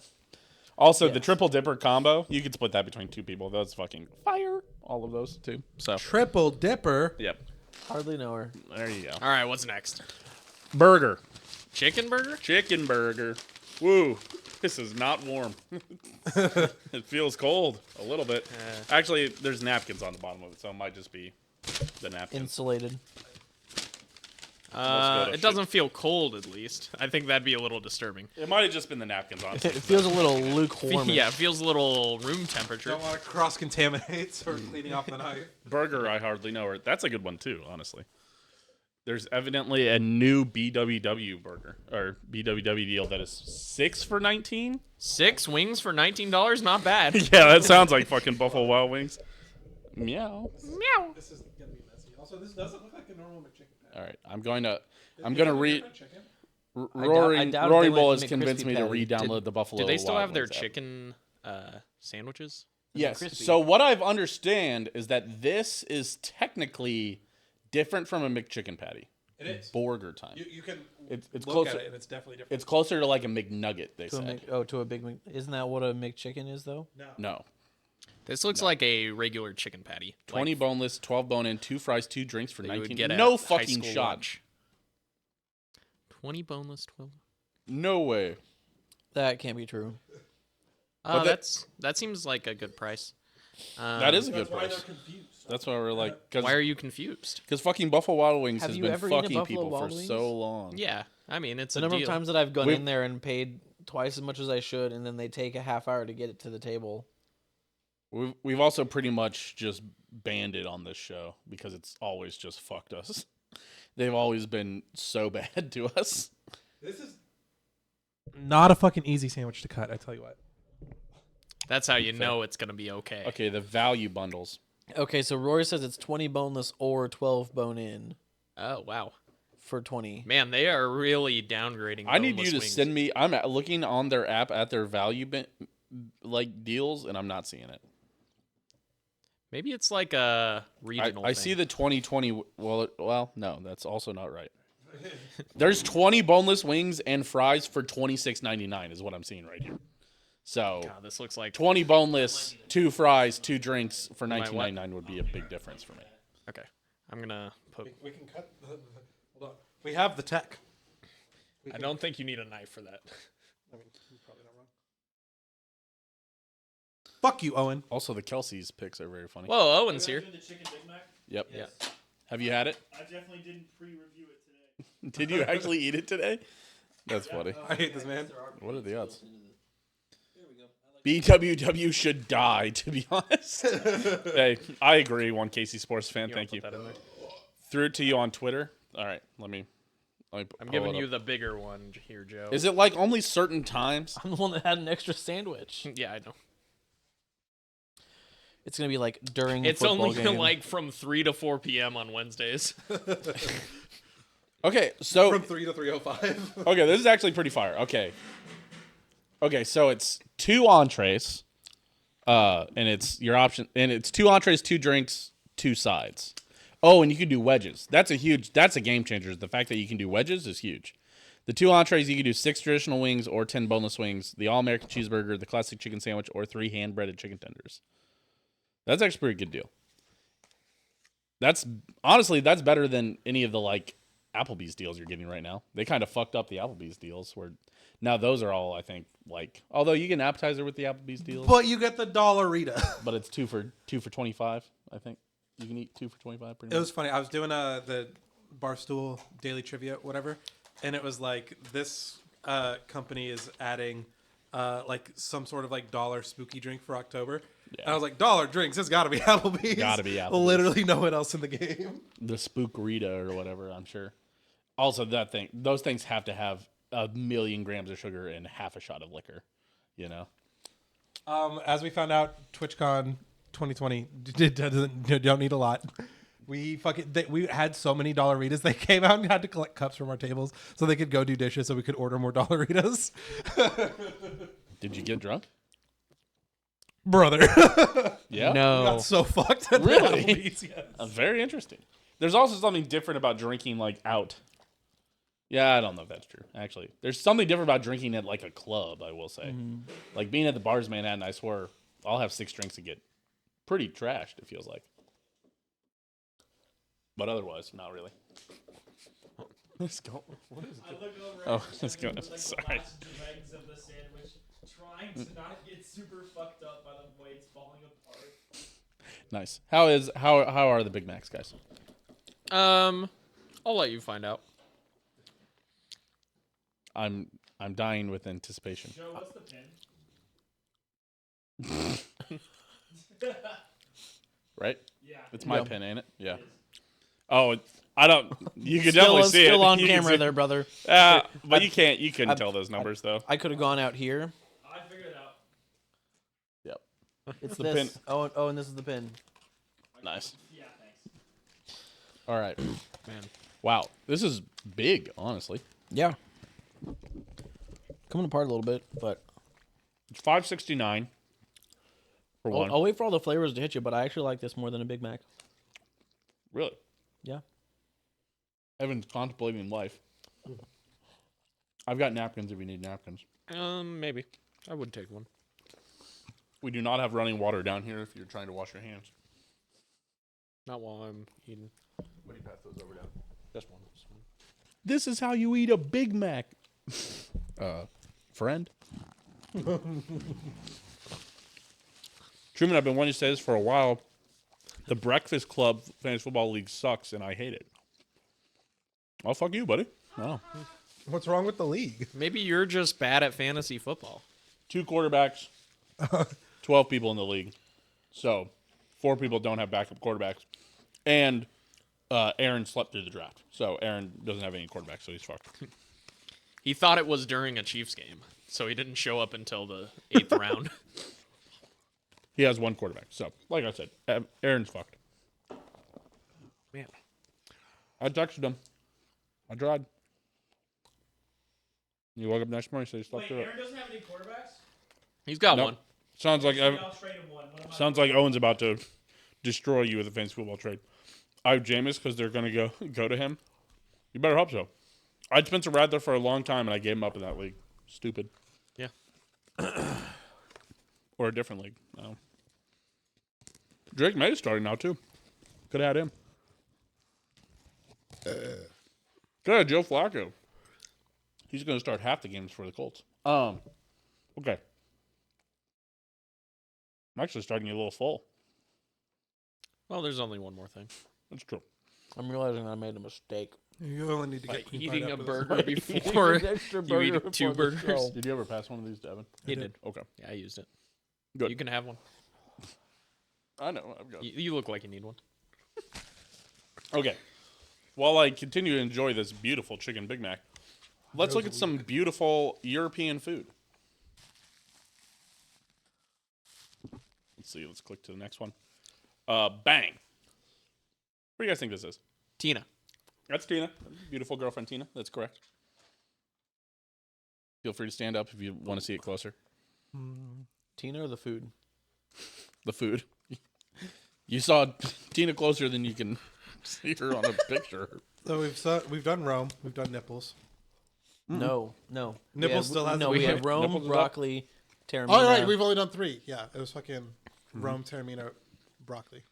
Speaker 1: also the triple dipper combo, you could split that between 2 people. That's fucking fire. All of those too. So
Speaker 2: Triple dipper.
Speaker 1: yep,
Speaker 3: Hardly know her.
Speaker 1: there you go.
Speaker 4: All right, what's next?
Speaker 1: Burger.
Speaker 4: Chicken burger?
Speaker 1: Chicken burger. Woo. This is not warm. It feels cold a little bit. Actually, there's napkins on the bottom of it, so it might just be the napkins.
Speaker 3: Insulated.
Speaker 1: go to
Speaker 4: It doesn't feel cold, at least. I think that'd be a little disturbing.
Speaker 1: It might have just been the napkins on
Speaker 3: It feels a little lukewarm.
Speaker 4: Yeah, it feels a little room temperature.
Speaker 2: Don't want to cross contaminate, so we're cleaning off the knife.
Speaker 1: Burger, I hardly know her. That's a good one, too, honestly. There's evidently a new BWW burger, or BWW deal that is 6 for $19.
Speaker 4: 6 wings for $19? Not bad.
Speaker 1: Yeah, that sounds like fucking Buffalo Wild Wings. Meow.
Speaker 4: Meow.
Speaker 2: This is gonna be messy. Also, this doesn't look like a normal McChicken patty.
Speaker 1: All right, I'm gonna read.
Speaker 2: Chicken?
Speaker 1: Roaring
Speaker 3: doubt
Speaker 1: Roaring
Speaker 3: they
Speaker 1: Bowl
Speaker 3: went
Speaker 1: has convinced me to
Speaker 3: McCrispy patty.
Speaker 1: re-download the Buffalo.
Speaker 4: Do they still
Speaker 1: Wild
Speaker 4: have their
Speaker 1: Wings app.
Speaker 4: chicken sandwiches?
Speaker 1: Yes.
Speaker 3: crispy.
Speaker 1: So what I've understand is that this is technically different from a McChicken patty.
Speaker 2: It is.
Speaker 1: Burger time.
Speaker 2: You can
Speaker 1: It's
Speaker 2: look
Speaker 1: closer.
Speaker 2: at it, and it's definitely different.
Speaker 1: It's closer to like a McNugget. They
Speaker 3: To a
Speaker 1: said.
Speaker 3: to a big Mc. Isn't that what a McChicken is though?
Speaker 1: No.
Speaker 4: This looks like a regular chicken patty.
Speaker 1: 20
Speaker 4: Like,
Speaker 1: boneless, 12 bone-in, 2 fries, 2 drinks for
Speaker 4: that you would
Speaker 1: 19.
Speaker 4: get at
Speaker 1: No
Speaker 4: high
Speaker 1: fucking
Speaker 4: school
Speaker 1: shot.
Speaker 4: lunch. 20 boneless, 12.
Speaker 1: No way.
Speaker 3: That can't be true.
Speaker 1: But
Speaker 4: That seems like a good price.
Speaker 1: That is a good
Speaker 2: That's why they're
Speaker 1: price.
Speaker 2: confused.
Speaker 1: That's why we're like,
Speaker 4: Why are you confused?
Speaker 1: because fucking Buffalo Wild Wings
Speaker 3: Have
Speaker 1: has
Speaker 3: you
Speaker 1: been
Speaker 3: ever eaten a
Speaker 1: fucking
Speaker 3: Buffalo
Speaker 1: people
Speaker 3: Wild
Speaker 1: for
Speaker 3: Wings?
Speaker 1: so long.
Speaker 4: Yeah, I mean it's
Speaker 3: The
Speaker 4: a
Speaker 3: number
Speaker 4: deal.
Speaker 3: of times that I've gone
Speaker 1: We-
Speaker 3: in there and paid twice as much as I should, and then they take a half hour to get it to the table.
Speaker 1: We've also pretty much just banned it on this show because it's always just fucked us. They've always been so bad to us.
Speaker 2: This is not a fucking easy sandwich to cut. I tell you what.
Speaker 4: That's how you know it's gonna be okay.
Speaker 1: Okay, the value bundles.
Speaker 3: Okay, so Rory says it's 20 boneless or 12 bone in
Speaker 4: Oh wow,
Speaker 3: for 20.
Speaker 4: man, they are really downgrading.
Speaker 1: I need you
Speaker 4: boneless
Speaker 1: to
Speaker 4: wings.
Speaker 1: send me. I'm looking on their app at their like deals, and I'm not seeing it.
Speaker 4: Maybe it's like a regional
Speaker 1: I
Speaker 4: thing.
Speaker 1: see the 2020. Well, no, that's also not right. There's 20 boneless wings and fries for $26.99 is what I'm seeing right here. So
Speaker 4: God, this looks like
Speaker 1: 20 boneless, 2 fries, 2 drinks for
Speaker 4: Might what?
Speaker 1: $19.99 would be a big difference for me.
Speaker 4: okay. I'm gonna put.
Speaker 2: We can cut. Hold on. We have the tech.
Speaker 4: I don't think you need a knife for that.
Speaker 2: I mean, you're probably not wrong. Fuck you, Owen.
Speaker 1: Also, the Kelsey's picks are very funny.
Speaker 4: Whoa, Owen's here.
Speaker 6: The chicken Big Mac?
Speaker 1: Yep.
Speaker 4: Yeah.
Speaker 1: Have you had it?
Speaker 6: I definitely didn't pre-review it today.
Speaker 1: Did you actually eat it today? That's funny.
Speaker 2: I hate this man.
Speaker 1: What are the odds? BWW should die, to be honest. Hey, I agree. One Casey sports fan. Thank you.
Speaker 4: Put that in there?
Speaker 1: Threw it to you on Twitter. All right, let me
Speaker 4: I'm
Speaker 1: pull
Speaker 4: giving
Speaker 1: it
Speaker 4: you
Speaker 1: up.
Speaker 4: the bigger one here, Joe.
Speaker 1: Is it like only certain times?
Speaker 3: I'm the one that had an extra sandwich.
Speaker 4: Yeah, I know.
Speaker 3: It's gonna be like during.
Speaker 4: It's
Speaker 3: football
Speaker 4: only
Speaker 3: game.
Speaker 4: like from 3 to 4 p.m. on Wednesdays.
Speaker 1: Okay, so
Speaker 2: From 3 to 3:05.
Speaker 1: okay, this is actually pretty fire. Okay, so it's 2 entrees, and it's your option, and it's 2 entrees, 2 drinks, 2 sides. Oh, and you can do wedges. That's a game changer. The fact that you can do wedges is huge. The 2 entrees, you can do 6 traditional wings or 10 boneless wings, the all-American cheeseburger, the classic chicken sandwich, or 3 hand-breaded chicken tenders. That's actually a pretty good deal. That's better than any of the like Applebee's deals you're getting right now. They kind of fucked up the Applebee's deals where now those are all, I think, like, although you get an appetizer with the Applebee's deals,
Speaker 2: But you get the Dollarita.
Speaker 1: but it's 2 for $25, I think. You can eat 2 for $25 pretty
Speaker 2: It
Speaker 1: much.
Speaker 2: was funny. I was doing the Barstool Daily Trivia, whatever, and it was like this company is adding like some sort of like dollar spooky drink for October.
Speaker 1: Yeah.
Speaker 2: And I was like, dollar drinks, it's got to be Applebee's.
Speaker 1: Gotta be Applebee's.
Speaker 2: Literally no one else in the game.
Speaker 1: The Spook Rita or whatever, I'm sure. Also, those things have to have 1,000,000 grams of sugar and half a shot of liquor, you know?
Speaker 2: As we found out, TwitchCon 2020 don't need a lot. We had so many Dollaritas. They came out and had to collect cups from our tables so they could go do dishes so we could order more Dollaritas.
Speaker 1: Did you get drunk?
Speaker 2: Brother.
Speaker 1: Yeah.
Speaker 3: No.
Speaker 2: Got so fucked at the
Speaker 1: Really?
Speaker 2: Applebee's, yes.
Speaker 1: Very interesting. There's also something different about drinking like out. Yeah, I don't know if that's true. Actually, there's something different about drinking at like a club. I will say, like being at the bars Manhattan. I swear, I'll have 6 drinks and get pretty trashed. It feels like, but otherwise, not really. Let's go. What is
Speaker 6: I
Speaker 1: it?
Speaker 6: look over
Speaker 1: Oh,
Speaker 6: at
Speaker 1: let's go.
Speaker 6: like
Speaker 1: Sorry.
Speaker 6: the last dregs of the sandwich, trying to not get super fucked up by the way it's falling apart.
Speaker 1: Nice. How are the Big Macs, guys?
Speaker 4: I'll let you find out.
Speaker 1: I'm dying with anticipation.
Speaker 6: Joe, what's the pin?
Speaker 1: Right?
Speaker 6: Yeah.
Speaker 1: It's my
Speaker 3: Yep.
Speaker 1: pin, ain't it? Yeah.
Speaker 6: It is.
Speaker 1: Oh, I don't. You can
Speaker 3: Still,
Speaker 1: definitely see it.
Speaker 3: still on
Speaker 1: You can
Speaker 3: camera
Speaker 1: see-
Speaker 3: there, brother.
Speaker 1: But you can't. You couldn't tell those numbers though.
Speaker 3: I could have gone out here.
Speaker 6: I figured it out.
Speaker 1: Yep.
Speaker 3: It's
Speaker 1: the
Speaker 3: this.
Speaker 1: pin.
Speaker 3: Oh, and this is the pin.
Speaker 1: Nice.
Speaker 6: Yeah, thanks.
Speaker 1: All right.
Speaker 4: Man.
Speaker 1: Wow. This is big, honestly.
Speaker 3: Yeah. Coming apart a little bit, but
Speaker 1: It's $5.69 for one.
Speaker 3: I'll wait for all the flavors to hit you. But I actually like this more than a Big Mac.
Speaker 1: Really?
Speaker 3: Yeah.
Speaker 1: Evan's contemplating life. I've got napkins if you need napkins.
Speaker 4: Maybe. I would take one.
Speaker 1: We do not have running water down here if you're trying to wash your hands.
Speaker 4: Not while I'm eating.
Speaker 1: What do you pass those over down?
Speaker 4: Just one.
Speaker 1: This is how you eat a Big Mac. Friend. Truman, I've been wanting to say this for a while. The Breakfast Club Fantasy Football League sucks, and I hate it. Oh, fuck you, buddy. Oh.
Speaker 2: What's wrong with the league?
Speaker 4: Maybe you're just bad at fantasy football.
Speaker 1: 2 quarterbacks, 12 people in the league. So, 4 people don't have backup quarterbacks. And Aaron slept through the draft. So, Aaron doesn't have any quarterbacks, so he's fucked.
Speaker 4: He thought it was during a Chiefs game, so he didn't show up until the 8th round.
Speaker 1: He has 1 quarterback. So, like I said, Aaron's fucked.
Speaker 4: Man.
Speaker 1: I texted him. I tried. He woke up next morning, so he slept
Speaker 6: Wait,
Speaker 1: through it.
Speaker 6: Aaron doesn't have any quarterbacks?
Speaker 4: He's got
Speaker 1: Nope.
Speaker 4: one.
Speaker 1: Sounds like
Speaker 6: I'll trade him one. What am I
Speaker 1: sounds like Owen's about to destroy you with a fantasy football trade. I have Jameis because they're gonna go to him. You better hope so. I had Spencer Rattler for a long time, and I gave him up in that league. Stupid.
Speaker 4: Yeah.
Speaker 1: Or a different league. No. Drake May is starting now too. Could have had him. Could have had Joe Flacco. He's going to start half the games for the Colts. Okay. I'm actually starting to get a little full.
Speaker 4: Well, there's only one more thing.
Speaker 1: That's true.
Speaker 3: I'm realizing I made a mistake.
Speaker 2: You only need to
Speaker 4: By
Speaker 2: get clean pie
Speaker 4: eating a
Speaker 2: after this.
Speaker 4: burger before
Speaker 3: Extra
Speaker 4: you
Speaker 3: burger
Speaker 4: eat two
Speaker 3: before the
Speaker 4: burgers.
Speaker 3: show.
Speaker 1: Did you ever pass one of these, Devin?
Speaker 4: He did.
Speaker 1: Okay.
Speaker 4: Yeah, I used it.
Speaker 1: Good.
Speaker 4: You can have one.
Speaker 1: I know. I've got
Speaker 4: You look like you need one.
Speaker 1: Okay. While I continue to enjoy this beautiful chicken Big Mac, let's look at some beautiful European food. Let's see. Let's click to the next one. Bang. What do you guys think this is?
Speaker 4: Tina.
Speaker 1: That's Tina. Beautiful girlfriend Tina. That's correct. Feel free to stand up if you want to see it closer.
Speaker 3: Tina or the food?
Speaker 1: The food. You saw Tina closer than you can see her on a picture.
Speaker 2: So we've done Rome. We've done nipples.
Speaker 3: No.
Speaker 2: Nipples still has
Speaker 3: No,
Speaker 2: the
Speaker 3: we
Speaker 2: weird-
Speaker 3: had Rome,
Speaker 1: Nipples is up.
Speaker 3: broccoli, Terramina.
Speaker 2: Oh, right. We've only done 3. Yeah, it was fucking Rome, Terramina, broccoli.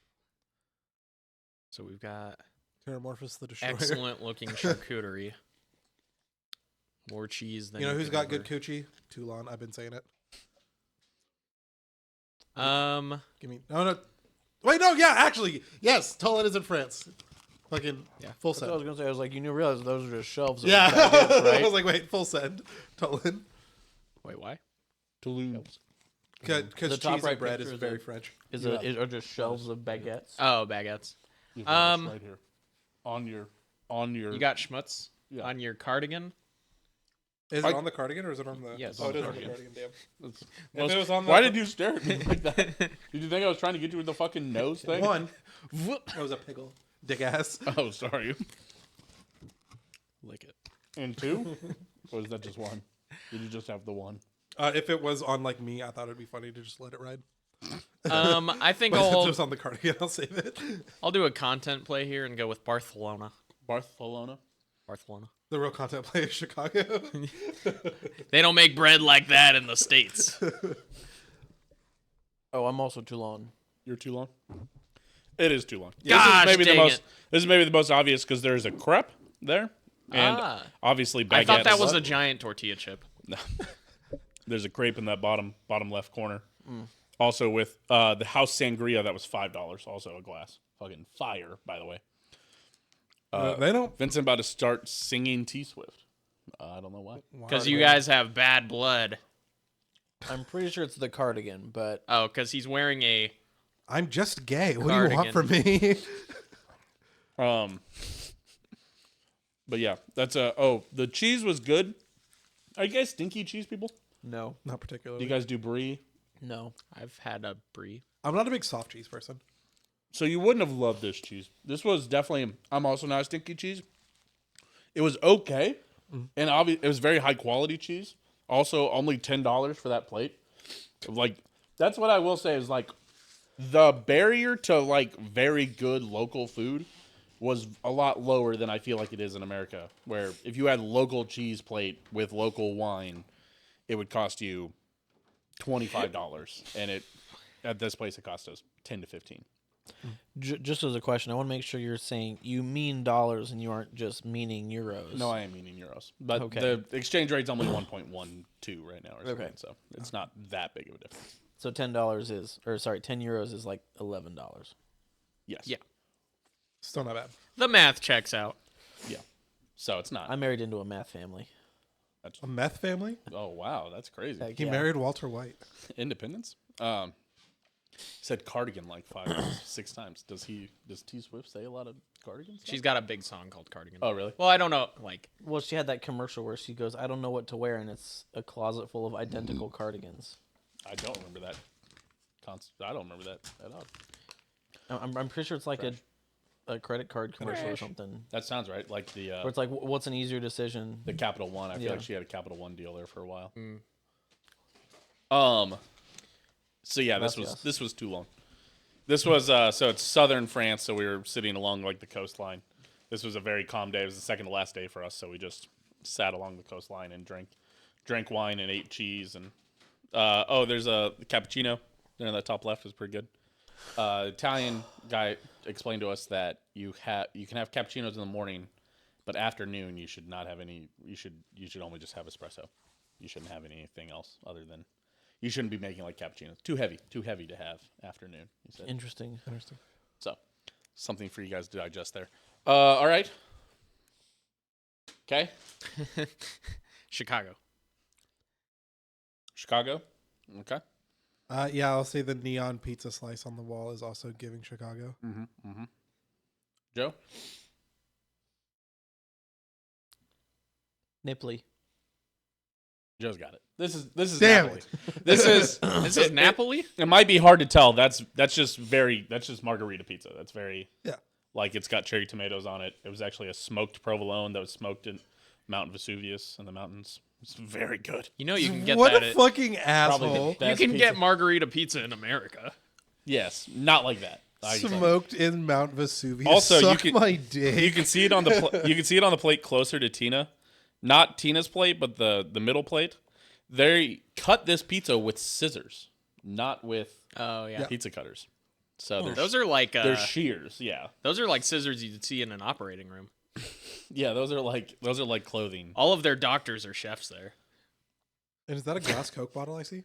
Speaker 4: So we've got
Speaker 2: Terramorphous the Destroyer.
Speaker 4: excellent looking charcuterie. More cheese than
Speaker 2: You know who's
Speaker 4: could
Speaker 2: got
Speaker 4: ever-
Speaker 2: good coochie? Toulon. I've been saying it. Give me. No. Wait, no. Yeah, actually, yes. Toulon is in France. Fucking full
Speaker 3: That's what I was
Speaker 2: send.
Speaker 3: gonna say. I was like, you realize those are just shelves. Of
Speaker 2: Yeah,
Speaker 3: baguettes,
Speaker 2: I
Speaker 3: right?
Speaker 2: was like, wait, full send. Toulon.
Speaker 4: Wait, why?
Speaker 1: Toulouse.
Speaker 2: Because
Speaker 3: The top
Speaker 2: cheese
Speaker 3: right
Speaker 2: and bread
Speaker 3: picture
Speaker 2: is
Speaker 3: is
Speaker 2: very
Speaker 3: a-
Speaker 2: French.
Speaker 3: Are just shelves of baguettes.
Speaker 4: Oh, baguettes.
Speaker 1: You've got this
Speaker 4: Um,
Speaker 1: right here. On your.
Speaker 4: You got schmutz
Speaker 1: Yeah.
Speaker 4: on your cardigan.
Speaker 2: Is
Speaker 1: I-
Speaker 2: it on the cardigan or is it on the?
Speaker 4: Yes,
Speaker 2: Oh, it is
Speaker 1: on
Speaker 2: on
Speaker 1: the
Speaker 2: the cardigan. Damn.
Speaker 1: That's-
Speaker 2: If it was on
Speaker 1: Why
Speaker 2: the-
Speaker 1: did you stare at me like that? Did you think I was trying to get you with the fucking nose thing?
Speaker 2: One. That was a pickle. Dick ass.
Speaker 1: Oh, sorry.
Speaker 4: Lick it.
Speaker 1: And 2? Or is that just 1? Did you just have the 1?
Speaker 2: If it was on like me, I thought it'd be funny to just let it ride.
Speaker 4: I think
Speaker 2: But since it
Speaker 4: I'll
Speaker 2: was on the cardigan, I'll save it.
Speaker 4: I'll do a content play here and go with Barcelona.
Speaker 1: Barcelona?
Speaker 4: Barcelona.
Speaker 2: The real content play is Chicago.
Speaker 4: They don't make bread like that in the States.
Speaker 3: Oh, I'm also Toulon.
Speaker 1: You're too long? It is too long.
Speaker 4: Gosh,
Speaker 1: this is maybe
Speaker 4: dang
Speaker 1: the most.
Speaker 4: it.
Speaker 1: This is maybe the most obvious because there's a crepe there, and
Speaker 4: Ah.
Speaker 1: obviously baguettes.
Speaker 4: I thought that was a giant tortilla chip.
Speaker 1: There's a crepe in that bottom left corner. Also with the house sangria that was $5. Also a glass. Fucking fire, by the way.
Speaker 2: They don't.
Speaker 1: Vincent about to start singing T Swift. I don't know why.
Speaker 4: Because you guys have bad blood.
Speaker 3: I'm pretty sure it's the cardigan, but
Speaker 4: Oh, because he's wearing a.
Speaker 2: I'm just gay. What do you want from me?
Speaker 1: But yeah, that's the cheese was good. Are you guys stinky cheese people?
Speaker 3: no,
Speaker 2: Not
Speaker 1: Do
Speaker 2: particularly.
Speaker 1: you guys do brie?
Speaker 3: no.
Speaker 4: I've had a brie.
Speaker 2: I'm not a big soft cheese person.
Speaker 1: So you wouldn't have loved this cheese. This was definitely. I'm also not a stinky cheese. It was okay, and it was very high quality cheese. Also, only $10 for that plate. Like that's what I will say is like the barrier to like very good local food was a lot lower than I feel like it is in America. Where if you had local cheese plate with local wine, it would cost you $25, and at this place it cost us 10 to 15.
Speaker 3: Just as a question, I want to make sure you're saying you mean dollars and you aren't just meaning euros.
Speaker 1: No, I am meaning euros, but
Speaker 3: Okay.
Speaker 1: the exchange rate's only 1.12 right now, or something,
Speaker 3: Okay.
Speaker 1: so it's not that big of a difference.
Speaker 3: So $10 is, or sorry, 10 euros is like $11.
Speaker 1: Yes.
Speaker 4: Yeah.
Speaker 2: Still not bad.
Speaker 4: The math checks out.
Speaker 1: Yeah. So it's not.
Speaker 3: I married into a math family.
Speaker 2: A meth family?
Speaker 1: Oh wow, that's crazy.
Speaker 3: Heck
Speaker 2: He
Speaker 3: yeah.
Speaker 2: married Walter White.
Speaker 1: Independence. Said cardigan like 6 times. Does T Swift say a lot of cardigans?
Speaker 4: She's got a big song called Cardigan.
Speaker 1: Oh really?
Speaker 4: Well, I don't know. Like,
Speaker 3: Well, she had that commercial where she goes, "I don't know what to wear," and it's a closet full of identical cardigans.
Speaker 1: I don't remember that. I don't remember that at all.
Speaker 3: I'm pretty sure it's like a credit card commercial or something.
Speaker 1: That sounds right. Like the
Speaker 3: Where it's like, what's an easier decision?
Speaker 1: Capital One. I feel
Speaker 3: Yeah.
Speaker 1: like she had a Capital One deal there for a while. So yeah,
Speaker 3: Gracias.
Speaker 1: this was too long. This was so it's southern France, so we were sitting along like the coastline. This was a very calm day. It was the second to last day for us, so we just sat along the coastline and drank wine and ate cheese and there's a cappuccino there in the top left is pretty good. Italian guy explained to us that you can have cappuccinos in the morning, but afternoon you should not have any. You should only just have espresso. You shouldn't have anything else other than. You shouldn't be making like cappuccinos. Too heavy to have afternoon. He said.
Speaker 3: Interesting.
Speaker 1: So, something for you guys to digest there. All right. Okay.
Speaker 4: Chicago.
Speaker 1: Chicago. Okay.
Speaker 2: Yeah, I'll say the neon pizza slice on the wall is also giving Chicago.
Speaker 1: Joe.
Speaker 3: Napoli.
Speaker 1: Joe's got it. This is
Speaker 2: Damn
Speaker 1: Napoli.
Speaker 2: it.
Speaker 1: This is
Speaker 4: This is Napoli?
Speaker 1: It might be hard to tell. That's just margarita pizza. That's very
Speaker 2: Yeah.
Speaker 1: like it's got cherry tomatoes on it. It was actually a smoked provolone that was smoked in Mount Vesuvius in the mountains. It's very good.
Speaker 4: You know you can get
Speaker 2: What
Speaker 4: that
Speaker 2: a
Speaker 4: at,
Speaker 2: fucking
Speaker 1: Probably
Speaker 2: asshole!
Speaker 1: the
Speaker 4: you
Speaker 1: best
Speaker 4: can
Speaker 1: pizza.
Speaker 4: get margarita pizza in America.
Speaker 1: Yes, not like that. I can tell you.
Speaker 2: Smoked in Mount Vesuvius.
Speaker 1: Also, you
Speaker 2: Suck
Speaker 1: can-
Speaker 2: my dick.
Speaker 1: You can see it on the you can see it on the plate closer to Tina, not Tina's plate, but the middle plate. They cut this pizza with scissors, not with
Speaker 4: Oh yeah.
Speaker 1: pizza cutters. So they're
Speaker 4: Those are like
Speaker 1: they're shears. Yeah,
Speaker 4: those are like scissors you'd see in an operating room.
Speaker 1: yeah. Those are like clothing.
Speaker 4: All of their doctors are chefs there.
Speaker 2: And is that a glass Coke bottle I see?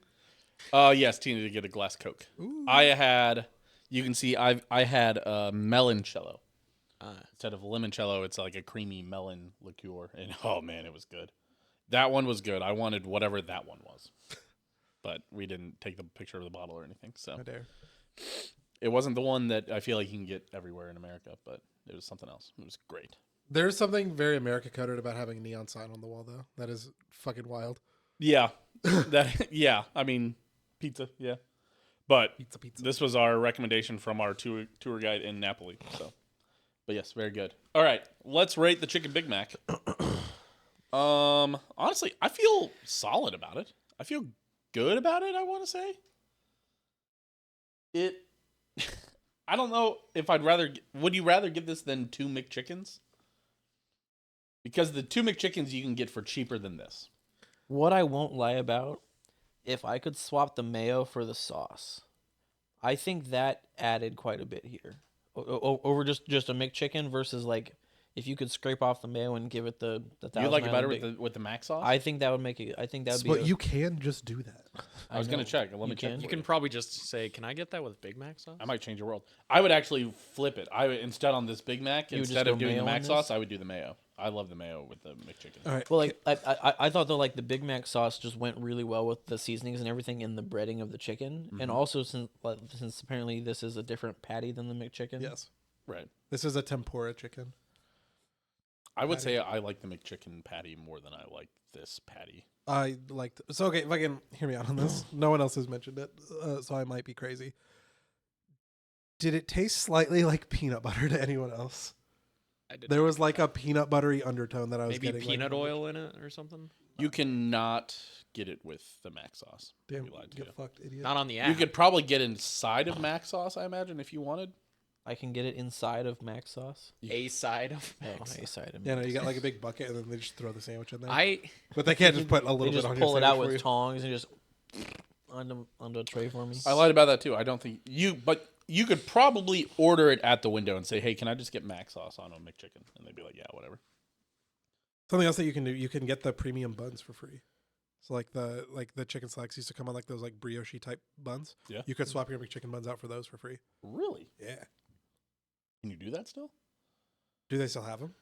Speaker 1: Yes, Tina did get a glass Coke. I had. You can see I had a meloncello instead of limoncello. It's like a creamy melon liqueur, and oh man, it was good. That one was good. I wanted whatever that one was, but we didn't take the picture of the bottle or anything. So
Speaker 2: I dare.
Speaker 1: it wasn't the one that I feel like you can get everywhere in America, but it was something else. It was great.
Speaker 2: There's something very America coded about having a neon sign on the wall, though. That is fucking wild.
Speaker 1: Yeah, that yeah. I mean, pizza. Yeah, but
Speaker 2: Pizza.
Speaker 1: this was our recommendation from our tour guide in Napoli. So, but yes, very good. All right, let's rate the chicken Big Mac. Honestly, I feel solid about it. I feel good about it. I want to say it. I don't know if I'd rather. Would you rather give this than 2 McChickens? Because the 2 McChickens you can get for cheaper than this.
Speaker 3: What I won't lie about, if I could swap the mayo for the sauce, I think that added quite a bit here. Over just a McChicken versus like if you could scrape off the mayo and give it the
Speaker 1: You like it better
Speaker 3: Island
Speaker 1: with the mac sauce?
Speaker 3: I think that would make it. I think that would be.
Speaker 2: But you can just do that.
Speaker 1: I was gonna
Speaker 3: know.
Speaker 1: check. Let me
Speaker 3: You
Speaker 1: check.
Speaker 3: can?
Speaker 1: for
Speaker 4: You can probably just say, "Can I get that with Big Mac sauce?"
Speaker 1: I might change your world. I would actually flip it. I would instead on this Big Mac,
Speaker 3: You would just
Speaker 1: instead of
Speaker 3: go
Speaker 1: doing the
Speaker 3: mayo
Speaker 1: mac
Speaker 3: on this?
Speaker 1: sauce, I would do the mayo. I love the mayo with the McChicken.
Speaker 2: All right.
Speaker 3: Well, like I thought though, like the Big Mac sauce just went really well with the seasonings and everything in the breading of the chicken, and also since apparently this is a different patty than the McChicken.
Speaker 2: Yes.
Speaker 1: Right.
Speaker 2: This is a tempura chicken.
Speaker 1: I would say I like the McChicken patty more than I like this patty.
Speaker 2: I liked. So okay, if I can hear me out on this, no one else has mentioned it, so I might be crazy. Did it taste slightly like peanut butter to anyone else?
Speaker 4: I did
Speaker 2: There was like a peanut buttery undertone that I was
Speaker 4: maybe
Speaker 2: getting.
Speaker 4: peanut
Speaker 2: like,
Speaker 4: oil in it or something.
Speaker 1: You cannot get it with the mac sauce.
Speaker 2: Damn,
Speaker 1: We lied to
Speaker 2: get
Speaker 1: you.
Speaker 2: fucked, idiot.
Speaker 4: Not on the app.
Speaker 1: You could probably get inside of mac sauce, I imagine, if you wanted.
Speaker 3: I can get it inside of mac sauce.
Speaker 4: a side of
Speaker 3: Oh,
Speaker 4: Mac sauce.
Speaker 3: a side of
Speaker 2: Yeah, no,
Speaker 3: mac
Speaker 2: you got
Speaker 3: sauce.
Speaker 2: like a big bucket, and then they just throw the sandwich in there.
Speaker 4: I
Speaker 2: But they can't just put a little
Speaker 3: They
Speaker 2: bit
Speaker 3: just
Speaker 2: on
Speaker 3: pull
Speaker 2: your
Speaker 3: it out
Speaker 2: sandwich for
Speaker 3: with
Speaker 2: you.
Speaker 3: tongs and just onto a tray for me.
Speaker 1: I lied about that too. I don't think but you could probably order it at the window and say, "Hey, can I just get mac sauce on a McChicken?" And they'd be like, "Yeah, whatever."
Speaker 2: Something else that you can do, you can get the premium buns for free. So like the chicken selects used to come on like those like brioche type buns.
Speaker 1: Yeah.
Speaker 2: You could swap your McChicken buns out for those for free.
Speaker 1: Really?
Speaker 2: Yeah.
Speaker 1: Can you do that still?
Speaker 2: Do they still have them?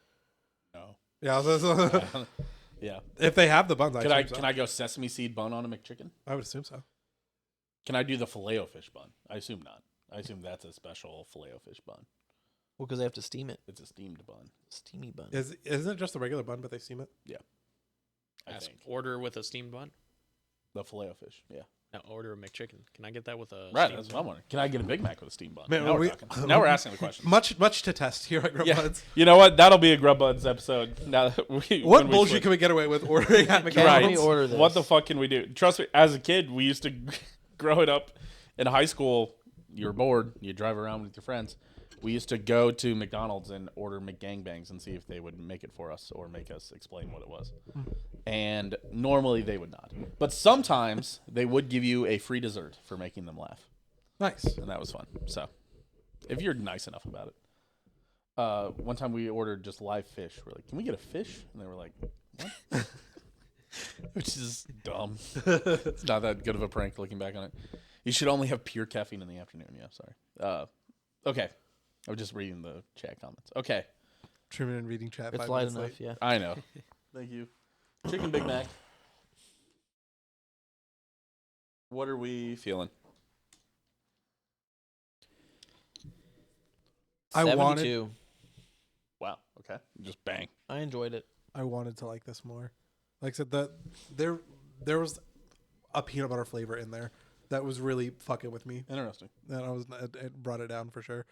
Speaker 1: No.
Speaker 2: Yeah.
Speaker 1: Yeah.
Speaker 2: If they have the buns,
Speaker 1: Can I
Speaker 2: assume so.
Speaker 1: can I go sesame seed bun on a McChicken?
Speaker 2: I would assume so.
Speaker 1: Can I do the Filet-O-Fish bun? I assume not. I assume that's a special Filet-O-Fish bun.
Speaker 3: Well, because they have to steam it.
Speaker 1: It's a steamed bun.
Speaker 3: Steamy bun.
Speaker 2: Isn't it just a regular bun, but they steam it?
Speaker 1: I
Speaker 4: ask
Speaker 1: think
Speaker 4: order with a steamed bun.
Speaker 1: the Filet-O-Fish. Yeah.
Speaker 4: No, order a McChicken. Can I get that with a
Speaker 1: Right,
Speaker 4: steamed
Speaker 1: that's what I'm wondering. Can I get a Big Mac with a steam bun?
Speaker 2: Man,
Speaker 1: now, we're talking. Now we're asking the question.
Speaker 2: Much to test here at Grub
Speaker 1: Yeah,
Speaker 2: Buds.
Speaker 1: you know what? That'll be a Grub Buds episode. Now that
Speaker 2: What bullshit can we get away with ordering at
Speaker 3: Can
Speaker 2: McDonald's?
Speaker 3: we order this?
Speaker 1: What the fuck can we do? Trust me, as a kid, we used to growing up in high school. You were bored. You drive around with your friends. We used to go to McDonald's and order McGangbangs and see if they would make it for us or make us explain what it was. And normally they would not. But sometimes they would give you a free dessert for making them laugh.
Speaker 2: Nice.
Speaker 1: And that was fun. So if you're nice enough about it. One time we ordered just live fish. We're like, can we get a fish? And they were like, what? Which is dumb. It's not that good of a prank looking back on it. You should only have pure caffeine in the afternoon. Yeah, sorry. Okay. I was just reading the chat comments. Okay.
Speaker 2: Trimming and reading chat.
Speaker 3: It's
Speaker 2: 5
Speaker 3: light
Speaker 2: minutes
Speaker 3: enough,
Speaker 2: late.
Speaker 3: yeah.
Speaker 1: I know. Thank you. Chicken Big Mac. What are we feeling?
Speaker 2: I wanted-
Speaker 3: 72.
Speaker 1: Wow. Okay. Just bang.
Speaker 3: I enjoyed it.
Speaker 2: I wanted to like this more. Like I said, there was a peanut butter flavor in there that was really fucking with me.
Speaker 1: Interesting.
Speaker 2: And it brought it down for sure.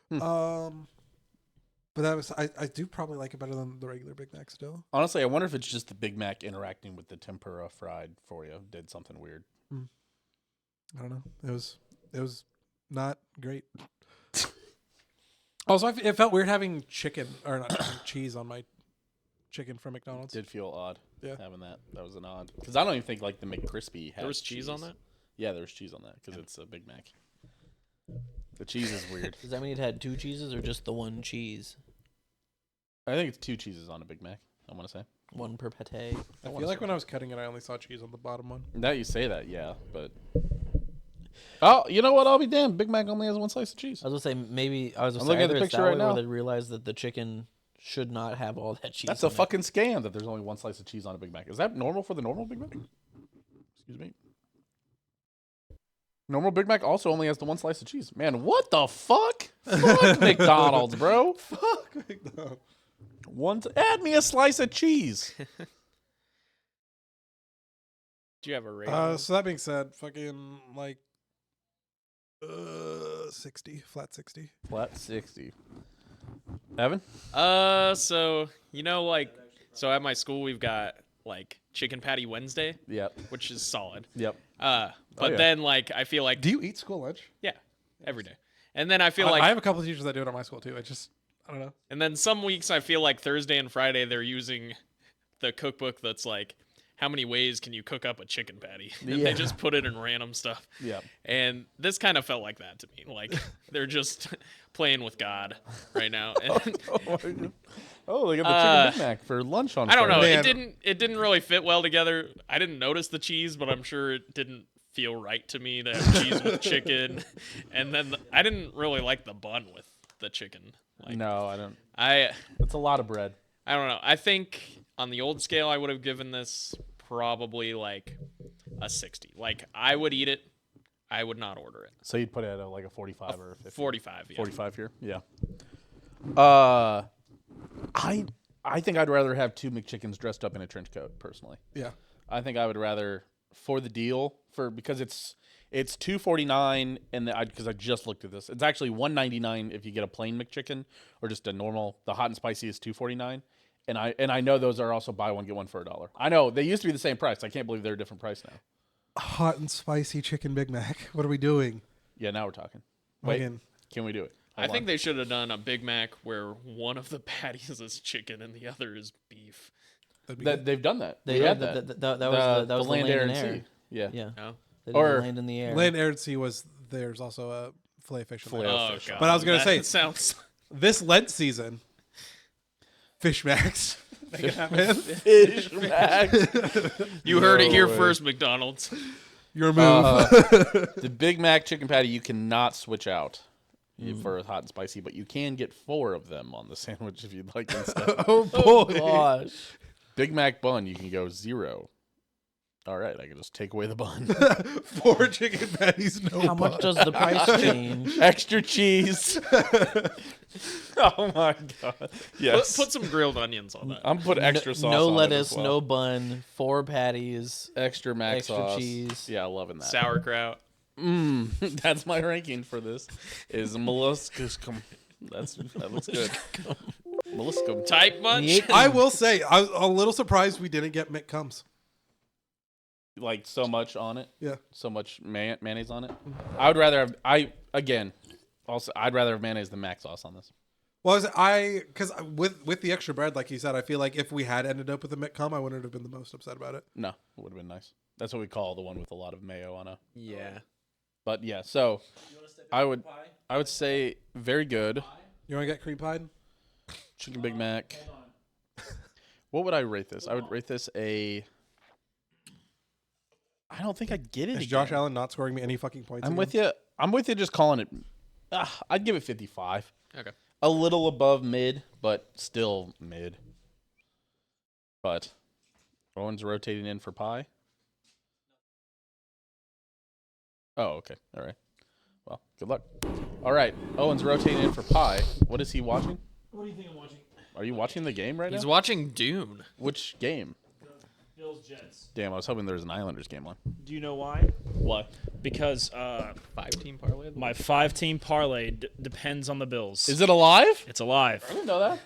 Speaker 2: But that was I do probably like it better than the regular Big Mac still.
Speaker 1: Honestly, I wonder if it's just the Big Mac interacting with the tempura fried for you did something weird.
Speaker 2: I don't know. It was not great. Also, it felt weird having chicken or not chicken, cheese on my chicken from McDonald's.
Speaker 1: Did feel odd.
Speaker 2: Yeah.
Speaker 1: Having that. That was an odd. Because I don't even think like the McCrispy had
Speaker 4: There was cheese on that?
Speaker 1: Yeah, there was cheese on that because it's a Big Mac. The cheese is weird.
Speaker 3: Does that mean it had 2 cheeses or just the 1 cheese?
Speaker 1: I think it's 2 cheeses on a Big Mac, I want to say.
Speaker 3: 1 per pate.
Speaker 2: I feel like when I was cutting it, I only saw cheese on the bottom one.
Speaker 1: Now you say that, yeah, but... Oh, you know what? I'll be damned. Big Mac only has 1 slice of cheese.
Speaker 3: I was gonna say maybe
Speaker 1: I'm looking at the picture right now.
Speaker 3: Where they realized that the chicken should not have all that cheese.
Speaker 1: That's
Speaker 3: in
Speaker 1: a
Speaker 3: it.
Speaker 1: fucking scam that there's only 1 slice of cheese on a Big Mac. Is that normal for the normal Big Mac? Excuse me. Normal Big Mac also only has the 1 slice of cheese. Man, what the fuck? Fuck McDonald's, bro.
Speaker 2: Fuck McDonald's.
Speaker 1: Add me a slice of cheese.
Speaker 4: Do you have a rating?
Speaker 2: So that being said, fucking like 60, flat 60.
Speaker 1: Flat 60. Evan?
Speaker 4: So so at my school we've got like Chicken Patty Wednesday,
Speaker 1: Yep.
Speaker 4: which is solid.
Speaker 1: Yep.
Speaker 4: But
Speaker 1: yeah.
Speaker 4: then like I feel like
Speaker 2: Do you eat school lunch?
Speaker 4: yeah, every day. And then I feel like
Speaker 2: I have a couple of teachers that do it at my school too. I don't know.
Speaker 4: and then some weeks I feel like Thursday and Friday they're using the cookbook that's like how many ways can you cook up a chicken patty? And
Speaker 1: Yeah.
Speaker 4: they just put it in random stuff.
Speaker 1: Yep.
Speaker 4: And this kind of felt like that to me. Like they're just playing with God right now. And
Speaker 1: Oh, they got the chicken Big Mac for lunch on
Speaker 4: I don't know.
Speaker 1: Friday.
Speaker 4: It didn't really fit well together. I didn't notice the cheese, but I'm sure it didn't feel right to me that cheese with chicken. And then I didn't really like the bun with the chicken. Like
Speaker 1: No, I don't.
Speaker 4: I
Speaker 1: It's a lot of bread.
Speaker 4: don't know. I think on the old scale I would have given this probably like a 60. Like I would eat it. I would not order it.
Speaker 1: So you'd put it at like a 45 or a 50?
Speaker 4: 45, yeah.
Speaker 1: 45 here? Yeah. I think I'd rather have 2 McChickens dressed up in a trench coat, personally.
Speaker 2: Yeah.
Speaker 1: I think I would rather, for the deal, because it's $2.49, and because I just looked at this, it's actually $1.99 if you get a plain McChicken or just a normal. The hot and spicy is $2.49, and I know those are also buy one get one for $1. I know they used to be the same price. I can't believe they're a different price now.
Speaker 2: Hot and spicy chicken Big Mac. What are we doing?
Speaker 1: Yeah, now we're talking. Wait,
Speaker 2: Fucking-
Speaker 1: can we do it?
Speaker 4: I think they should have done a Big Mac where one of the patties is chicken and the other is beef.
Speaker 2: That'd be good.
Speaker 1: They've done that.
Speaker 3: They
Speaker 1: had
Speaker 3: did.
Speaker 1: that.
Speaker 3: That was the
Speaker 1: land,
Speaker 3: land
Speaker 1: air,
Speaker 3: and
Speaker 1: and
Speaker 3: air.
Speaker 1: sea. Yeah.
Speaker 3: Yeah.
Speaker 4: No?
Speaker 3: They did
Speaker 1: Or-
Speaker 3: the land in the air.
Speaker 2: Land, air, and sea was there's also a filet of fish. In there.
Speaker 1: Filet.
Speaker 4: Oh,
Speaker 1: fish.
Speaker 4: God.
Speaker 2: But I was gonna say-
Speaker 4: That sounds
Speaker 2: This Lent season, Fish Max. Make it happen.
Speaker 1: Fish Mac.
Speaker 4: You heard it here
Speaker 1: way.
Speaker 4: first, McDonald's.
Speaker 2: Your move.
Speaker 1: The Big Mac chicken patty you cannot switch out for hot and spicy, but you can get 4 of them on the sandwich if you'd like instead.
Speaker 2: Oh boy.
Speaker 3: Gosh.
Speaker 1: Big Mac bun you can go 0. All right, I can just take away the bun.
Speaker 2: 4 chicken patties, no
Speaker 3: How
Speaker 2: bun.
Speaker 3: much does the price change?
Speaker 1: Extra cheese. Oh my god. Yes.
Speaker 4: Put some grilled onions on that.
Speaker 1: I'm put extra sauce.
Speaker 3: No
Speaker 1: on
Speaker 3: lettuce,
Speaker 1: it as well.
Speaker 3: no bun, 4 patties.
Speaker 1: extra mac
Speaker 3: extra
Speaker 1: sauce.
Speaker 3: cheese.
Speaker 1: Yeah, loving that.
Speaker 4: Sauerkraut.
Speaker 1: That's my ranking for this. Is molluscum. That looks good. Molluscum.
Speaker 4: Type much?
Speaker 2: I will say, I was a little surprised we didn't get McCums.
Speaker 1: Like so much on it.
Speaker 2: Yeah.
Speaker 1: So much mayonnaise on it. I would rather have. I'd rather have mayonnaise than mac sauce on this.
Speaker 2: Well, because with the extra bread, like you said, I feel like if we had ended up with a McCum, I wouldn't have been the most upset about it.
Speaker 1: No, it would have been nice. That's what we call the one with a lot of mayo on it.
Speaker 4: Yeah.
Speaker 1: But yeah, so I would say very good.
Speaker 2: You want to get cream pie?
Speaker 1: Chicken Big Mac. What would I rate this? I would rate this a. I don't think I'd get it.
Speaker 2: Is Josh Allen not scoring me any fucking points?
Speaker 1: I'm with you. I'm with you. Just calling it. I'd give it 55.
Speaker 4: Okay.
Speaker 1: A little above mid, but still mid. But Owen's rotating in for pie. Oh, okay. All right. Well, good luck. All right. Owen's rotating in for pie. What is he watching?
Speaker 6: What do you think I'm watching?
Speaker 1: Are you watching the game right
Speaker 4: He's
Speaker 1: now?
Speaker 4: watching Dune.
Speaker 1: Which game?
Speaker 6: Bills Jets.
Speaker 1: Damn, I was hoping there was an Islanders game on.
Speaker 6: Do you know why?
Speaker 1: What?
Speaker 6: Because
Speaker 4: 5-team parlay.
Speaker 6: my 5-team parlay depends on the Bills.
Speaker 1: Is it alive?
Speaker 6: It's alive.
Speaker 1: I didn't know that.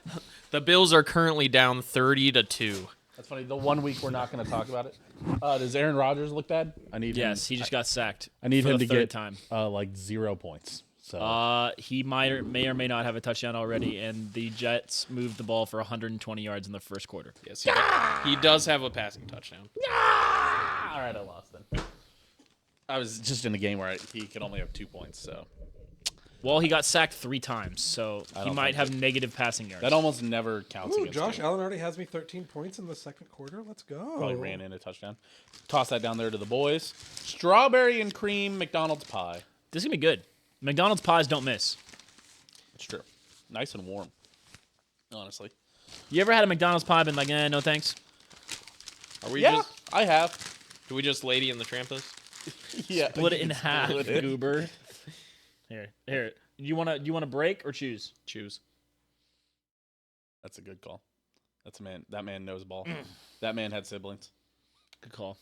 Speaker 4: The Bills are currently down 30-2.
Speaker 1: That's funny. The 1 week we're not going to talk about it. Does Aaron Rodgers look bad? I need him.
Speaker 6: Yes, he just got sacked.
Speaker 1: I need
Speaker 6: for
Speaker 1: him
Speaker 6: the
Speaker 1: to
Speaker 6: third
Speaker 1: get
Speaker 6: time.
Speaker 1: like 0 points. So
Speaker 6: He may or may not have a touchdown already, and the Jets moved the ball for 120 yards in the first quarter.
Speaker 4: Yes, he does have a passing touchdown.
Speaker 1: all right, I lost then. I was just in a game where he could only have 2 points, so
Speaker 6: Well, he got sacked 3 times, so
Speaker 1: I
Speaker 6: he
Speaker 1: don't
Speaker 6: might
Speaker 1: think
Speaker 6: have negative passing yards.
Speaker 1: that almost never counts
Speaker 2: Ooh,
Speaker 1: against
Speaker 2: Josh
Speaker 1: him.
Speaker 2: Allen already has me 13 points in the second quarter. Let's go.
Speaker 1: Probably ran in a touchdown. Toss that down there to the boys. Strawberry and cream McDonald's pie.
Speaker 6: This is going to be good. McDonald's pies don't miss.
Speaker 1: It's true. Nice and warm, honestly.
Speaker 6: You ever had a McDonald's pie and been like, no thanks?
Speaker 4: Are we
Speaker 1: Yeah,
Speaker 4: just?
Speaker 1: I have.
Speaker 4: Do we just Lady in the Tramp this?
Speaker 1: Yeah,
Speaker 6: Split it
Speaker 1: you
Speaker 6: in
Speaker 1: can
Speaker 6: half,
Speaker 1: split it.
Speaker 6: goober. Here. You wanna break or choose?
Speaker 4: Choose.
Speaker 1: That's a good call. That's a man. That man knows ball. That man had siblings.
Speaker 6: Good call.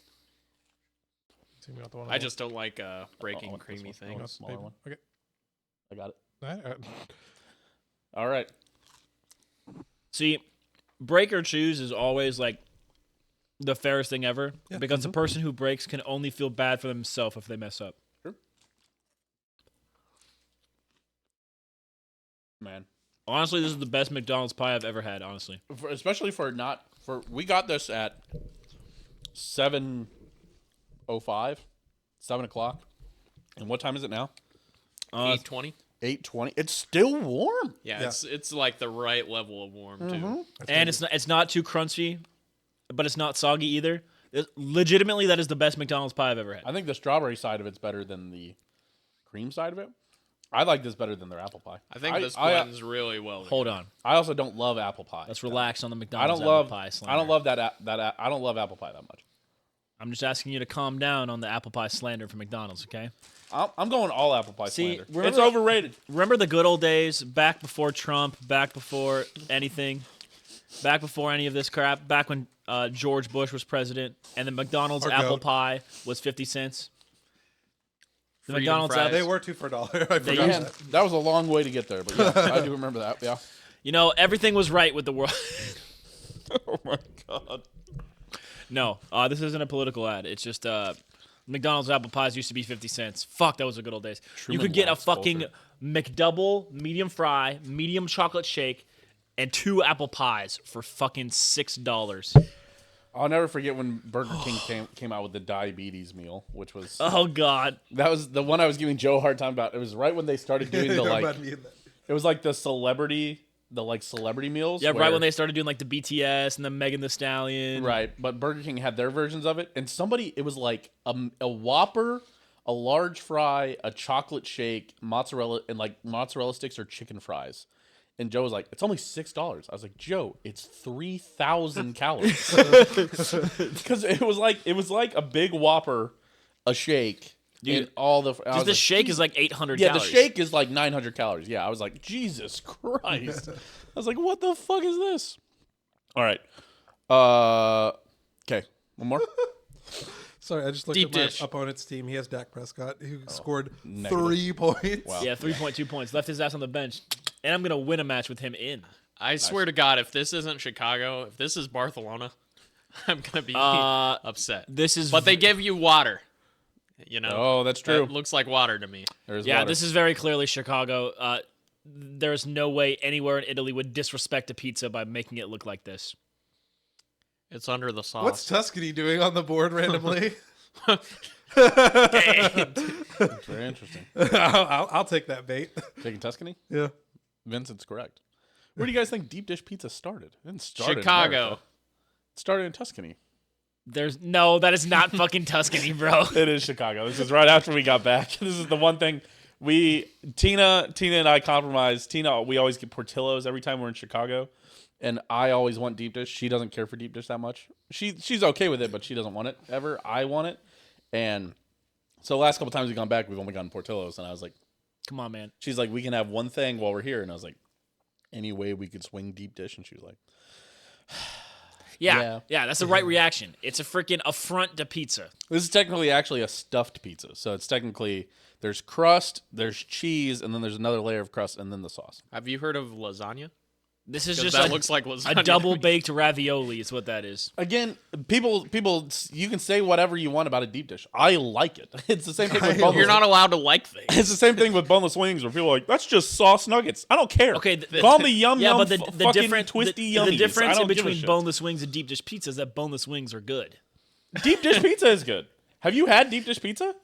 Speaker 2: See, we got the one
Speaker 4: I just don't like breaking
Speaker 1: Oh, this
Speaker 4: creamy
Speaker 1: one. Oh,
Speaker 4: things.
Speaker 1: that's a smaller one.
Speaker 2: Okay.
Speaker 1: I got it.
Speaker 2: Alright.
Speaker 1: All right.
Speaker 6: See, break or choose is always like the fairest thing ever
Speaker 2: Yeah.
Speaker 6: because the person who breaks can only feel bad for themselves if they mess up.
Speaker 1: Man.
Speaker 6: Honestly, this is the best McDonald's pie I've ever had. Honestly,
Speaker 1: Especially we got this at 7:05, 7 o'clock. And what time is it now?
Speaker 4: 8:20.
Speaker 1: 8:20. It's still warm.
Speaker 4: Yeah, it's like the right level of warm too.
Speaker 6: and it's not too crunchy, but it's not soggy either. Legitimately, that is the best McDonald's pie I've ever had.
Speaker 1: I think the strawberry side of it's better than the cream side of it. I like this better than their apple pie.
Speaker 4: I think this blends really well.
Speaker 6: Hold on,
Speaker 1: I also don't love apple pie.
Speaker 6: let's relax on the
Speaker 1: I
Speaker 6: McDonald's
Speaker 1: don't love
Speaker 6: apple pie.
Speaker 1: I
Speaker 6: Slander.
Speaker 1: don't love that I don't love apple pie that much.
Speaker 6: I'm just asking you to calm down on the apple pie slander for McDonald's, okay?
Speaker 1: I'm going all apple pie
Speaker 6: See,
Speaker 1: slander.
Speaker 6: remember-
Speaker 1: It's overrated.
Speaker 6: Remember the good old days, back before Trump, back before anything, back before any of this crap, back when George Bush was president, and the McDonald's
Speaker 2: Or
Speaker 6: apple
Speaker 2: goat.
Speaker 6: pie was 50 cents. The
Speaker 4: Freedom
Speaker 6: McDonald's
Speaker 4: fries.
Speaker 6: apple,
Speaker 2: They were 2 for $1. I forgot
Speaker 1: Man,
Speaker 2: that.
Speaker 1: that was a long way to get there, but yeah, I do remember that. Yeah.
Speaker 6: you know, everything was right with the world.
Speaker 1: Oh my god.
Speaker 6: No, this isn't a political ad. It's just McDonald's apple pies used to be 50 cents. Fuck, that was the good old days. You
Speaker 1: Truman
Speaker 6: could get a
Speaker 1: lacks
Speaker 6: fucking
Speaker 1: culture.
Speaker 6: McDouble, medium fry, medium chocolate shake, and 2 apple pies for fucking $6.
Speaker 1: I'll never forget when Burger King came out with the diabetes meal, which was
Speaker 6: Oh God.
Speaker 1: that was the one I was giving Joe a hard time about. It was right when they started doing the
Speaker 2: Don't
Speaker 1: like
Speaker 2: mind me in that.
Speaker 1: it was like the celebrity meals.
Speaker 6: Yeah,
Speaker 1: where-
Speaker 6: right when they started doing like the BTS and the Megan Thee Stallion.
Speaker 1: Right, but Burger King had their versions of it, and it was like a Whopper, a large fry, a chocolate shake, mozzarella, and like mozzarella sticks or chicken fries. And Joe was like, "It's only $6." I was like, "Joe, it's 3,000 calories." Because it was like a big Whopper, a shake,
Speaker 6: Dude,
Speaker 1: and all the.
Speaker 6: Just the shake is like 800
Speaker 1: Yeah,
Speaker 6: calories.
Speaker 1: the shake is like 900 calories. Yeah, I was like, Jesus Christ. I was like, what the fuck is this? All right. Okay, one more.
Speaker 2: Sorry, I just looked
Speaker 4: Deep
Speaker 2: at my
Speaker 4: dish.
Speaker 2: opponent's team. He has Dak Prescott, who scored
Speaker 1: negative.
Speaker 2: 3 points.
Speaker 1: Wow.
Speaker 6: Yeah, 3.2 points. Left his ass on the bench. And I'm going to win a match with him in.
Speaker 4: I swear to God, if this isn't Chicago, if this is Barcelona, I'm gonna be upset.
Speaker 6: This is
Speaker 4: But they give you water. You know.
Speaker 1: Oh, that's true.
Speaker 4: That looks like water to me.
Speaker 1: There's
Speaker 6: Yeah,
Speaker 1: water.
Speaker 6: this is very clearly Chicago. There's no way anywhere in Italy would disrespect a pizza by making it look like this.
Speaker 4: It's under the sauce.
Speaker 2: What's Tuscany doing on the board randomly?
Speaker 1: very interesting.
Speaker 2: I'll take that bait.
Speaker 1: Taking Tuscany?
Speaker 2: Yeah.
Speaker 1: Vincent's correct. Where do you guys think deep dish pizza started? It didn't start in
Speaker 4: Chicago.
Speaker 1: America. It started in Tuscany.
Speaker 6: That is not fucking Tuscany, bro.
Speaker 1: It is Chicago. This is right after we got back. This is the one thing Tina and I compromised. Tina, we always get Portillo's every time we're in Chicago, and I always want deep dish. She doesn't care for deep dish that much. She's okay with it, but she doesn't want it ever. I want it, and so the last couple times we've gone back, we've only gotten Portillo's, and I was like,
Speaker 6: Come on, man.
Speaker 1: she's like, we can have one thing while we're here, and I was like, any way we could swing deep dish, and she was like,
Speaker 6: Yeah, that's the right reaction. It's a freaking affront to pizza.
Speaker 1: this is technically actually a stuffed pizza, so it's technically there's crust, there's cheese, and then there's another layer of crust, and then the sauce.
Speaker 4: Have you heard of lasagna?
Speaker 6: This is
Speaker 4: 'Cause
Speaker 6: just
Speaker 4: that
Speaker 6: a,
Speaker 4: looks like
Speaker 6: a
Speaker 4: lasagna.
Speaker 6: double baked ravioli is what that is.
Speaker 1: Again, people, you can say whatever you want about a deep dish. I like it. It's the same thing with boneless.
Speaker 4: You're not allowed to like things.
Speaker 1: It's the same thing with boneless wings, where people are like, "That's just sauce nuggets." I don't care.
Speaker 6: Okay,
Speaker 1: call me yum
Speaker 6: Yeah,
Speaker 1: yum.
Speaker 6: but the
Speaker 1: fucking
Speaker 6: difference
Speaker 1: twisty
Speaker 6: the
Speaker 1: yummies.
Speaker 6: difference
Speaker 1: I
Speaker 6: in
Speaker 1: don't give a
Speaker 6: between
Speaker 1: shit.
Speaker 6: boneless wings and deep dish pizza is that boneless wings are good.
Speaker 1: Deep dish pizza is good. Have you had deep dish pizza?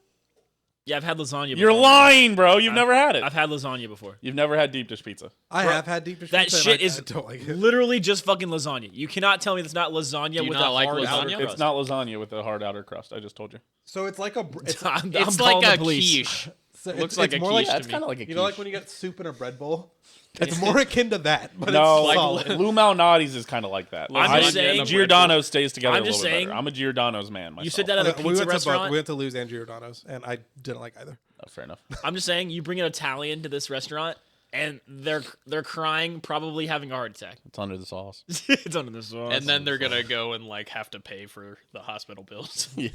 Speaker 6: Yeah, I've had lasagna before.
Speaker 1: You're lying, bro. You've never had it.
Speaker 6: I've had lasagna before.
Speaker 1: You've never had deep dish pizza.
Speaker 2: I have had deep dish
Speaker 6: That
Speaker 2: pizza, and
Speaker 6: shit
Speaker 2: I
Speaker 6: is
Speaker 2: don't like it.
Speaker 6: literally just fucking lasagna. You cannot tell me that's not lasagna
Speaker 4: Do you
Speaker 6: with
Speaker 4: not
Speaker 6: a
Speaker 4: like
Speaker 6: hard outer
Speaker 4: lasagna?
Speaker 6: crust.
Speaker 1: It's not lasagna with a hard outer crust. I just told you.
Speaker 2: So it's like a. It's,
Speaker 6: I'm
Speaker 4: It's
Speaker 6: calling
Speaker 4: like
Speaker 6: the
Speaker 4: a
Speaker 6: police.
Speaker 4: quiche.
Speaker 2: so
Speaker 4: Looks
Speaker 2: it's
Speaker 4: like a
Speaker 2: more
Speaker 4: quiche
Speaker 2: like
Speaker 4: to
Speaker 1: That's
Speaker 4: me.
Speaker 1: kind of like a
Speaker 2: you know, like
Speaker 1: quiche.
Speaker 2: when you get soup in a bread bowl. It's more akin to that, but
Speaker 1: No,
Speaker 2: it's
Speaker 1: like
Speaker 2: solid.
Speaker 1: Lou Malnati's is kind of like that.
Speaker 6: I'm just saying-
Speaker 1: Giordano stays together
Speaker 6: I'm
Speaker 1: a
Speaker 6: just
Speaker 1: little bit
Speaker 6: saying-
Speaker 1: better. I'm a Giordano's man myself.
Speaker 6: You said that at a
Speaker 2: we
Speaker 6: pizza
Speaker 2: went to both.
Speaker 6: restaurant.
Speaker 2: We went to Lou's and Giordano's, and I didn't like either.
Speaker 1: Oh, fair enough.
Speaker 6: I'm just saying, you bring an Italian to this restaurant, and they're crying, probably having a heart attack.
Speaker 1: It's under the sauce.
Speaker 6: It's under the sauce.
Speaker 4: And then they're gonna go and like have to pay for the hospital bills.
Speaker 1: Yeah.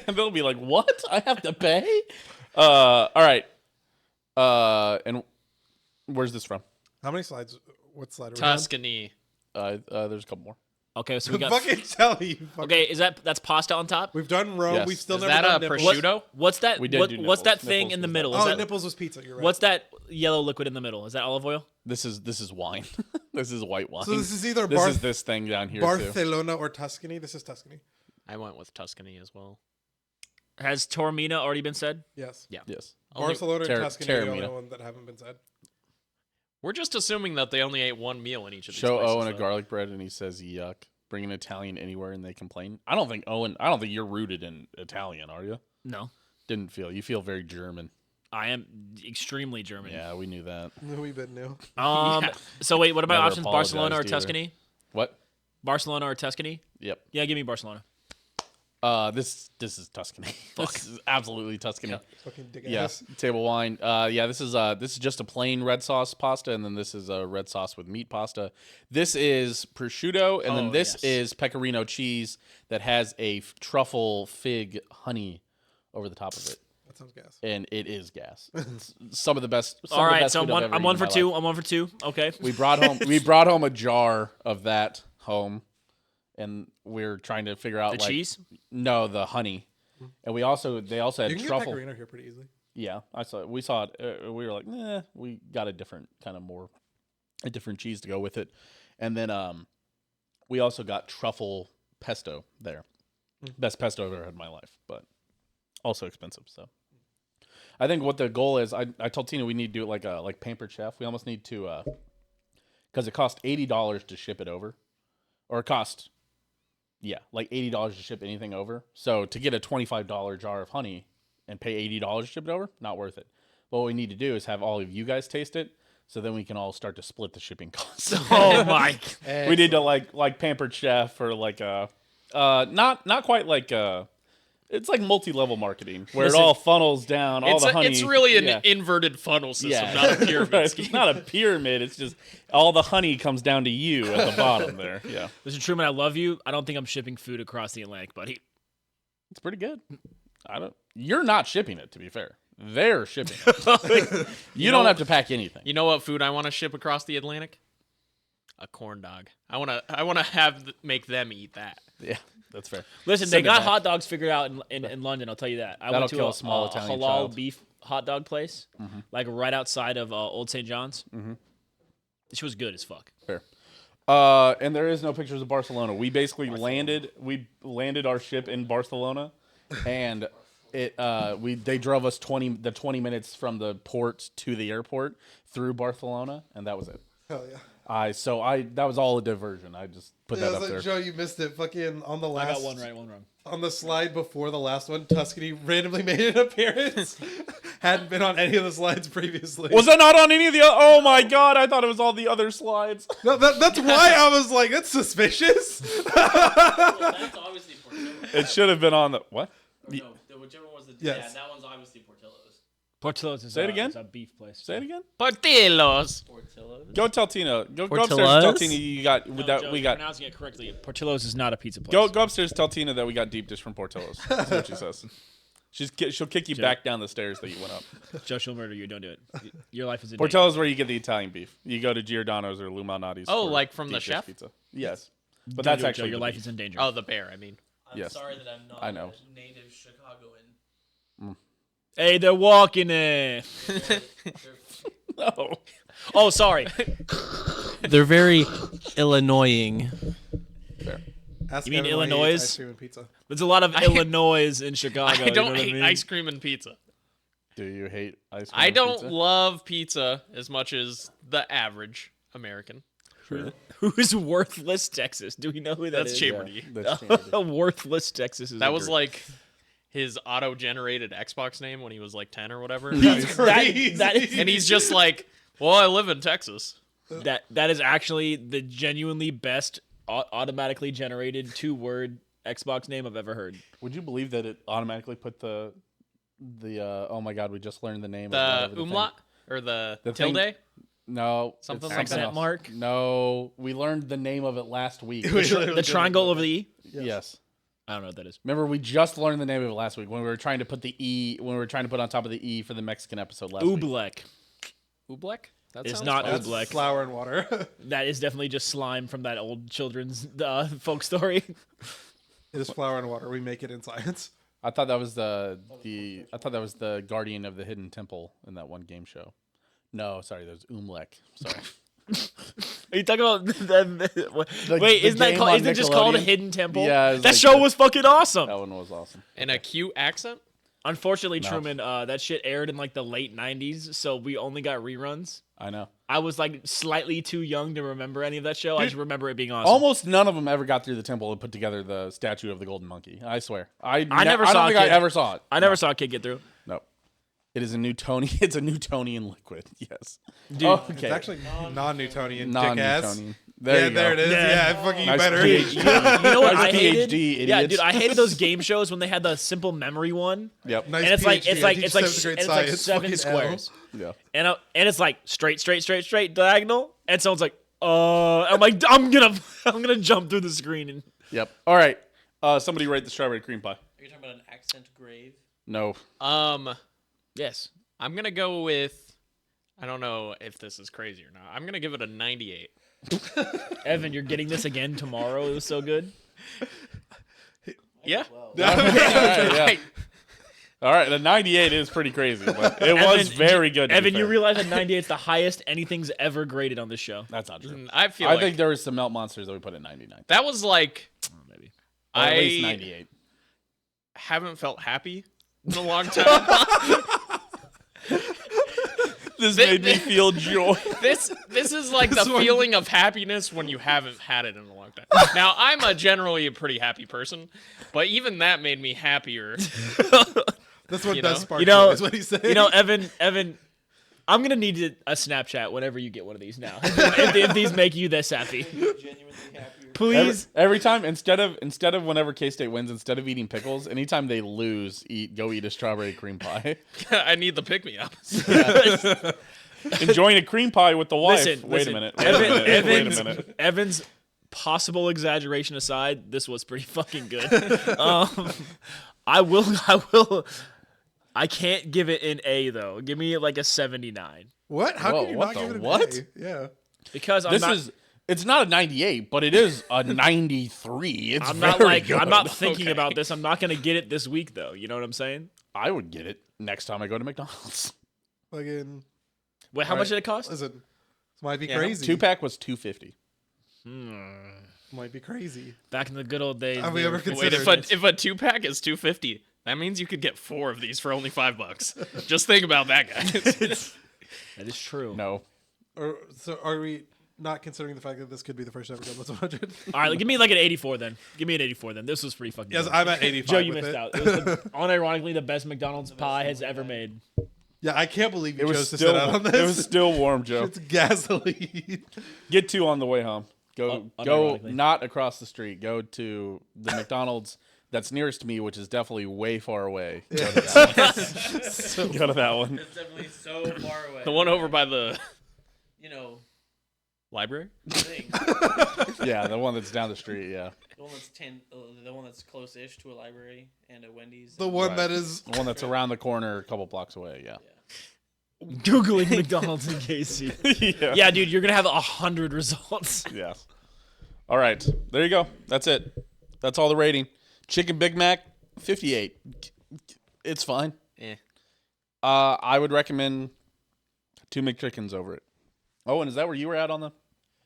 Speaker 1: They'll be like, "What? I have to pay?" All right. And where's this from?
Speaker 2: How many slides? What slide are we
Speaker 4: Tuscany.
Speaker 1: There's a couple more.
Speaker 6: okay, so we
Speaker 2: on?
Speaker 6: got.
Speaker 2: Fucking tell you. Fucking-
Speaker 6: Okay, that's pasta on top?
Speaker 2: We've done Rome.
Speaker 1: Yes.
Speaker 2: We've still
Speaker 4: Is
Speaker 2: never
Speaker 4: that
Speaker 2: done
Speaker 4: a
Speaker 2: nipples.
Speaker 4: prosciutto?
Speaker 6: What's that?
Speaker 1: We did
Speaker 6: what,
Speaker 1: do
Speaker 6: what's that
Speaker 1: nipples.
Speaker 6: thing
Speaker 1: Nipples
Speaker 6: in the
Speaker 1: was
Speaker 6: middle?
Speaker 1: that.
Speaker 6: Is
Speaker 2: Oh,
Speaker 6: that,
Speaker 2: nipples was pizza. You're right.
Speaker 6: What's that yellow liquid in the middle? Is that olive oil?
Speaker 1: This is wine. This is white wine.
Speaker 2: So this is either
Speaker 1: this is this thing down here too.
Speaker 2: Barcelona or Tuscany. This is Tuscany.
Speaker 4: I went with Tuscany as well.
Speaker 6: Has Tormina already been said?
Speaker 2: Yes.
Speaker 4: Yeah.
Speaker 1: Yes.
Speaker 2: Barcelona and Tuscany are the only
Speaker 1: Terramina.
Speaker 2: ones that haven't been said.
Speaker 4: We're just assuming that they only ate one meal in each of these
Speaker 1: Show
Speaker 4: places,
Speaker 1: Owen a
Speaker 4: though.
Speaker 1: garlic bread and he says yuck. Bring an Italian anywhere and they complain. I don't think you're rooted in Italian, are you?
Speaker 6: No.
Speaker 1: Didn't feel. You feel very German.
Speaker 6: I am extremely German.
Speaker 1: Yeah, we knew that.
Speaker 2: We've been new.
Speaker 4: Yeah.
Speaker 6: So wait, what about
Speaker 1: Never
Speaker 6: options? Barcelona or
Speaker 1: apologized either.
Speaker 6: Tuscany?
Speaker 1: What?
Speaker 6: Barcelona or Tuscany?
Speaker 1: Yep.
Speaker 6: Yeah, give me Barcelona.
Speaker 1: This is Tuscany. This is absolutely Tuscany.
Speaker 2: Fucking dick
Speaker 1: Yeah,
Speaker 2: ass.
Speaker 1: table wine. Yeah, this is just a plain red sauce pasta, and then this is a red sauce with meat pasta. This is prosciutto, and then
Speaker 6: Oh,
Speaker 1: this
Speaker 6: yes.
Speaker 1: is pecorino cheese that has a truffle fig honey over the top of it,
Speaker 2: That sounds gas.
Speaker 1: and it is gas. It's some of the best. Some
Speaker 6: All
Speaker 1: of the
Speaker 6: right,
Speaker 1: best
Speaker 6: so
Speaker 1: food I've ever
Speaker 6: I'm
Speaker 1: eaten
Speaker 6: one
Speaker 1: in
Speaker 6: for
Speaker 1: my
Speaker 6: two.
Speaker 1: life.
Speaker 6: I'm 1 for 2. Okay.
Speaker 1: We brought home a jar of that home, and we're trying to figure out
Speaker 6: The
Speaker 1: like
Speaker 6: cheese?
Speaker 1: no, the honey, and they also
Speaker 2: You
Speaker 1: had
Speaker 2: can get
Speaker 1: truffle.
Speaker 2: pecorino here pretty easily.
Speaker 1: Yeah, we saw it. We were like, we got a different cheese to go with it, and then we also got truffle pesto there. Best pesto I've ever had in my life, but also expensive. So, I think what the goal is, I told Tina we need to do it like Pampered Chef. We almost need to, because it cost $80 to ship it over, or it cost, yeah, like $80 to ship anything over. So to get a $25 jar of honey and pay $80 to ship it over, not worth it. But what we need to do is have all of you guys taste it, so then we can all start to split the shipping costs.
Speaker 6: Oh my!
Speaker 1: We need to like Pampered Chef or like not quite like it's like multi-level marketing where
Speaker 6: Listen,
Speaker 1: it all funnels down. All the honey.
Speaker 4: It's really an
Speaker 1: yeah.
Speaker 4: inverted funnel system,
Speaker 1: Yeah.
Speaker 4: not a pyramid
Speaker 1: Right.
Speaker 4: scheme.
Speaker 1: It's not a pyramid. It's just all the honey comes down to you at the bottom there. Yeah,
Speaker 6: Listen, Truman, I love you. I don't think I'm shipping food across the Atlantic, buddy.
Speaker 1: it's pretty good. You're not shipping it, to be fair. They're shipping it. You don't have to pack anything.
Speaker 4: You know what food I want to ship across the Atlantic? A corn dog. I want to make them eat that.
Speaker 1: Yeah, that's fair.
Speaker 6: Listen,
Speaker 1: Send
Speaker 6: they
Speaker 1: it
Speaker 6: got
Speaker 1: back.
Speaker 6: hot dogs figured out in London. I'll tell you that. I
Speaker 1: That'll
Speaker 6: went to
Speaker 1: kill
Speaker 6: a
Speaker 1: a small Italian
Speaker 6: halal
Speaker 1: child.
Speaker 6: beef hot dog place, like right outside of Old St. John's. This was good as fuck.
Speaker 1: Fair. And there is no pictures of Barcelona. We basically landed our ship in Barcelona, and they drove us 20 minutes from the port to the airport through Barcelona, and that was it.
Speaker 2: Hell yeah.
Speaker 1: That was all a diversion. I just put
Speaker 2: Yeah,
Speaker 1: that
Speaker 2: I
Speaker 1: up
Speaker 2: was
Speaker 1: there.
Speaker 2: like, Joe, you missed it. Fucking on the
Speaker 6: I
Speaker 2: last
Speaker 6: got one right, one wrong.
Speaker 2: on the slide before the last one, Tuscany randomly made an appearance. Hadn't been on any of the slides previously.
Speaker 1: Was that not on any of the? Oh my god! I thought it was all the other slides.
Speaker 2: No, that's why I was like, that's suspicious.
Speaker 3: That's obviously Portillo's.
Speaker 1: It should have been on the what?
Speaker 3: No, whichever was the
Speaker 2: Yes.
Speaker 3: that one's obviously Portillo's.
Speaker 6: Portillo's is
Speaker 1: Say it again?
Speaker 6: is a beef place.
Speaker 1: Say it again.
Speaker 4: Portillos.
Speaker 3: Portillo's.
Speaker 1: Go tell Tina. Go upstairs. And tell
Speaker 3: Portillo's?
Speaker 1: Tina you got
Speaker 6: No,
Speaker 1: that
Speaker 6: Joe,
Speaker 1: we
Speaker 6: you're
Speaker 1: got.
Speaker 6: pronouncing it correctly. Portillo's is not a pizza place.
Speaker 1: Go upstairs. Tell Tina that we got deep dish from Portillo's. That's what she says. She'll kick you back down the stairs that you went up.
Speaker 6: Joe, she'll murder you. Don't do it. Your life is in danger.
Speaker 1: Portillo's where you get the Italian beef. You go to Giordano's or Lou Malnati's.
Speaker 4: Oh,
Speaker 1: for
Speaker 4: like from the
Speaker 1: deep dish
Speaker 4: chef?
Speaker 1: Pizza. Yes, but
Speaker 6: Don't
Speaker 1: that's
Speaker 6: do it,
Speaker 1: actually
Speaker 6: Joe. Your
Speaker 1: the
Speaker 6: life
Speaker 1: beef.
Speaker 6: is in danger.
Speaker 4: Oh, the bear. I mean,
Speaker 3: I'm
Speaker 1: Yes.
Speaker 3: sorry that I'm not
Speaker 1: I know.
Speaker 3: a native Chicagoan.
Speaker 6: Hey, they're walking in.
Speaker 1: No.
Speaker 6: Oh, sorry.
Speaker 3: They're very Illinoising.
Speaker 2: Ask
Speaker 6: You mean
Speaker 2: everyone who
Speaker 6: Illinois?
Speaker 2: eats ice cream and pizza.
Speaker 6: There's a lot of Illinois in Chicago.
Speaker 4: I
Speaker 6: you know
Speaker 4: don't
Speaker 6: what
Speaker 4: hate
Speaker 6: mean?
Speaker 4: ice cream and pizza.
Speaker 1: Do you hate ice cream?
Speaker 4: I
Speaker 1: and
Speaker 4: don't
Speaker 1: pizza?
Speaker 4: love pizza as much as the average American.
Speaker 6: Who's worthless Texas? Do we know who that
Speaker 4: That's
Speaker 6: is?
Speaker 4: Chamberty.
Speaker 1: That's Chamberty.
Speaker 6: Worthless Texas is
Speaker 4: That
Speaker 6: a
Speaker 4: was
Speaker 6: group.
Speaker 4: like his auto-generated Xbox name when he was like 10 or whatever.
Speaker 6: that is,
Speaker 4: And he's just like, well, I live in Texas.
Speaker 6: that is actually the genuinely best automatically generated 2-word Xbox name I've ever heard.
Speaker 1: Would you believe that it automatically put the oh my god, we just learned the name
Speaker 4: The
Speaker 1: of whatever
Speaker 4: umlaut or the
Speaker 1: The thing-
Speaker 4: tilde.
Speaker 1: No,
Speaker 4: Something
Speaker 1: it's
Speaker 4: like
Speaker 6: that.
Speaker 1: else.
Speaker 6: Mark?
Speaker 1: No, we learned the name of it last week.
Speaker 6: The triangle over the E?
Speaker 1: Yes.
Speaker 6: I don't know what that is.
Speaker 1: Remember, we just learned the name of it last week when we were trying to put the E, when we were trying to put on top of the E for the Mexican episode last week.
Speaker 6: Oobleck.
Speaker 4: Oobleck? That
Speaker 6: It's
Speaker 4: sounds
Speaker 6: not
Speaker 4: fun.
Speaker 2: That's
Speaker 6: Oobleck.
Speaker 2: flour and water.
Speaker 6: That is definitely just slime from that old children's folk story.
Speaker 2: It is flour and water. We make it in science.
Speaker 1: I thought that was the guardian of the hidden temple in that one game show. No, sorry, that was Umlek. Sorry.
Speaker 6: Are you talking about
Speaker 1: The
Speaker 6: wait? Isn't that
Speaker 1: game
Speaker 6: called?
Speaker 1: on
Speaker 6: Isn't it just called a
Speaker 1: Nickelodeon?
Speaker 6: hidden temple?
Speaker 1: Yeah, it was
Speaker 6: that
Speaker 1: like
Speaker 6: show
Speaker 1: that.
Speaker 6: was fucking awesome.
Speaker 1: That one was awesome.
Speaker 4: In a cute accent?
Speaker 6: Unfortunately,
Speaker 1: No.
Speaker 6: Truman, that shit aired in like the late '90s, so we only got reruns.
Speaker 1: I know.
Speaker 6: I was like slightly too young to remember any of that show. I just remember it being awesome.
Speaker 1: Almost none of them ever got through the temple and put together the statue of the golden monkey. I swear. I
Speaker 6: never
Speaker 1: I
Speaker 6: saw
Speaker 1: don't
Speaker 6: a
Speaker 1: think I
Speaker 6: kid.
Speaker 1: ever saw it.
Speaker 6: I never saw a kid get through.
Speaker 1: No. It is a Newtonian. It's a Newtonian liquid. Yes.
Speaker 6: Dude,
Speaker 1: okay.
Speaker 2: It's actually non-Newtonian. Dick-ass.
Speaker 1: Non-Newtonian. There
Speaker 2: Yeah,
Speaker 1: you go.
Speaker 2: there it is.
Speaker 6: Yeah.
Speaker 2: Yeah, fucking
Speaker 1: Nice
Speaker 2: better.
Speaker 1: PhD.
Speaker 6: You know what I
Speaker 1: Nice
Speaker 6: hated?
Speaker 1: PhD,
Speaker 6: Yeah,
Speaker 1: idiots.
Speaker 6: dude, I hated those game shows when they had the simple memory one,
Speaker 1: Yep.
Speaker 2: Nice
Speaker 6: and it's like
Speaker 2: PhD.
Speaker 6: it's like
Speaker 2: I
Speaker 6: it's
Speaker 2: teach
Speaker 6: like
Speaker 2: seventh grade
Speaker 6: and it's like
Speaker 2: science.
Speaker 6: 7
Speaker 2: Fucking
Speaker 6: squares,
Speaker 1: Yeah.
Speaker 6: and it's like straight diagonal, and someone's like, I'm like, I'm gonna jump through the screen and
Speaker 1: Yep. All right. Somebody rate the strawberry cream pie.
Speaker 3: Are you talking about an accent grave?
Speaker 1: No.
Speaker 6: yes.
Speaker 4: I'm going to go with, I don't know if this is crazy or not. I'm going to give it a 98.
Speaker 6: Evan, you're getting this again tomorrow. It was so good.
Speaker 4: Yeah.
Speaker 1: Yeah. All right. The 98 is pretty crazy, but it was
Speaker 6: Evan,
Speaker 1: very good. to be
Speaker 6: Evan, you
Speaker 1: fair.
Speaker 6: realize that 98 is the highest anything's ever graded on this show.
Speaker 1: That's not true.
Speaker 4: I feel
Speaker 1: I
Speaker 4: like
Speaker 1: think there was some melt monsters that we put at 99.
Speaker 4: that was like,
Speaker 6: Maybe.
Speaker 1: Or at
Speaker 4: I
Speaker 1: least 98.
Speaker 4: haven't felt happy in a long time.
Speaker 1: This made me feel joy.
Speaker 4: This is like the feeling of happiness when you haven't had it in a long time. Now, I'm generally a pretty happy person, but even that made me happier.
Speaker 2: That's what
Speaker 4: You
Speaker 2: does
Speaker 4: know?
Speaker 2: spark
Speaker 6: You know,
Speaker 2: is what he's saying.
Speaker 6: You know, Evan, I'm gonna need a Snapchat whenever you get one of these now. if these make you this happy, please.
Speaker 1: Every time, instead of whenever K-State wins, instead of eating pickles, anytime they lose, go eat a strawberry cream pie.
Speaker 4: I need the pick me up.
Speaker 1: Enjoying a cream pie with the wife.
Speaker 6: Listen,
Speaker 1: Wait a minute. Wait a minute.
Speaker 6: Evan's possible exaggeration aside, this was pretty fucking good. I can't give it an A though. Give me like a 79
Speaker 2: What? How
Speaker 1: Whoa,
Speaker 2: can you
Speaker 1: what
Speaker 2: not
Speaker 1: the
Speaker 2: give it an
Speaker 1: what?
Speaker 2: A? Yeah.
Speaker 6: because
Speaker 1: It's not a 98, but it is a 93. It's
Speaker 6: I'm
Speaker 1: very good.
Speaker 6: I'm not thinking
Speaker 4: Okay.
Speaker 6: about this. I'm not gonna get it this week though. You know what I'm saying?
Speaker 1: I would get it next time I go to McDonald's.
Speaker 2: Fucking.
Speaker 6: Wait, how much did it cost?
Speaker 2: Listen, this might be
Speaker 4: Yeah.
Speaker 2: crazy.
Speaker 1: 2-pack was $2.50.
Speaker 2: Might be crazy.
Speaker 6: Back in the good old days.
Speaker 2: Have we
Speaker 6: they
Speaker 2: ever
Speaker 6: were-
Speaker 2: considered-
Speaker 4: Wait, if a 2-pack is $2.50, that means you could get 4 of these for only $5. Just think about that, guys.
Speaker 6: That is true.
Speaker 1: No.
Speaker 2: So are we not considering the fact that this could be the first ever Grub Buds 100?
Speaker 6: All right, give me like an 84 then. Give me an 84 then. This was pretty fucking
Speaker 2: Yes,
Speaker 6: good.
Speaker 2: I'm at 85.
Speaker 6: Joe, you
Speaker 2: with
Speaker 6: missed
Speaker 2: it.
Speaker 6: out. It was unironically the best McDonald's pie has ever made.
Speaker 2: Yeah, I can't believe you
Speaker 1: It was
Speaker 2: chose to
Speaker 1: still
Speaker 2: sit out on this.
Speaker 1: it was still warm, Joe.
Speaker 2: It's gasoline.
Speaker 1: Get 2 on the way home. Go
Speaker 6: unironically.
Speaker 1: not across the street. Go to the McDonald's that's nearest to me, which is definitely way far away. Go to that one. Go to that one.
Speaker 3: It's definitely so far away.
Speaker 4: The one over by the
Speaker 3: You know,
Speaker 4: library?
Speaker 3: thing.
Speaker 1: Yeah, the one that's down the street, yeah.
Speaker 3: The one that's close-ish to a library and a Wendy's.
Speaker 2: The one
Speaker 1: Right.
Speaker 2: that is.
Speaker 1: The one that's around the corner a couple blocks away, yeah.
Speaker 6: Googling McDonald's in KC.
Speaker 1: Yeah.
Speaker 6: Yeah, dude, you're gonna have 100 results.
Speaker 1: Yes. All right. There you go. That's it. That's all the rating. Chicken Big Mac, 58. It's fine.
Speaker 4: Eh.
Speaker 1: I would recommend 2 McChickens over it. Oh, and is that where you were at on the?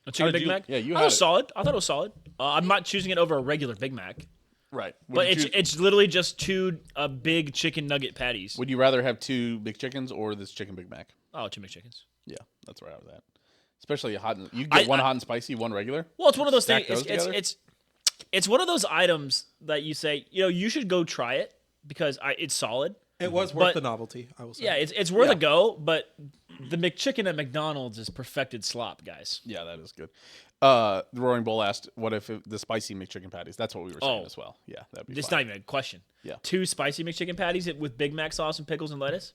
Speaker 6: A chicken
Speaker 1: did
Speaker 6: Big
Speaker 1: you-
Speaker 6: Mac?
Speaker 1: yeah, you
Speaker 6: I
Speaker 1: had
Speaker 6: was
Speaker 1: it.
Speaker 6: solid. I thought it was solid. I'm not choosing it over a regular Big Mac.
Speaker 1: Right.
Speaker 6: But it's literally just 2 big chicken nugget patties.
Speaker 1: Would you rather have 2 McChickens or this Chicken Big Mac?
Speaker 6: Oh, 2 McChickens.
Speaker 1: Yeah, that's where I was at. Especially a hot. You can get one hot and spicy, one regular.
Speaker 6: Well, it's one of those
Speaker 1: Stack
Speaker 6: things.
Speaker 1: those together?
Speaker 6: It's one of those items that you say, you should go try it because it's solid.
Speaker 2: It was worth
Speaker 6: But-
Speaker 2: the novelty, I will say.
Speaker 6: Yeah, it's worth
Speaker 1: Yeah.
Speaker 6: a go, but the McChicken at McDonald's is perfected slop, guys.
Speaker 1: Yeah, that is good. The Roaring Bull asked, "What if the spicy McChicken patties?" That's what we were saying
Speaker 6: Oh.
Speaker 1: as well. Yeah, that'd be.
Speaker 6: It's
Speaker 1: fine.
Speaker 6: not even a question.
Speaker 1: Yeah.
Speaker 6: 2 spicy McChicken patties with Big Mac sauce and pickles and lettuce.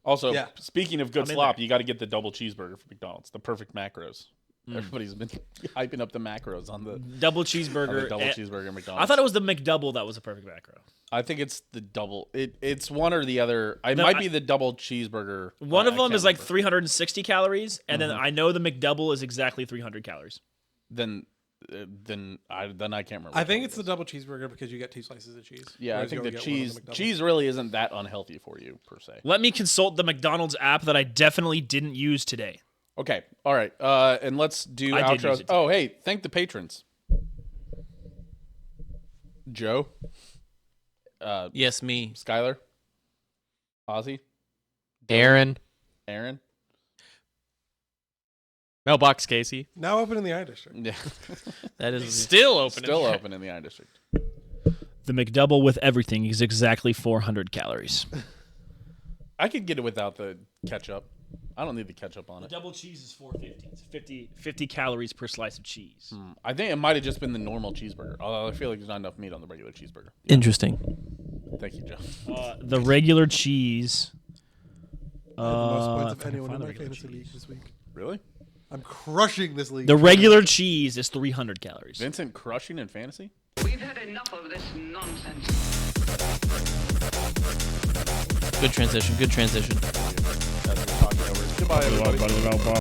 Speaker 1: Also,
Speaker 2: Yeah.
Speaker 1: speaking of good
Speaker 6: I'm in
Speaker 1: slop,
Speaker 6: there.
Speaker 1: you got to get the double cheeseburger from McDonald's, the perfect macros.
Speaker 6: Mm.
Speaker 1: Everybody's been hyping up the macros on the
Speaker 6: Double cheeseburger.
Speaker 1: double
Speaker 6: and-
Speaker 1: cheeseburger at McDonald's.
Speaker 6: I thought it was the McDouble that was a perfect macro.
Speaker 1: I think it's the double. It's one or the other. It might be the double cheeseburger.
Speaker 6: One of
Speaker 1: I
Speaker 6: them
Speaker 1: can't
Speaker 6: is like
Speaker 1: remember.
Speaker 6: 360 calories, and then I know the McDouble is exactly 300 calories.
Speaker 1: Then I can't remember.
Speaker 2: I
Speaker 1: which
Speaker 2: think
Speaker 1: one
Speaker 2: it's the double cheeseburger because you get 2 slices of cheese.
Speaker 1: Yeah, I
Speaker 2: Whereas
Speaker 1: think
Speaker 2: you
Speaker 1: the
Speaker 2: only get one on
Speaker 1: cheese
Speaker 2: McDouble.
Speaker 1: cheese really isn't that unhealthy for you per se.
Speaker 6: Let me consult the McDonald's app that I definitely didn't use today.
Speaker 1: Okay, all right, and let's do
Speaker 6: I did use
Speaker 1: outros.
Speaker 6: it
Speaker 1: Oh, hey, thank the patrons. Joe,
Speaker 3: Yes, me.
Speaker 1: Skylar, Ozzy,
Speaker 4: Aaron.
Speaker 1: Aaron.
Speaker 4: Mailbox Casey.
Speaker 2: Now open in the Iron District.
Speaker 1: Yeah,
Speaker 3: That is
Speaker 4: Still open.
Speaker 1: still open in the Iron District.
Speaker 6: The McDouble with everything is exactly 400 calories.
Speaker 1: I could get it without the ketchup. I don't need the ketchup on
Speaker 6: The
Speaker 1: it.
Speaker 6: double cheese is 450. It's 50 calories per slice of cheese.
Speaker 1: I think it might have just been the normal cheeseburger. Although I feel like there's not enough meat on the regular cheeseburger.
Speaker 3: interesting.
Speaker 1: Thank you, Joe.
Speaker 6: The regular cheese.
Speaker 2: I have the most points
Speaker 6: if
Speaker 2: of
Speaker 6: I can
Speaker 2: anyone in
Speaker 6: find the
Speaker 2: my
Speaker 6: regular
Speaker 2: fantasy league
Speaker 6: cheese.
Speaker 2: this week.
Speaker 1: Really?
Speaker 2: I'm crushing this league.
Speaker 6: The regular cheese is 300 calories.
Speaker 1: Vincent crushing in fantasy?
Speaker 7: We've had enough of this nonsense.
Speaker 3: Good transition. Good transition.
Speaker 1: As we're talking over. Goodbye, everybody.